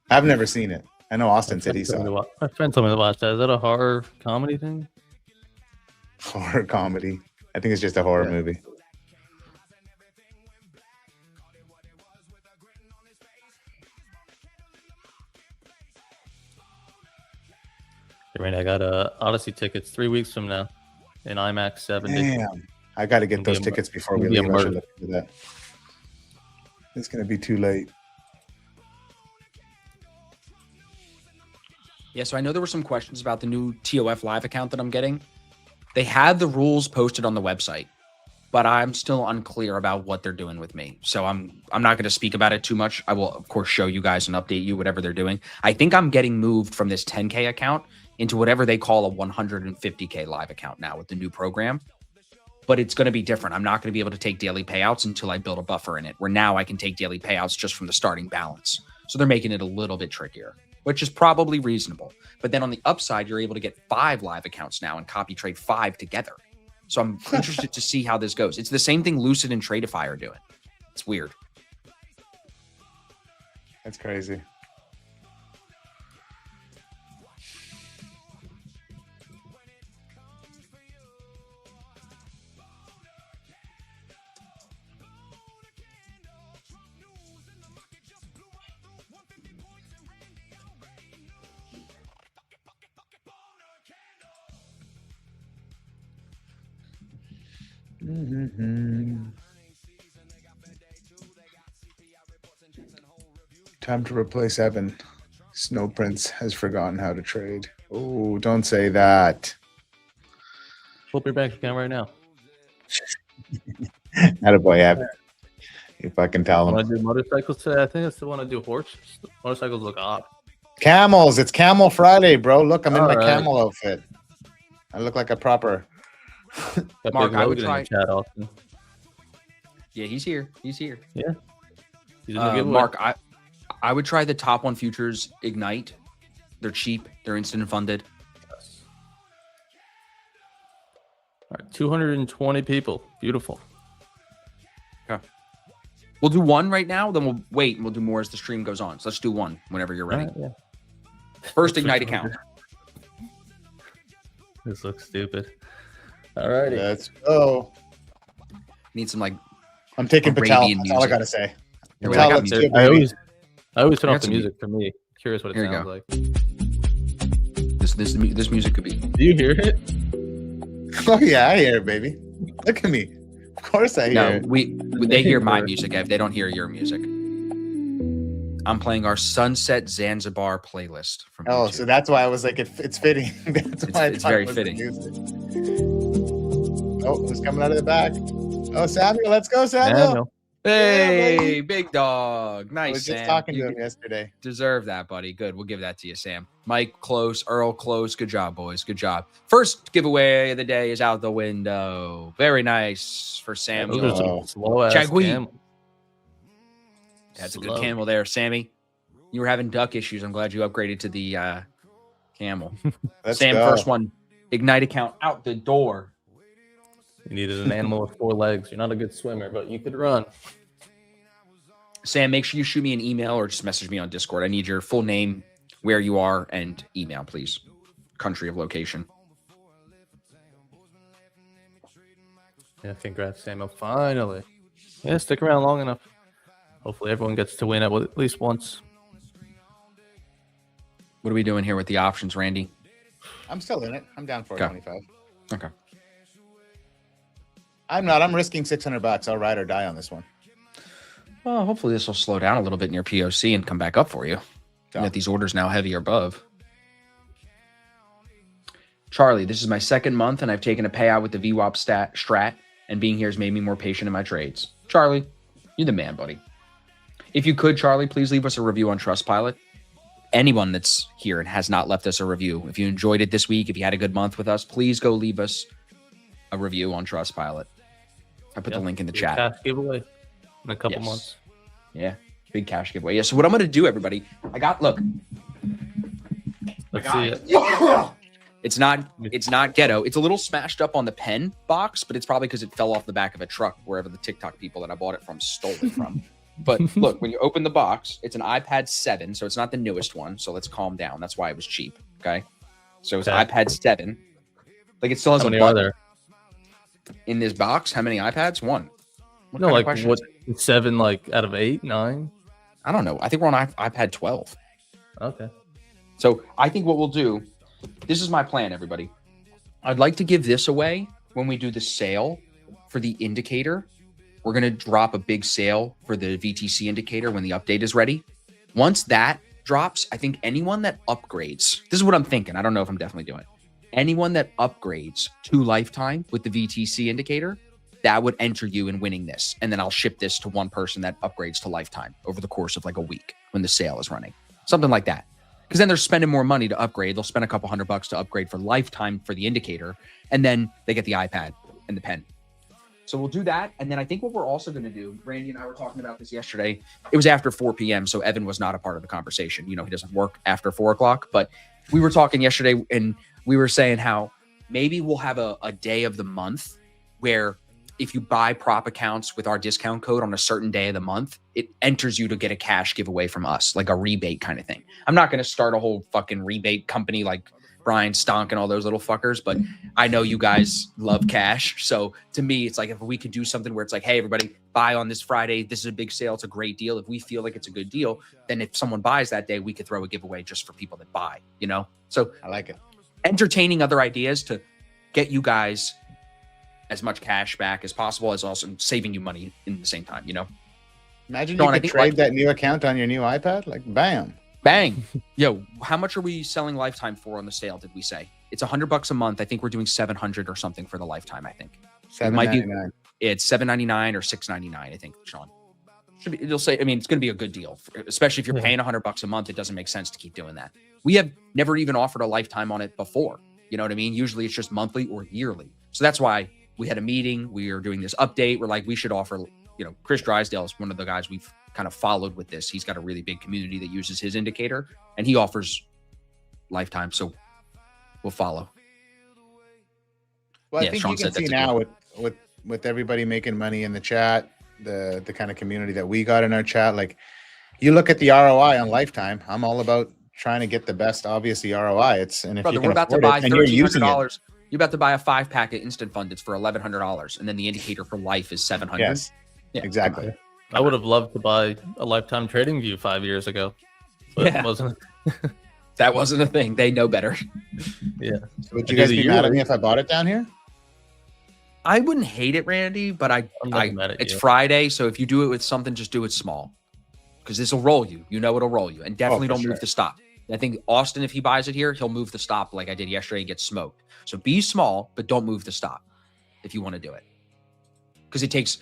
I've never seen it. I know Austin said he saw it. My friend told me to watch that. Is that a horror comedy thing? Horror comedy. I think it's just a horror movie. I got Odyssey tickets 3 weeks from now in IMAX 70. Damn. I got to get those tickets before we leave. I should look into that. It's going to be too late. Yeah, so I know there were some questions about the new TOF live account that I'm getting. They had the rules posted on the website, but I'm still unclear about what they're doing with me. So I'm not going to speak about it too much. I will, of course, show you guys and update you, whatever they're doing. I think I'm getting moved from this 10K account into whatever they call a 150K live account now with the new program. But it's going to be different. I'm not going to be able to take daily payouts until I build a buffer in it, where now I can take daily payouts just from the starting balance. So they're making it a little bit trickier, which is probably reasonable. But then on the upside, you're able to get 5 live accounts now and copy trade 5 together. So I'm interested to see how this goes. It's the same thing Lucid and Tradeify are doing. It's weird. That's crazy. Time to replace Evan. Snow Prince has forgotten how to trade. Oh, don't say that. Flip your bank account right now. Attaboy, Evan. You fucking tell him. Want to do motorcycles today? I think I still want to do horses. Motorcycles look odd. Camels. It's Camel Friday, bro. Look, I'm in my All right. camel outfit. I look like a proper. Got Mark, Big I would Logan in the chat, Austin. Yeah, he's here. He's here. He's in the giveaway. Mark, I would try the Top One Futures Ignite. They're cheap. They're instant funded. All right, 220 people. Beautiful. Okay. We'll do one right now, then we'll wait and we'll do more as the stream goes on. So let's do one whenever you're ready. All right, yeah. First Ignite account. This looks stupid. All righty. Let's go. Need some like I'm taking Patel. Arabian That's all I music. gotta say. Here, Patel, I got let's music. do it, baby. I always turn I off got the some music for me. Curious what it Here you sounds go. like. This music could be. Do you hear it? Oh yeah, I hear it, baby. Look at me. Of course I hear No, it. they hear my music, Ev. They don't hear your music. I'm playing our Sunset Zanzibar playlist from Oh, YouTube. so that's why I was like, it's fitting. That's why I it's thought very it was the fitting. music. Oh, who's coming out of the back? Oh, Samuel, let's go, Samuel. Daniel. Hey, baby. big dog. I Nice, was just Sam. talking to You him yesterday. deserve that, buddy. Good. We'll give that to you, Sam. Mike, close. Earl, close. Good job, boys. Good job. First giveaway of the day is out the window. Very nice for Sam. Those are Oh. some slow ass Chagui. camels. That's a Slow. good camel there, Sammy. You were having duck issues. I'm glad you upgraded to the camel. Let's Sam, go. first one. Ignite account out the door. You needed an animal with 4 legs. You're not a good swimmer, but you could run. Sam, make sure you shoot me an email or just message me on Discord. I need your full name, where you are, and email, please. Country of location. Yeah, congrats, Samuel. Finally. Yeah, stick around long enough. Hopefully everyone gets to win at least once. What are we doing here with the options, Randy? I'm still in it. I'm down for Okay. 25. Okay. I'm not. I'm risking $600. I'll ride or die on this one. Well, hopefully this will slow down a little bit in your POC and come back up for you. Yeah. That these orders now heavy or above. Charlie, this is my second month and I've taken a payout with the VWAP strat, and being here has made me more patient in my trades. Charlie, you're the man, buddy. If you could, Charlie, please leave us a review on Trustpilot. Anyone that's here and has not left us a review, if you enjoyed it this week, if you had a good month with us, please go leave us a review on Trustpilot. I put the link in the chat. Cash giveaway in a couple Yes. months. Yeah, big cash giveaway. Yeah, so what I'm going to do, everybody, look, Let's see it. it's not ghetto. It's a little smashed up on the pen box, but it's probably because it fell off the back of a truck wherever the TikTok people that I bought it from stole it from. But look, when you open the box, it's an iPad 7, so it's not the newest one. So let's calm down. That's why it was cheap. Okay. So it's Okay. iPad 7. Like it still has How a many are button there? in this box. How many iPads? One. What No, kind of like question what? is it? 7, like out of 8, 9. I don't know. I think we're on iPad 12. Okay. So I think what we'll do, this is my plan, everybody. I'd like to give this away when we do the sale for the indicator. We're going to drop a big sale for the VTC indicator when the update is ready. Once that drops, I think anyone that upgrades, this is what I'm thinking. I don't know if I'm definitely doing it. Anyone that upgrades to lifetime with the VTC indicator, that would enter you in winning this. And then I'll ship this to one person that upgrades to lifetime over the course of like a week when the sale is running. Something like that. Because then they're spending more money to upgrade. They'll spend a couple $100 to upgrade for lifetime for the indicator. And then they get the iPad and the pen. So we'll do that. And then I think what we're also going to do, Randy and I were talking about this yesterday. It was after 4 p.m. So Evan was not a part of the conversation. You know, he doesn't work after 4 o'clock. But we were talking yesterday and we were saying how maybe we'll have a day of the month where if you buy prop accounts with our discount code on a certain day of the month, it enters you to get a cash giveaway from us, like a rebate kind of thing. I'm not going to start a whole fucking rebate company like Brian Stonk and all those little fuckers, but I know you guys love cash. So to me, it's like if we could do something where it's like, hey, everybody, buy on this Friday. This is a big sale. It's a great deal. If we feel like it's a good deal, then if someone buys that day, we could throw a giveaway just for people that buy, you know? So I like it. entertaining other ideas to get you guys as much cash back as possible, as also saving you money in the same time, you know? Imagine Sean, you I could think trade that new account on your new iPad. Like, bam. Bang. Yo, how much are we selling Lifetime for on the sale, did we say? It's $100 a month. I think we're doing 700 or something for the Lifetime, I think. It might be, $7.99. it's $7.99 or $6.99, I think, Sean. Should be, it'll say, I mean, it's going to be a good deal, especially if you're paying $100 a month. It doesn't make sense to keep doing that. We have never even offered a Lifetime on it before. You know what I mean? Usually it's just monthly or yearly. So that's why we had a meeting. We are doing this update. We're like, we should offer, you know, Chris Drysdale is one of the guys we've kind of followed with this. He's got a really big community that uses his indicator, and he offers Lifetime. So we'll follow. Well, I Yeah, think Sean you can said see that's a now with everybody making money in the chat, the kind of community that we got in our chat. Like, you look at the ROI on Lifetime. I'm all about trying to get the best, obviously, ROI. It's and if Brother, you can we're about to afford buy it, and you're using it. $1,300. You're about to buy a 5-pack of Instant Fund. It's for $1,100, and then the indicator for life is $700. Yes, Yeah, exactly. I would have loved to buy a Lifetime Trading View 5 years ago, but Yeah. it wasn't. That wasn't a thing. They know better. Yeah, So would I you do guys the be mad at yearly. me if I bought it down here? I wouldn't hate it, Randy, but I'm not mad at it's you. Friday, so if you do it with something, just do it small, because this will roll you. You know it'll roll you, and definitely for don't sure. move the stop. I think Austin, if he buys it here, he'll move the stop like I did yesterday and get smoked. So be small, but don't move the stop if you want to do it, because it takes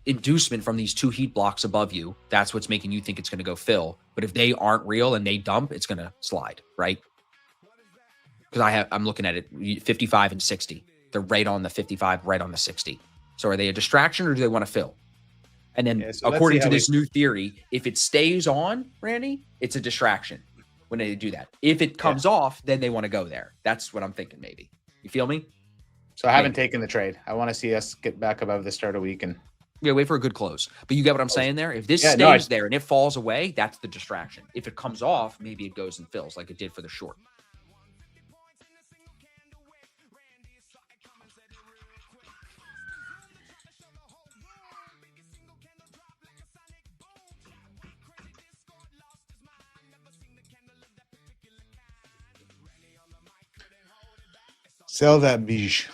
inducement from these two heat blocks above you. That's what's making you think it's going to go fill. But if they aren't real and they dump, it's going to slide, right? Because I'm looking at it 55 and 60. They're right on the 55, right on the 60. So are they a distraction or do they want to fill? And then Yeah, so let's according see to how this new theory, if it stays on, Randy, it's a distraction when they do that. If it comes off, then they want to go there. That's what I'm thinking, maybe. You feel me? So I haven't taken the trade. I want to see us get back above the start of week and Yeah, wait for a good close. But you get what I'm saying there? If this Yeah, stays no, there and it falls away, that's the distraction. If it comes off, maybe it goes and fills like it did for the short. sell that beige.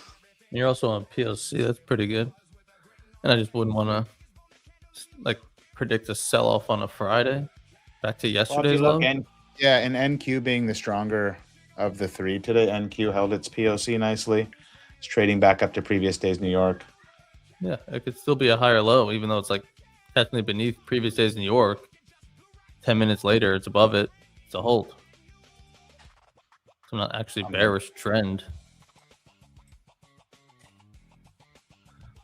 you're also on PLC. That's pretty good. And I just wouldn't want to like predict a sell off on a Friday. Back to Well, if yesterday's you low. look, and NQ being the stronger of the three today, NQ held its POC nicely. It's trading back up to previous days New York. Yeah, it could still be a higher low, even though it's like technically beneath previous days New York. 10 minutes later, it's above it. It's a hold. It's not actually bearish trend.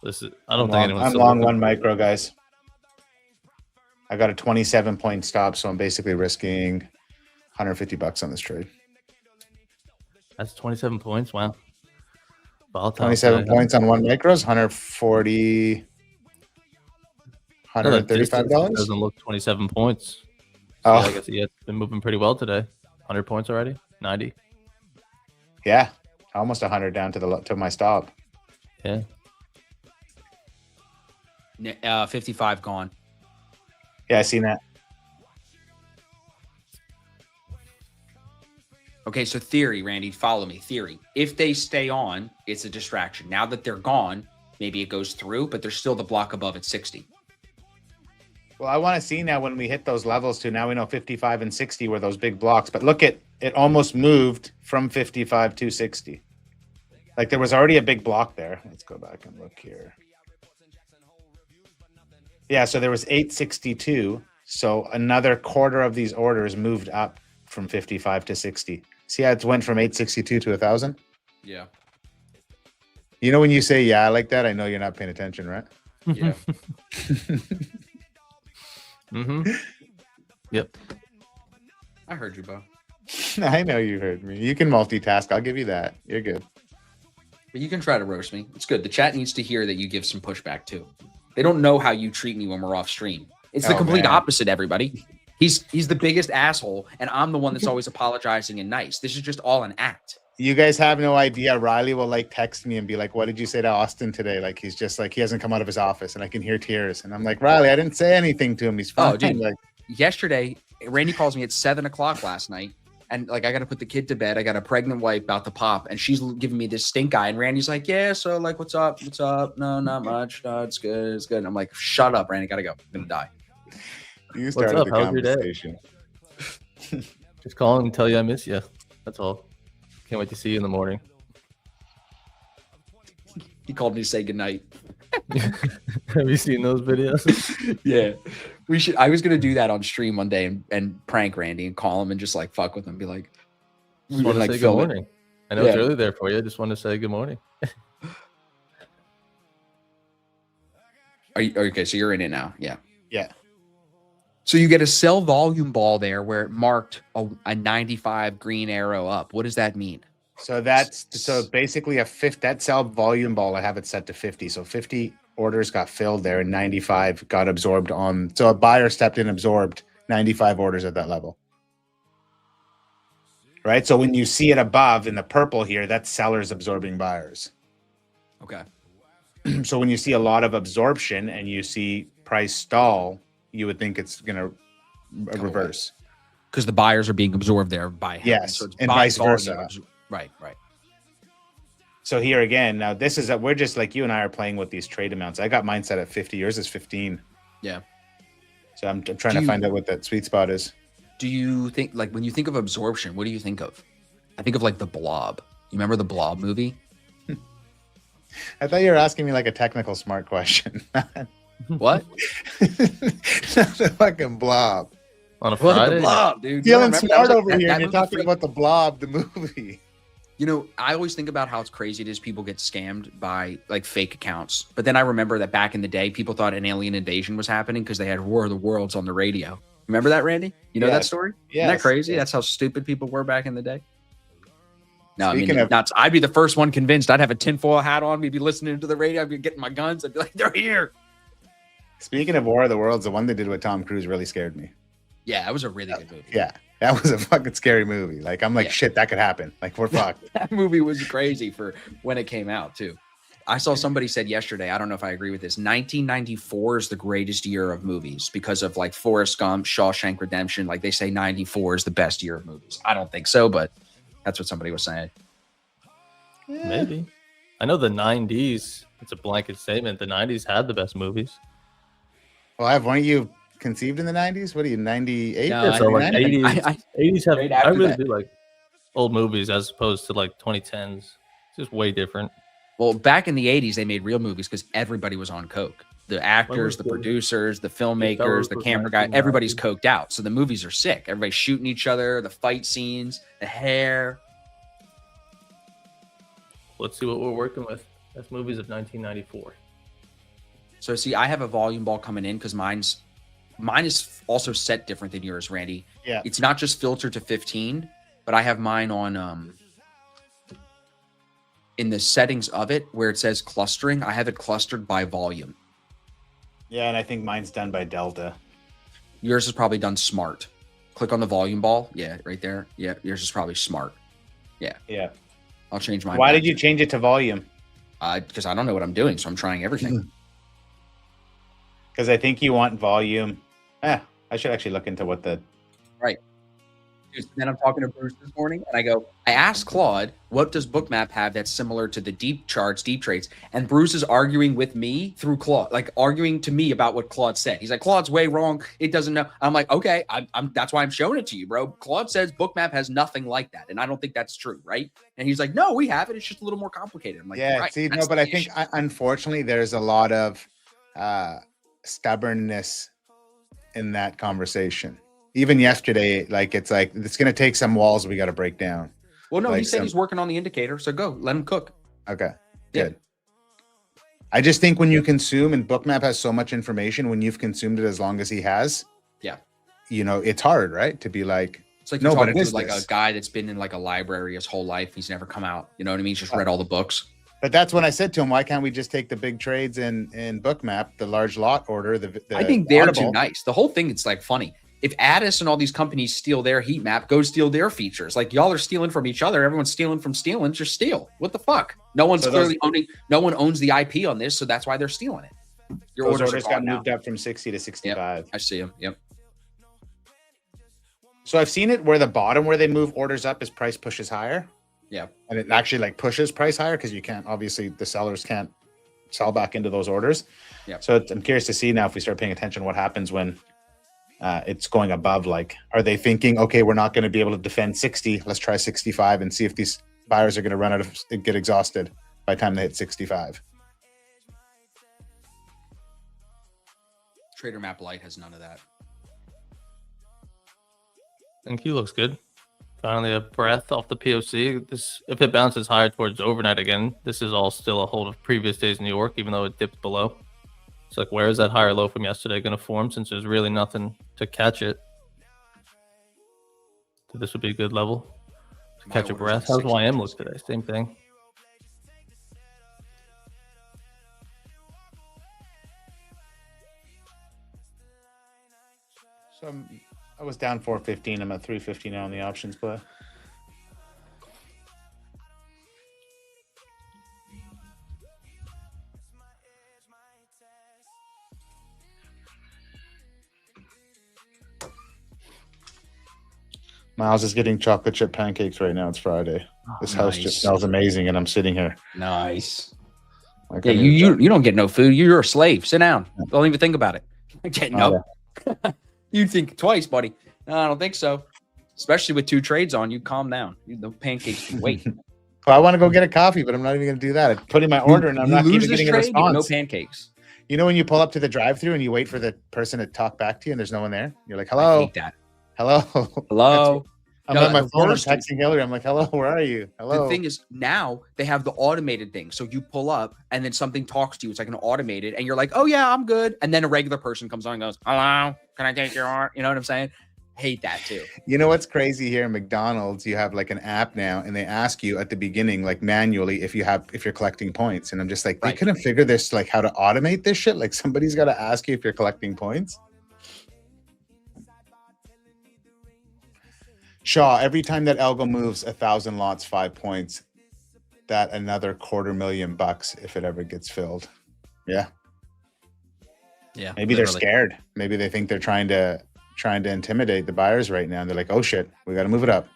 This is. I don't think anyone's. I'm still long looking- one micro, guys. I got a 27-point stop, so I'm basically risking $150 on this trade. That's 27 points. Wow. Volatile 27 today. points on one micros, 140, No, that distance $135. doesn't look 27 points. Oh, Yeah, I guess it's been moving pretty well today. 100 points already. 90. yeah, almost 100 down to my stop. Yeah. 55 gone. Yeah, I seen that. Okay, so theory, Randy, follow me. Theory. If they stay on, it's a distraction. Now that they're gone, maybe it goes through, but there's still the block above at 60. Well, I want to see now when we hit those levels too. Now we know 55 and 60 were those big blocks, but look at it almost moved from 55 to 60. Like there was already a big block there. Let's go back and look here. Yeah, so there was 862. So another quarter of these orders moved up from 55 to 60. See how it went from 862 to 1,000? Yeah. You know when you say yeah like that, I know you're not paying attention, right? Yeah. Mm-hmm. Yep. I heard you, Bo. I know you heard me. You can multitask. I'll give you that. You're good. But you can try to roast me. It's good. The chat needs to hear that you give some pushback too. They don't know how you treat me when we're off stream. It's the Oh, complete man. opposite, everybody. He's the biggest asshole, and I'm the one that's always apologizing and nice. This is just all an act. You guys have no idea. Riley will like text me and be like, "What did you say to Austin today?" Like he's just like he hasn't come out of his office, and I can hear tears. And I'm like, Riley, I didn't say anything to him. He's fine. Oh, dude. Like, Yesterday, Randy calls me at 7:00 last night, and like I got to put the kid to bed. I got a pregnant wife about to pop, and she's giving me this stink eye. And Randy's like, "Yeah, so like, what's up? What's up? No, not much. No, it's good. It's good." And I'm like, "Shut up, Randy. Gotta go. I'm gonna die." you started up? the How's your day? conversation. Just calling and tell you I miss you. That's all. Can't wait to see you in the morning. He called me to say goodnight. Have you seen those videos? Yeah, we should. I was gonna do that on stream one day and prank Randy and call him and just like fuck with him, be like, Just want to like say good film it. morning. I know it's Yeah. early there for you. I just want to say good morning. Are you okay? So you're in it now, yeah. Yeah. So you get a cell volume ball there where it marked a 95 green arrow up. What does that mean? So that's basically a fifth. That cell volume ball, I have it set to 50. So 50 orders got filled there, and 95 got absorbed on. So a buyer stepped in, absorbed 95 orders at that level. Right. So when you see it above in the purple here, that's sellers absorbing buyers. Okay. So when you see a lot of absorption and you see price stall, you would think it's going to reverse. Because the buyers are being absorbed there by him. Yes, it's and buy vice volume versa. Right, right. So here again, now this is we're just like you and I are playing with these trade amounts. I got mine set at 50. Yours is 15. Yeah. So I'm trying to find out what that sweet spot is. Do you think, like, when you think of absorption, what do you think of? I think of like the Blob. You remember the Blob movie? I thought you were asking me like a technical smart question. What? Not the fucking blob. On a What, Friday? the Blob, dude? You don't Feeling remember? That smart was, like, over here, that and you're movie talking freaked- about the blob, the movie. You know, I always think about how it's crazy it is people get scammed by like fake accounts. But then I remember that back in the day, people thought an alien invasion was happening because they had War of the Worlds on the radio. Remember that, Randy? You know that Yes. story? Isn't Yes. that crazy? That's how stupid people were back in the day. No, Speaking I mean, of- nuts. I'd be the first one convinced. I'd have a tinfoil hat on. We'd be listening to the radio. I'd be getting my guns. I'd be like, they're here. Speaking of War of the Worlds, the one they did with Tom Cruise really scared me. Yeah, that was a really good movie. Yeah, that was a fucking scary movie. Like I'm like, Yeah. shit, that could happen. Like we're fucked. That movie was crazy for when it came out, too. I saw somebody said yesterday, I don't know if I agree with this, 1994 is the greatest year of movies because of like Forrest Gump, Shawshank Redemption. Like they say 94 is the best year of movies. I don't think so, but that's what somebody was saying. Maybe. I know the 90s, it's a blanket statement. The 90s had the best movies. Well, weren't you conceived in the 90s? What are you, 98? No, Yeah, so like 99? 80s, 80s have, Right I after really that. do like old movies as opposed to like 2010s. It's just way different. Well, back in the 80s, they made real movies because everybody was on coke. The actors, the the- producers, the Fellas filmmakers, the was camera guy, 1990. everybody's coked out. So the movies are sick. Everybody's shooting each other, the fight scenes, the hair. Let's see what we're working with. That's movies of 1994. So see, I have a volume ball coming in because mine is also set different than yours, Randy. Yeah. It's not just filtered to 15, but I have mine on in the settings of it where it says clustering, I have it clustered by volume. Yeah, and I think mine's done by Delta. Yours is probably done smart. Click on the volume ball. Yeah, right there. Yeah, yours is probably smart. Yeah. I'll change mine. Why back. did you change it to volume? Because I don't know what I'm doing, so I'm trying everything. Because I think you want volume. I should actually look into what the. Then I'm talking to Bruce this morning, and I asked Claude, what does Bookmap have that's similar to the deep charts, deep trades? And Bruce is arguing with me through Claude, like arguing to me about what Claude said. He's like, Claude's way wrong. It doesn't know. I'm like, okay, I'm that's why I'm showing it to you, bro. Claude says Bookmap has nothing like that, and I don't think that's true, right? And he's like, no, we have it. It's just a little more complicated. I'm like, Yeah, right, see, no, that's but the I think issue. unfortunately there's a lot of stubbornness in that conversation. Even yesterday, like it's going to take some walls we got to break down. Well, no, he like said some- he's working on the indicator, so go, let him cook. Okay, Yeah. good. I just think when you consume, and Bookmap has so much information, when you've consumed it as long as he has, Yeah. you know, it's hard, right? To be like, It's like No, you're but talking it to is like this. a guy that's been in like a library his whole life. He's never come out. You know what I mean? He's just read all the books. But that's when I said to him, why can't we just take the big trades in Bookmap, the large lot order? The I think they're too Audible? nice. The whole thing, it's like funny. If Addis and all these companies steal their heat map, go steal their features. Like y'all are stealing from each other. Everyone's stealing from stealing. Just steal. What the fuck? No one's So clearly owning. No one owns the IP on this, so that's why they're stealing it. Your Those orders, orders are got gone now. moved up from 60 to 65. I see them. Yep. So I've seen it where the bottom where they move orders up is price pushes higher. Yeah. And it actually like pushes price higher because you can't, obviously the sellers can't sell back into those orders. Yep. So I'm curious to see now if we start paying attention what happens when it's going above. Like, are they thinking, okay, we're not going to be able to defend 60, let's try 65 and see if these buyers are going to run out of, get exhausted by the time they hit 65. Trader Map Lite has none of that. And Q looks good. Finally, a breath off the POC. This, if it bounces higher towards overnight again, this is all still a hold of previous days in New York, even though it dipped below. It's like, where is that higher low from yesterday going to form since there's really nothing to catch it? So this would be a good level to My catch a order's breath. on How's YM 60. look today? Same thing. So I was down 415. I'm at 350 now on the options play. Miles is getting chocolate chip pancakes right now. It's Friday. This house just nice. smells amazing, and I'm sitting here. Nice. Like, Yeah, I need you don't get no food. You're a slave. Sit down. Don't even think about it. Get Oh, no. You think twice, buddy. No, I don't think so. Especially with 2 trades on, you calm down. The pancakes can wait. Well, I want to go get a coffee, but I'm not even going to do that. I put in my order, and I'm You not lose even this getting a trade, you get response. no pancakes. You know when you pull up to the drive-through and you wait for the person to talk back to you, and there's no one there. You're like, I "Hello, hate that. hello." Hello. I'm No, on my the phone. I'm worst is- texting Hillary. I'm like, "Hello, where are you? Hello." The thing is, now they have the automated thing. So you pull up and then something talks to you. It's like an automated, and you're like, oh, yeah, I'm good. And then a regular person comes on and goes, hello, can I take your order? You know what I'm saying? Hate that too. You know what's crazy here? McDonald's, you have like an app now, and they ask you at the beginning, like manually, if you're collecting points. And I'm just like, they Right. couldn't figure this, like how to automate this shit. Like somebody's got to ask you if you're collecting points. Shaw, every time that Algo moves 1,000 lots, 5 points, that another $250,000 if it ever gets filled. Yeah. Yeah. Maybe they're scared. Maybe they think they're trying to intimidate the buyers right now. And they're like, oh shit, we got to move it up.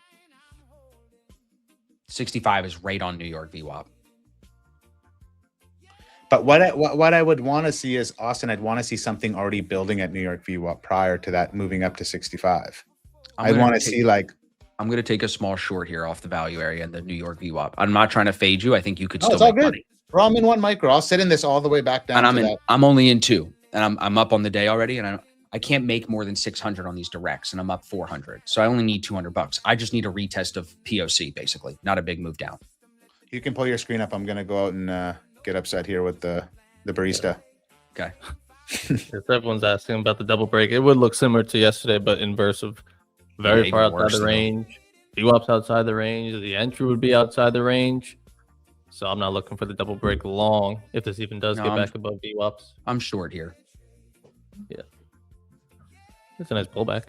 65 is right on New York VWAP. But what I would want to see is, Austin, I'd want to see something already building at New York VWAP prior to that moving up to 65. I'd want to see like, I'm going to take a small short here off the value area in the New York VWAP. I'm not trying to fade you. I think you could no, still it's all make good. money. Bro, I'm in 1 micro. I'll sit in this all the way back down And to that. I'm only in 2, and I'm up on the day already, and I can't make more than 600 on these directs, and I'm up 400. So I only need $200. I just need a retest of POC, basically, not a big move down. You can pull your screen up. I'm going to go out and get upset here with the barista. Okay. If everyone's asking about the double break, it would look similar to yesterday, but inverse of very Yeah, far even outside worse, the though. range. VWAP's outside the range. The entry would be outside the range. So I'm not looking for the double break long if this even does No, get I'm- back above VWAPs. I'm short here. It's a nice pullback.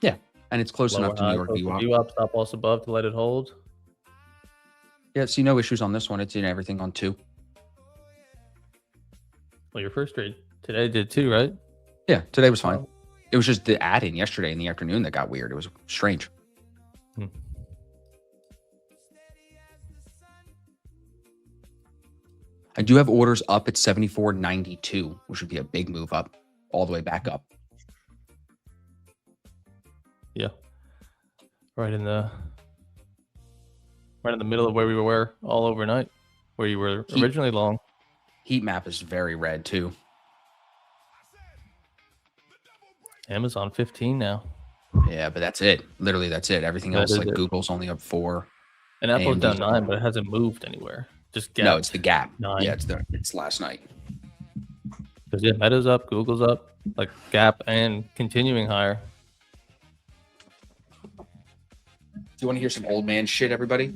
And it's close Lower enough to New high, York close to VWAP. VWAP, stop loss above to let it hold. Yeah, see no issues on this one. It's in everything on 2. Well, your first trade today did too, right? Yeah, today was fine. It was just the add-in yesterday in the afternoon that got weird. It was strange. I do have orders up at 74.92, which would be a big move up, all the way back up. Yeah. Right in the middle of where we were all overnight, where you were originally long. Heat map is very red too. Amazon 15 now. Yeah, but that's it. Literally, that's it. Everything That else, is like it. Google's only up 4. And Apple's AMD's down up 9, but it hasn't moved anywhere. Just No, gapped. it's the gap. 9. Yeah, it's last night. Because yeah, Meta's up, Google's up, like gap and continuing higher. Do you want to hear some old man shit, everybody?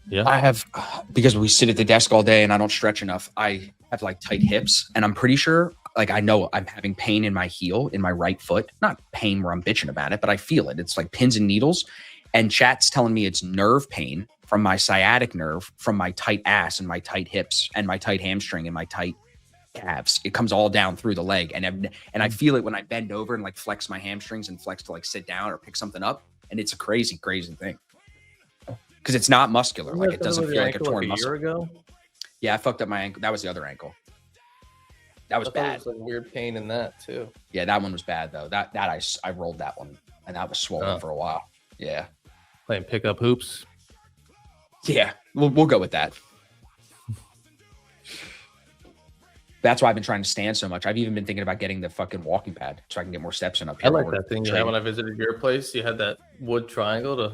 Yeah. I have, because we sit at the desk all day and I don't stretch enough, I have like tight hips. And I'm pretty sure, like, I know I'm having pain in my heel, in my right foot. Not pain where I'm bitching about it, but I feel it. It's like pins and needles. And chat's telling me it's nerve pain from my sciatic nerve, from my tight ass and my tight hips and my tight hamstring and my tight calves. It comes all down through the leg. And I feel it when I bend over and like flex my hamstrings and flex to like sit down or pick something up. And it's a crazy, crazy thing. Because it's not muscular. Like, it doesn't feel like a torn muscle. A year ago? Yeah, I fucked up my ankle. That was the other ankle. That was I thought bad. There was like weird pain in that too. Yeah, that one was bad though. That I rolled that one, and that was swollen Oh. for a while. Yeah, Playing pickup hoops. yeah. We'll go with that. That's why I've been trying to stand so much. I've even been thinking about getting the fucking walking pad so I can get more steps in up I here. like while we're that thing you had when I visited your place. You had that wood triangle to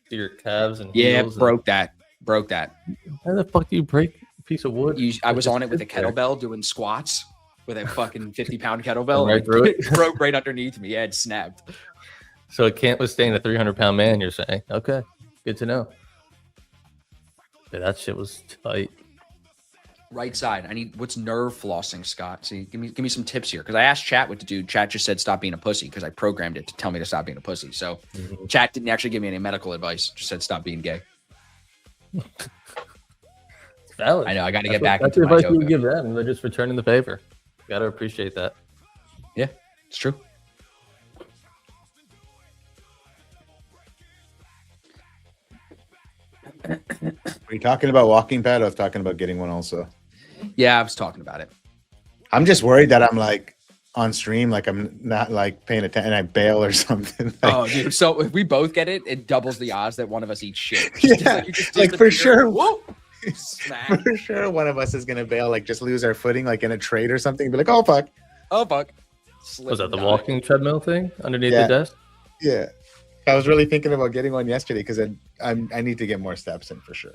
do your calves and Yeah, heels. broke that. How the fuck do you break a piece of wood? I was just on it with a sit there? kettlebell doing squats with a fucking 50-pound kettlebell. Right and through it broke right underneath me. Yeah, it snapped. So it can't withstand a 300-pound man. You're saying? Okay, good to know. Yeah, that shit was tight. Right side. I need what's nerve flossing, Scott. See, give me some tips here. Because I asked Chat what to do. Chat just said stop being a pussy because I programmed it to tell me to stop being a pussy. So Chat didn't actually give me any medical advice. Just said stop being gay. It's valid. I know. I got to That's get what- back That's into the my advice you would yoga. give them, and they're just returning the favor. Got to appreciate that. Yeah, it's true. Are you talking about walking pad? I was talking about getting one also. Yeah, I was talking about it. I'm just worried that I'm like on stream, like I'm not like paying attention and I bail or something. Like, Oh, dude. So if we both get it, it doubles the odds that one of us eats shit. Yeah, You just like for disappear. sure. Whoop. Smack. For sure, one of us is gonna bail, like just lose our footing, like in a trade or something. Be like, oh fuck, Oh, fuck. Was that the Slip walking treadmill thing underneath Yeah. the desk? yeah. I was really thinking about getting one yesterday because I need to get more steps in for sure.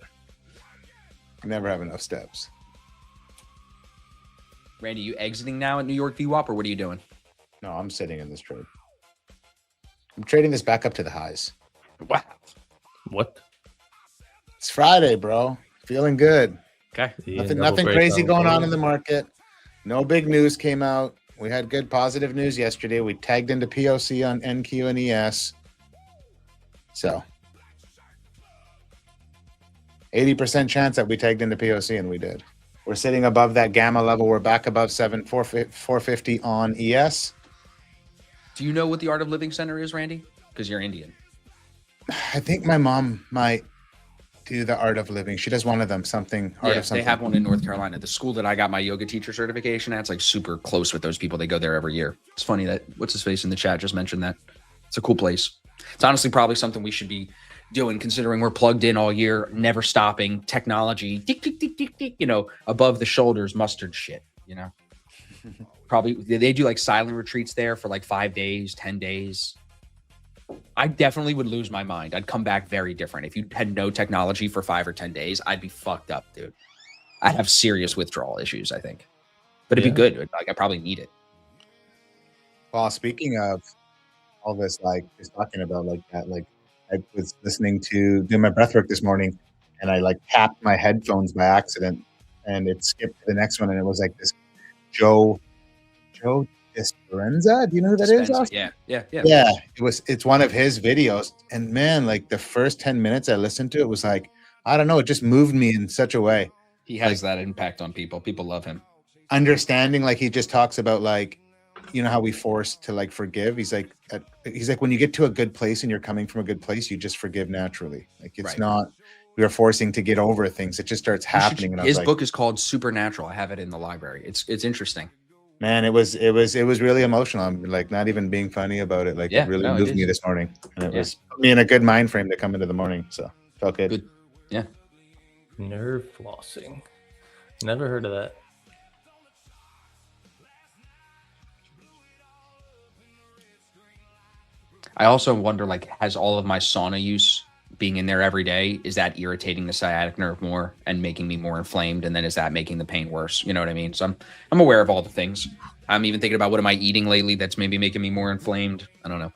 I never have enough steps. Randy, you exiting now at New York VWAP, or what are you doing? No, I'm sitting in this trade. I'm trading this back up to the highs. Wow. What? It's Friday, bro. Feeling good. Okay. Yeah, Nothing crazy going on in the market. No big news came out. We had good positive news yesterday. We tagged into POC on NQ and ES. So 80% chance that we tagged into POC, and we did. We're sitting above that gamma level. We're back above 450 on ES. Do you know what the Art of Living Center is, Randy? Because you're Indian. I think my mom might do the Art of Living. She does one of them, something. Art Yeah, of something. they have one in North Carolina. The school that I got my yoga teacher certification at, it's like super close with those people. They go there every year. It's funny that what's his face in the chat just mentioned that. It's a cool place. It's honestly probably something we should be doing, considering we're plugged in all year, never stopping, technology, tick, tick, tick, tick, tick, above the shoulders mustard shit, Probably they do like silent retreats there for like 5 days, 10 days. I definitely would lose my mind. I'd come back very different. If you had no technology for 5 or 10 days, I'd be fucked up, dude. I'd have serious withdrawal issues, I think. But it'd be good. Like, I probably need it. Well, speaking of all this, like just talking about like that, like I was listening to doing my breathwork this morning, and I like tapped my headphones by accident, and it skipped to the next one, and it was like this Joe Dispenza. Do you know who that is? Dispenza. Austin? Yeah. Yeah, it's one of his videos, and man, like the first 10 minutes I listened to it was like, I don't know, it just moved me in such a way. He has that impact on people. People love him. Understanding, like he just talks about like, you know how we force to like forgive. He's like when you get to a good place and you're coming from a good place, you just forgive naturally. Like it's Right. not you're forcing to get over things. It just starts happening. And I was His like, book is called Supernatural. I have it in the library. It's interesting. man, it was really emotional. I'm like not even being funny about it. Like Yeah, it really no, it moved is. me this morning, and it Yeah. was put me in a good mind frame to come into the morning. So felt good. Good. Yeah. Nerve flossing. Never heard of that. I also wonder, like, has all of my sauna use being in there every day, is that irritating the sciatic nerve more and making me more inflamed? And then is that making the pain worse? You know what I mean? So I'm aware of all the things. I'm even thinking about what am I eating lately that's maybe making me more inflamed. I don't know.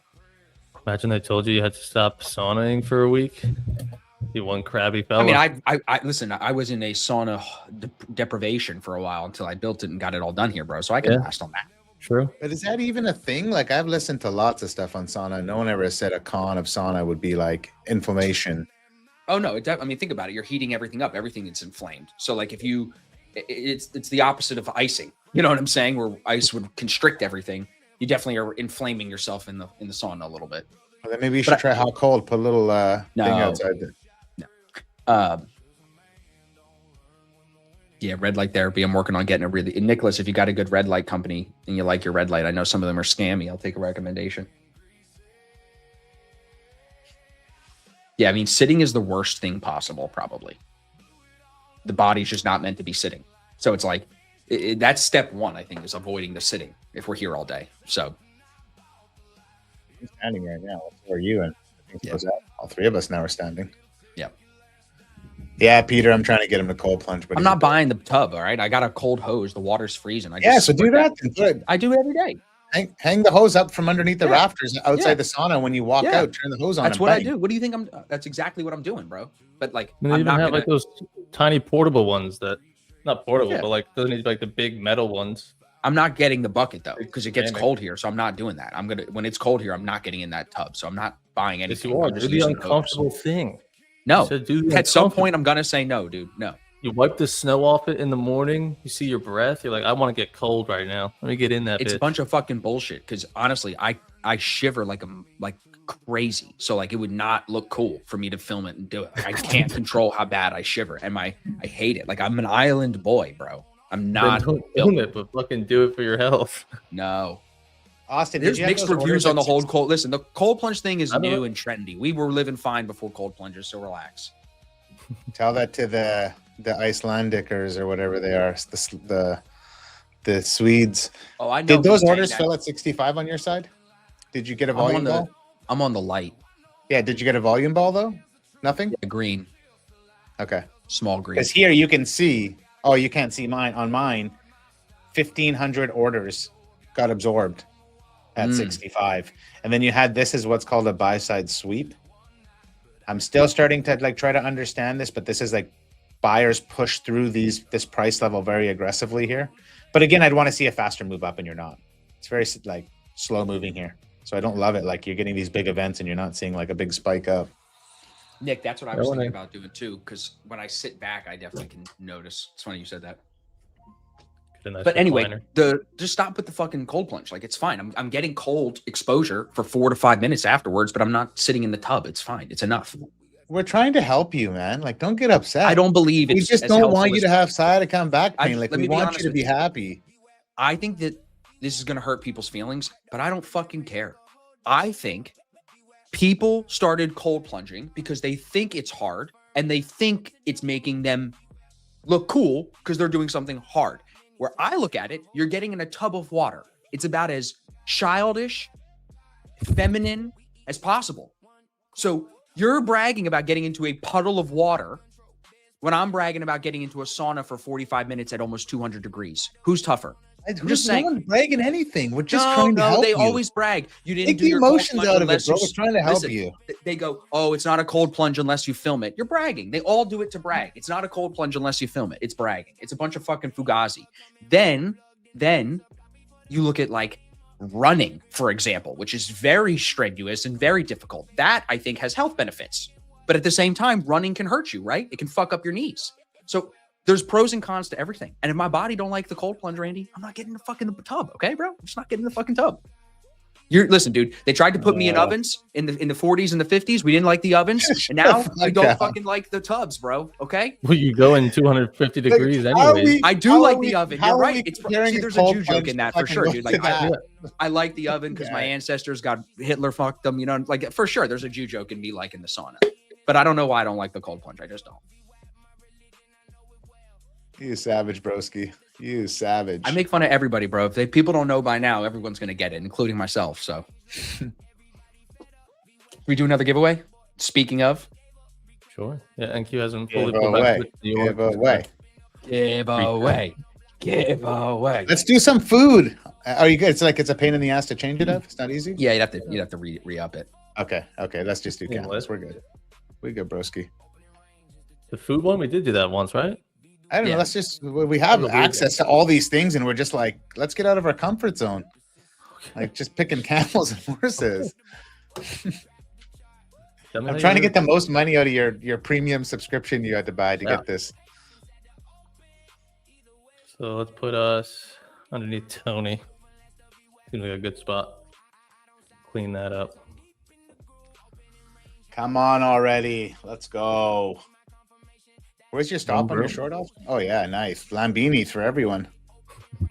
Imagine they told you you had to stop saunaing for a week. You one crabby fella. I mean, I listen. I was in a sauna deprivation for a while until I built it and got it all done here, bro. So I can Yeah. last on that. True. But is that even a thing? Like I've listened to lots of stuff on sauna. No one ever said a con of sauna would be like inflammation. Oh no, I mean, think about it. You're heating everything up. Everything is inflamed. So like if you, it's the opposite of icing. You know what I'm saying? Where ice would constrict everything. You definitely are inflaming yourself in the sauna a little bit. Well, then maybe you should try hot cold. Put a little thing outside there. Yeah, red light therapy. I'm working on getting a really Nicholas. If you got a good red light company and you like your red light, I know some of them are scammy. I'll take a recommendation. Yeah, I mean, sitting is the worst thing possible. Probably, the body's just not meant to be sitting. So it's like that's step one. I think is avoiding the sitting if we're here all day. So I'm standing right now. So are you? And I think Yeah. those out. All three of us now are standing. Yeah. Yeah, Peter, I'm trying to get him to cold plunge, but I'm not buying the tub. All right, I got a cold hose. The water's freezing. Yeah, so do split that. Then. Good. I do it every day. Hang the hose up from underneath the Yeah. rafters outside Yeah. the sauna when you walk Yeah. out. Turn the hose on. That's and what I bang. do. What do you think that's exactly what I'm doing, bro. But like, They I'm even not have gonna, like those tiny portable ones that, not portable, Yeah. but like doesn't need like the big metal ones. I'm not getting the bucket though because it gets Damn it. cold here. So I'm not doing that. When it's cold here, I'm not getting in that tub. So I'm not buying Yes, anything. you are. I'm Do just the using the hose. uncomfortable thing. No. You said do the At some uncomfortable. point, I'm gonna say no, dude. No. You wipe the snow off it in the morning. You see your breath. You're like, I want to get cold right now. Let me get in that. It's bitch. a bunch of fucking bullshit. Because honestly, I shiver like crazy. So like it would not look cool for me to film it and do it. Like, I can't control how bad I shiver, and I hate it. Like I'm an island boy, bro. I'm Then not. don't built- film it, but fucking do it for your health. No. Austin, did There's you have mixed those reviews orders on the at whole cold. Listen, the cold plunge thing is I know. new and trendy. We were living fine before cold plunges, so relax. Tell that to the Icelandicers or whatever they are, the Swedes. Oh, I know. Did those who's saying orders that. fill at 65 on your side? Did you get a I'm on volume the ball? I'm on the light. Yeah, did you get a volume ball though? Nothing? Yeah, green, Okay. small green. Because here you can see, oh, you can't see mine. On mine, 1,500 orders got absorbed at 65. And then you had this is what's called a buy side sweep. I'm still starting to like try to understand this, but this is like buyers push through this price level very aggressively here. But again, I'd want to see a faster move up, and you're not. It's very like slow moving here. So I don't love it. Like you're getting these big events and you're not seeing like a big spike up. Nick, that's what I was Go on thinking in. about doing too. Because when I sit back, I definitely can notice. It's funny you said that. Get a nice But anyway, recliner. just stop with the fucking cold plunge. Like it's fine. I'm getting cold exposure for 4 to 5 minutes afterwards, but I'm not sitting in the tub. It's fine. It's enough. We're trying to help you, man. Like don't get upset. I don't believe We it's. just as don't helpful want you as- to have sciatica and back I- pain. Like let we me be want honest you to with be you. happy. I think that this is going to hurt people's feelings, but I don't fucking care. I think people started cold plunging because they think it's hard and they think it's making them look cool because they're doing something hard. Where I look at it, you're getting in a tub of water. It's about as childish, feminine as possible. So you're bragging about getting into a puddle of water when I'm bragging about getting into a sauna for 45 minutes at almost 200 degrees. Who's tougher? I'm just saying. No one's bragging anything. We're just No, trying to help they you. always brag. You didn't Take do the your cold emotions plunge out of it, unless bro. you- We're trying to help Listen, you. They go, oh, it's not a cold plunge unless you film it. You're bragging. They all do it to brag. It's not a cold plunge unless you film it. It's bragging. It's a bunch of fucking fugazi. Then you look at like running, for example, which is very strenuous and very difficult. That I think has health benefits. But at the same time, running can hurt you, right? It can fuck up your knees. So there's pros and cons to everything. And if my body don't like the cold plunge, Randy, I'm not getting in the fucking tub, okay, bro? I'm just not getting in the fucking tub. Listen, dude. They tried to put me in ovens in the 40s and the 50s. We didn't like the ovens, and now the we fuck don't up. fucking like the tubs, bro. Okay. Well, you go in 250 degrees How are anyway. we- I do how like are the we- oven. how You're are right. we It's comparing see, a there's a cold Jew plunge joke in to that for fucking sure, look dude. at Like I that? like the oven because my Yeah. ancestors got Hitler fucked them. You know, like for sure, there's a Jew joke in me liking the sauna. But I don't know why I don't like the cold plunge. I just don't. You savage, broski. You savage. I make fun of everybody, bro. If people don't know by now, everyone's gonna get it, including myself. So, we do another giveaway. Speaking of Sure. Yeah, NQ hasn't fully give pulled away. back with New York. Give away. giveaway. Let's do some food. Are you good? It's like it's a pain in the ass to change it up. It's not easy. Yeah, you'd have to re-up it. Okay. Let's just do Yeah, countless. We're good. We good, broski. The food one, we did do that once, right? I don't know. Yeah. Let's just we have Probably. access to all these things, and we're just like, let's get out of our comfort zone. Like just picking camels and horses. Tell me how I'm you trying to do get the most money out of your premium subscription you had to buy to Yeah. get this. it. So let's put us underneath Tony. Seems like a good spot. Clean that up. Come on already. Let's go. Where's your stop on your room. short off? Oh yeah, nice. Lambinis for everyone. All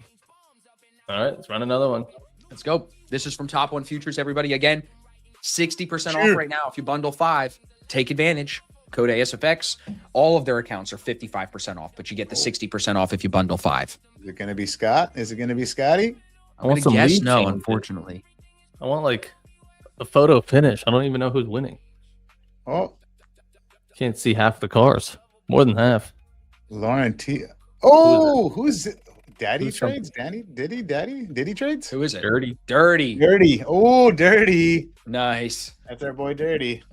right, let's run another one. Let's go. This is from Top One Futures, everybody. Again, 60% off Sure. right now if you bundle 5. Take advantage. Code ASFX. All of their accounts are 55% off, but you get the 60% off if you bundle 5. Is it gonna be Scott? Is it gonna be Scotty? I'm want gonna some guess lead no, changes. unfortunately. I want like a photo finish. I don't even know who's winning. Oh, Can't see half the cars. More than half. Lauren T. Oh, who's it? Daddy Who's from- trades? Danny? Diddy trades? Who is it? Dirty. Dirty. Dirty. Oh, Dirty. Nice. That's our boy Dirty.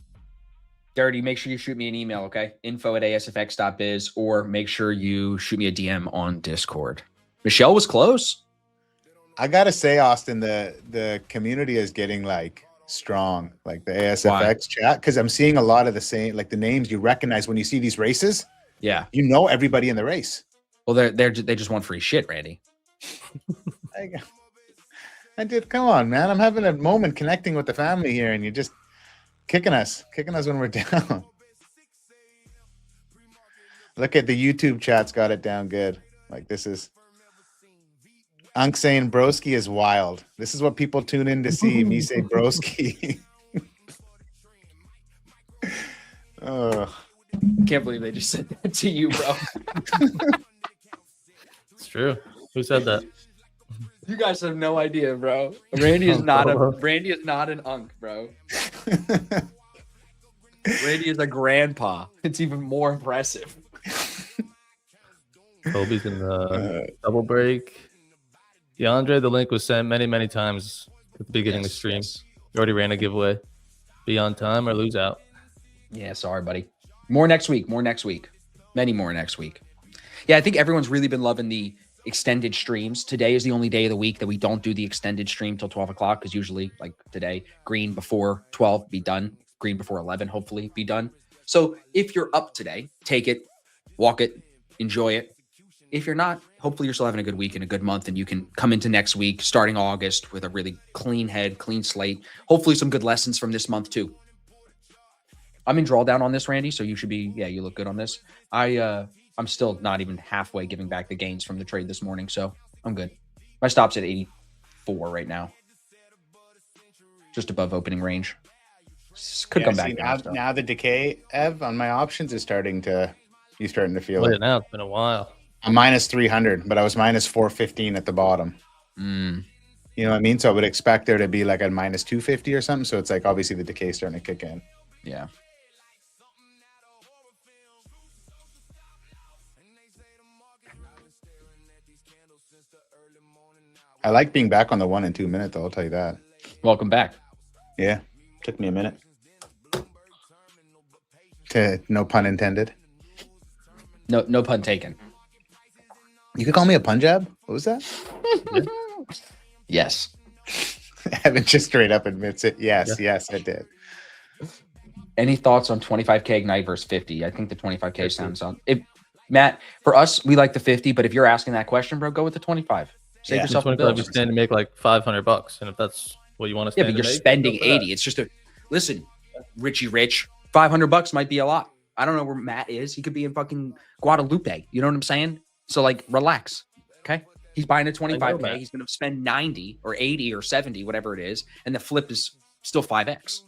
Dirty, make sure you shoot me an email, okay? info@asfx.biz, or make sure you shoot me a DM on Discord. Michelle was close. I gotta say, Austin, the community is getting like strong, like the ASFX chat, because I'm seeing a lot of the same, like the names you recognize when you see these races. Yeah. You know everybody in the race. Well, they just want free shit, Randy. I did. Come on, man. I'm having a moment connecting with the family here, and you're just kicking us when we're down. Look at the YouTube chat's got it down good. Like this is Unk saying broski is wild. This is what people tune in to see. Me say broski. Oh, Can't believe they just said that to you, bro. It's true. Who said that? You guys have no idea, bro. Randy is not an unk, bro. Randy is a grandpa. It's even more impressive. Kobe's in the double break. DeAndre, the link was sent many, many times at the beginning of the stream. You already ran a giveaway. Be on time or lose out. Yeah, sorry, buddy. More next week. Many more next week. Yeah, I think everyone's really been loving the extended streams. Today is the only day of the week that we don't do the extended stream till 12 o'clock, because usually, like today, green before 12, be done. Green before 11, hopefully, be done. So if you're up today, take it, walk it, enjoy it. If you're not, hopefully you're still having a good week and a good month, and you can come into next week, starting August, with a really clean head, clean slate. Hopefully some good lessons from this month too. I'm in drawdown on this, Randy, so you should be, you look good on this. I'm still not even halfway giving back the gains from the trade this morning, so I'm good. My stop's at 84 right now. Just above opening range. Could come back. now the decay, Ev, on my options is starting to feel Look it. at now. It's been a while. I'm minus 300, but I was minus 415 at the bottom. Mm. You know what I mean? So I would expect there to be like a minus 250 or something. So it's like obviously the decay starting to kick in. Yeah. I like being back on the 1 and 2 minute though. I'll tell you that. Welcome back. Yeah, took me a minute. No pun intended. No pun taken. You could call me a Punjab. What was that? Yes. Evan just straight up admits it. Yes, I did. Any thoughts on 25K Ignite versus 50? I think the 25K sounds on. Matt, for us, we like the 50, but if you're asking that question, bro, go with the 25. Save Yeah. yourself the 25, you bills. stand to make like $500, and if that's what you want to Yeah, stand but to you're make, spending go for that. 80. It's just listen, Richie Rich, $500 might be a lot. I don't know where Matt is. He could be in fucking Guadalupe. You know what I'm saying? So like, relax. Okay. He's buying a 25K. Matt. He's going to spend 90 or 80 or 70, whatever it is. And the flip is still 5X.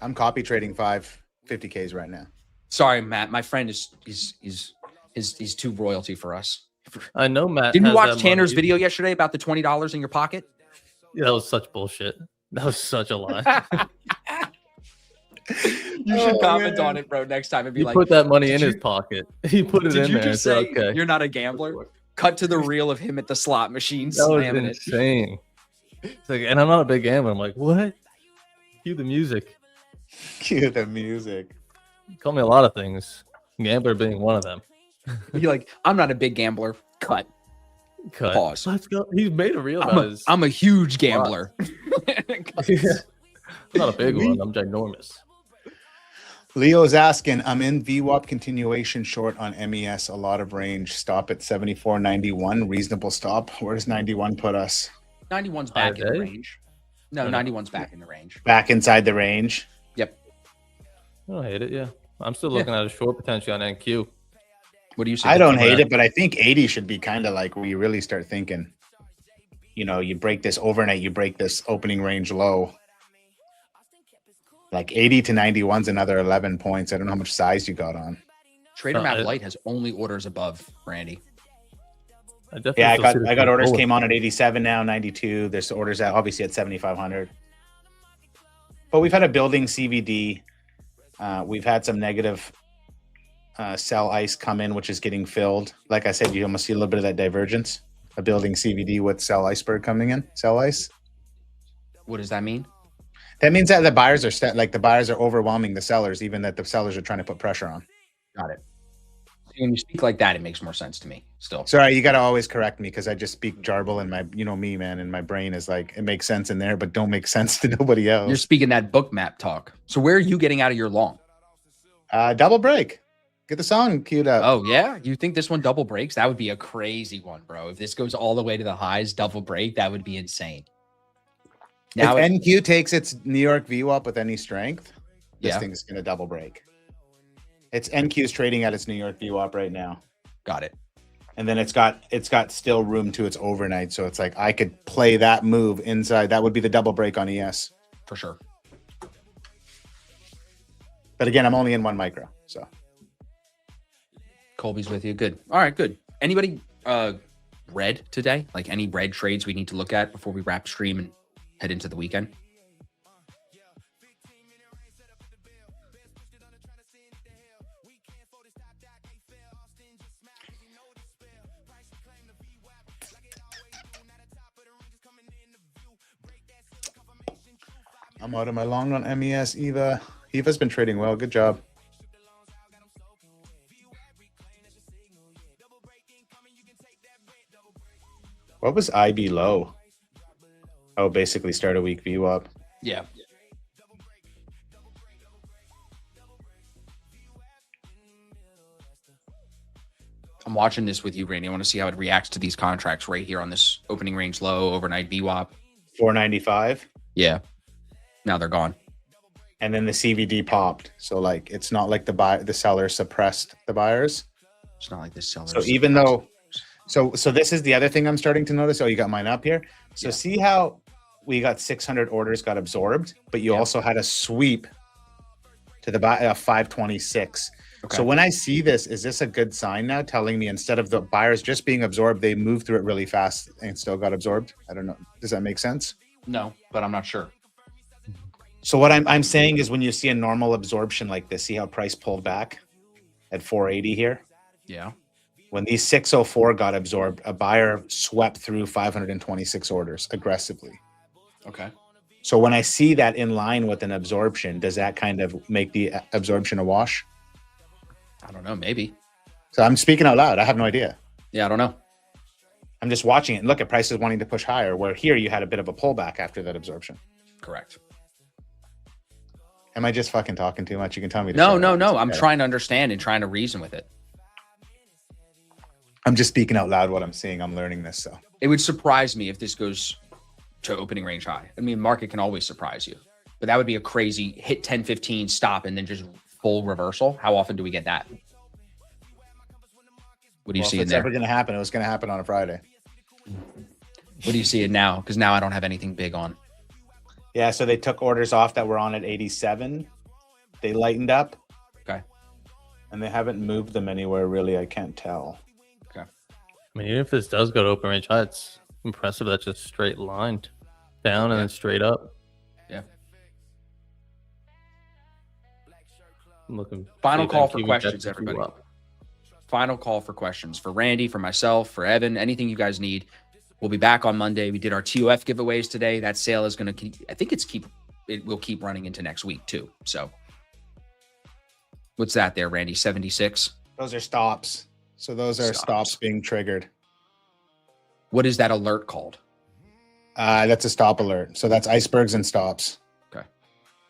I'm copy trading 50Ks right now. Sorry, Matt. My friend is too royalty for us. I know Matt. Didn't you has watch that Tanner's money. video yesterday about the $20 in your pocket? Yeah, that was such bullshit. That was such a lie. You should comment on it, bro, next time and be He like, put that money in "Did his you- pocket. He put it did in you there. just and say said, okay. you're not a gambler? Cut to the reel of him at the slot machine That was slamming it. insane. It's like, and I'm not a big gambler. I'm like, what? Cue the music. Cue the music. Call me a lot of things. Gambler being one of them. You're like, I'm not a big gambler. Cut. Cut. Pause. Let's go. He's made a reel about his. I'm a huge gambler. I'm not a big one. I'm ginormous. Leo's asking, I'm in VWAP continuation short on MES, a lot of range. Stop at 74.91. Reasonable stop. Where does 91 put us? 91's back in the day? range. No, Yeah. 91's back in the range. Back inside the range. Yep. I don't hate it. Yeah. I'm still looking at a short potential on NQ. What do you say? I don't hate it, but I think 80 should be kind of like where you really start thinking, you know, you break this overnight, you break this opening range low. Like 80 to 91's another 11 points. I don't know how much size you got on. Trader Map I- Light has only orders above Randy. Yeah, I got orders came came on at 87 now, 92. There's orders at obviously at 7,500. But we've had a building CVD. We've had some negative sell ice come in, which is getting filled. Like I said, you almost see a little bit of that divergence. A building CVD with sell iceberg coming in, sell ice. What does that mean? That means that the buyers are the buyers are overwhelming the sellers, even that the sellers are trying to put pressure on. Got it. When you speak like that, it makes more sense to me still. Sorry, you got to always correct me because I just speak jarble and my, you know me, man, and my brain is like, it makes sense in there, but don't make sense to nobody else. You're speaking that book map talk. So where are you getting out of your long? Double break. Get the song queued up. Oh, yeah? You think this one double breaks? That would be a crazy one, bro. If this goes all the way to the highs, double break, that would be insane. Now, if NQ takes its New York VWAP with any strength, this Yeah. thing's going to double break. It's NQ's trading at its New York VWAP right now. got it. And then it's got still room to its overnight. So it's like I could play that move inside. That would be the double break on ES. For sure. But again, I'm only in one micro. So Colby's with you. Good. All right, good. Anybody red today? Like any red trades we need to look at before we wrap stream and head into the weekend? I'm out of my long on MES. Eva. Eva's been trading well. Good job. What was IB low? Oh, basically start a week VWAP. Yeah. I'm watching this with you, Randy. I want to see how it reacts to these contracts right here on this opening range low, overnight VWAP. 495. Yeah. Now they're gone. And then the CVD popped. So like it's not like the seller suppressed the buyers. It's not like this seller. So even though so this is the other thing I'm starting to notice. Oh, you got mine up here. So Yeah. see how we got 600 orders got absorbed, but you Yeah. also had a sweep to the buy 526. Okay. So when I see this, is this a good sign now telling me instead of the buyers just being absorbed, they moved through it really fast and still got absorbed? I don't know. Does that make sense? No, but I'm not sure. So what I'm saying is when you see a normal absorption like this, see how price pulled back at 480 here? Yeah. When these 604 got absorbed, a buyer swept through 526 orders aggressively. Okay. So when I see that in line with an absorption, does that kind of make the absorption a wash? I don't know. Maybe. So I'm speaking out loud. I have no idea. Yeah, I don't know. I'm just watching it and look at prices wanting to push higher, where here you had a bit of a pullback after that absorption. Correct. Am I just fucking talking too much? You can tell me. To No, shut no, up. no. I'm Okay. trying to understand and trying to reason with it. I'm just speaking out loud what I'm seeing. I'm learning this. So It would surprise me if this goes to opening range high. I mean, market can always surprise you, but that would be a crazy hit 10, 15, stop, and then just full reversal. How often do we get that? What do you well, see if in it's there? ever going to happen, it was going to happen on a Friday. What do you see in now? Because now I don't have anything big on. Yeah. So they took orders off that were on at 87. They lightened up. Okay. And they haven't moved them anywhere really. I can't tell. I mean, even if this does go to open range high, it's impressive. That's just straight lined down and then straight up. Yeah. I'm looking. Final see if call for NQ questions, gets everybody. up. Final call for questions for Randy, for myself, for Evan, anything you guys need. We'll be back on Monday. We did our TOF giveaways today. That sale is going to keep, I think it will keep running into next week too. So What's that there, Randy? 76. Those are stops. So those are stops being triggered. What is that alert called? That's a stop alert. So that's icebergs and stops. Okay.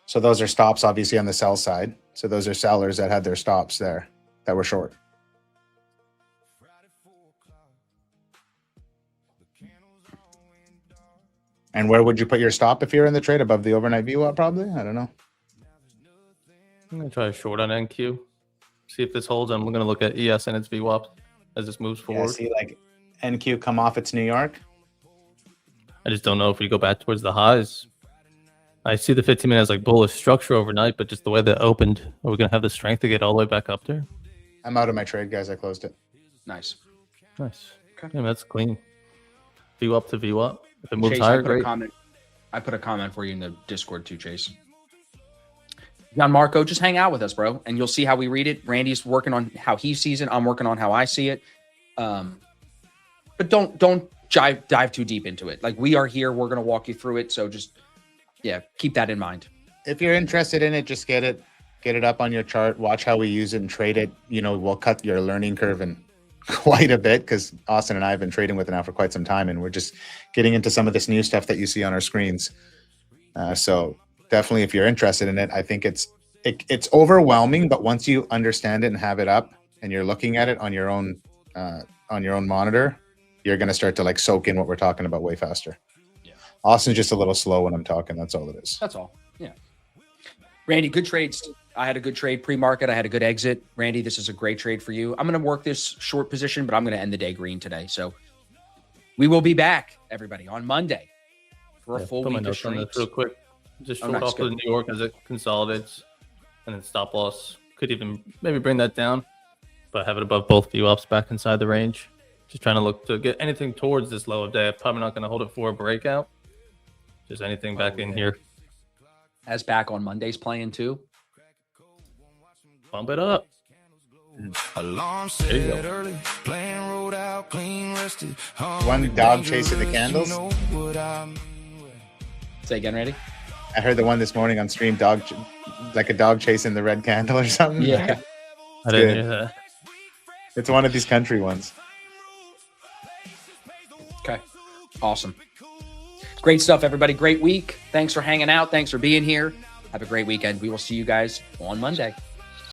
So those are stops, obviously, on the sell side. So those are sellers that had their stops there that were short. And where would you put your stop if you're in the trade? Above the overnight VWAP, probably? I don't know. I'm going to try a short on NQ. See if this holds. I'm going to look at ES and its VWAP as this moves Yeah, forward. see, like NQ come off its New York. I just don't know if we go back towards the highs. I see the 15 minutes like bullish structure overnight, but just the way that opened, are we going to have the strength to get all the way back up there? I'm out of my trade, guys. I closed it. Nice. Nice. Okay. Yeah, that's clean. VWAP to VWAP. If it moves Chase, higher, I put a great. comment. I put a comment for you in the Discord too, Chase. John Marco, just hang out with us, bro, and you'll see how we read it. Randy's working on how he sees it. I'm working on how I see it. But don't dive too deep into it. Like, we are here. We're gonna walk you through it. So just keep that in mind. If you're interested in it, just get it up on your chart. Watch how we use it and trade it. You know, we'll cut your learning curve and quite a bit because Austin and I have been trading with it now for quite some time, and we're just getting into some of this new stuff that you see on our screens. So definitely, if you're interested in it, I think it's overwhelming, but once you understand it and have it up and you're looking at it on your own monitor, you're going to start to like soak in what we're talking about way faster. Yeah. Austin's just a little slow when I'm talking. That's all it is. That's all. Yeah. Randy, good trades. I had a good trade pre-market. I had a good exit. Randy, this is a great trade for you. I'm going to work this short position, but I'm going to end the day green today. So we will be back, everybody, on Monday for a full put my week of notes on this streams. real quick. Just short nice, off to the good. New York as it consolidates, and then stop loss. Could even maybe bring that down, but have it above both VWAPs back inside the range. Just trying to look to get anything towards this low of day. I'm probably not going to hold it for a breakout. Just anything back in here. As back on Monday's playing too. Bump it up. Alarm There you set go. early, playing rolled out, clean rested. One dog chasing the candles. Say again, Randy? I heard the one this morning on stream, like a dog chasing the red candle or something. Yeah. I didn't good. hear that. It's one of these country ones. Okay. Awesome. Great stuff, everybody. Great week. Thanks for hanging out. Thanks for being here. Have a great weekend. We will see you guys on Monday.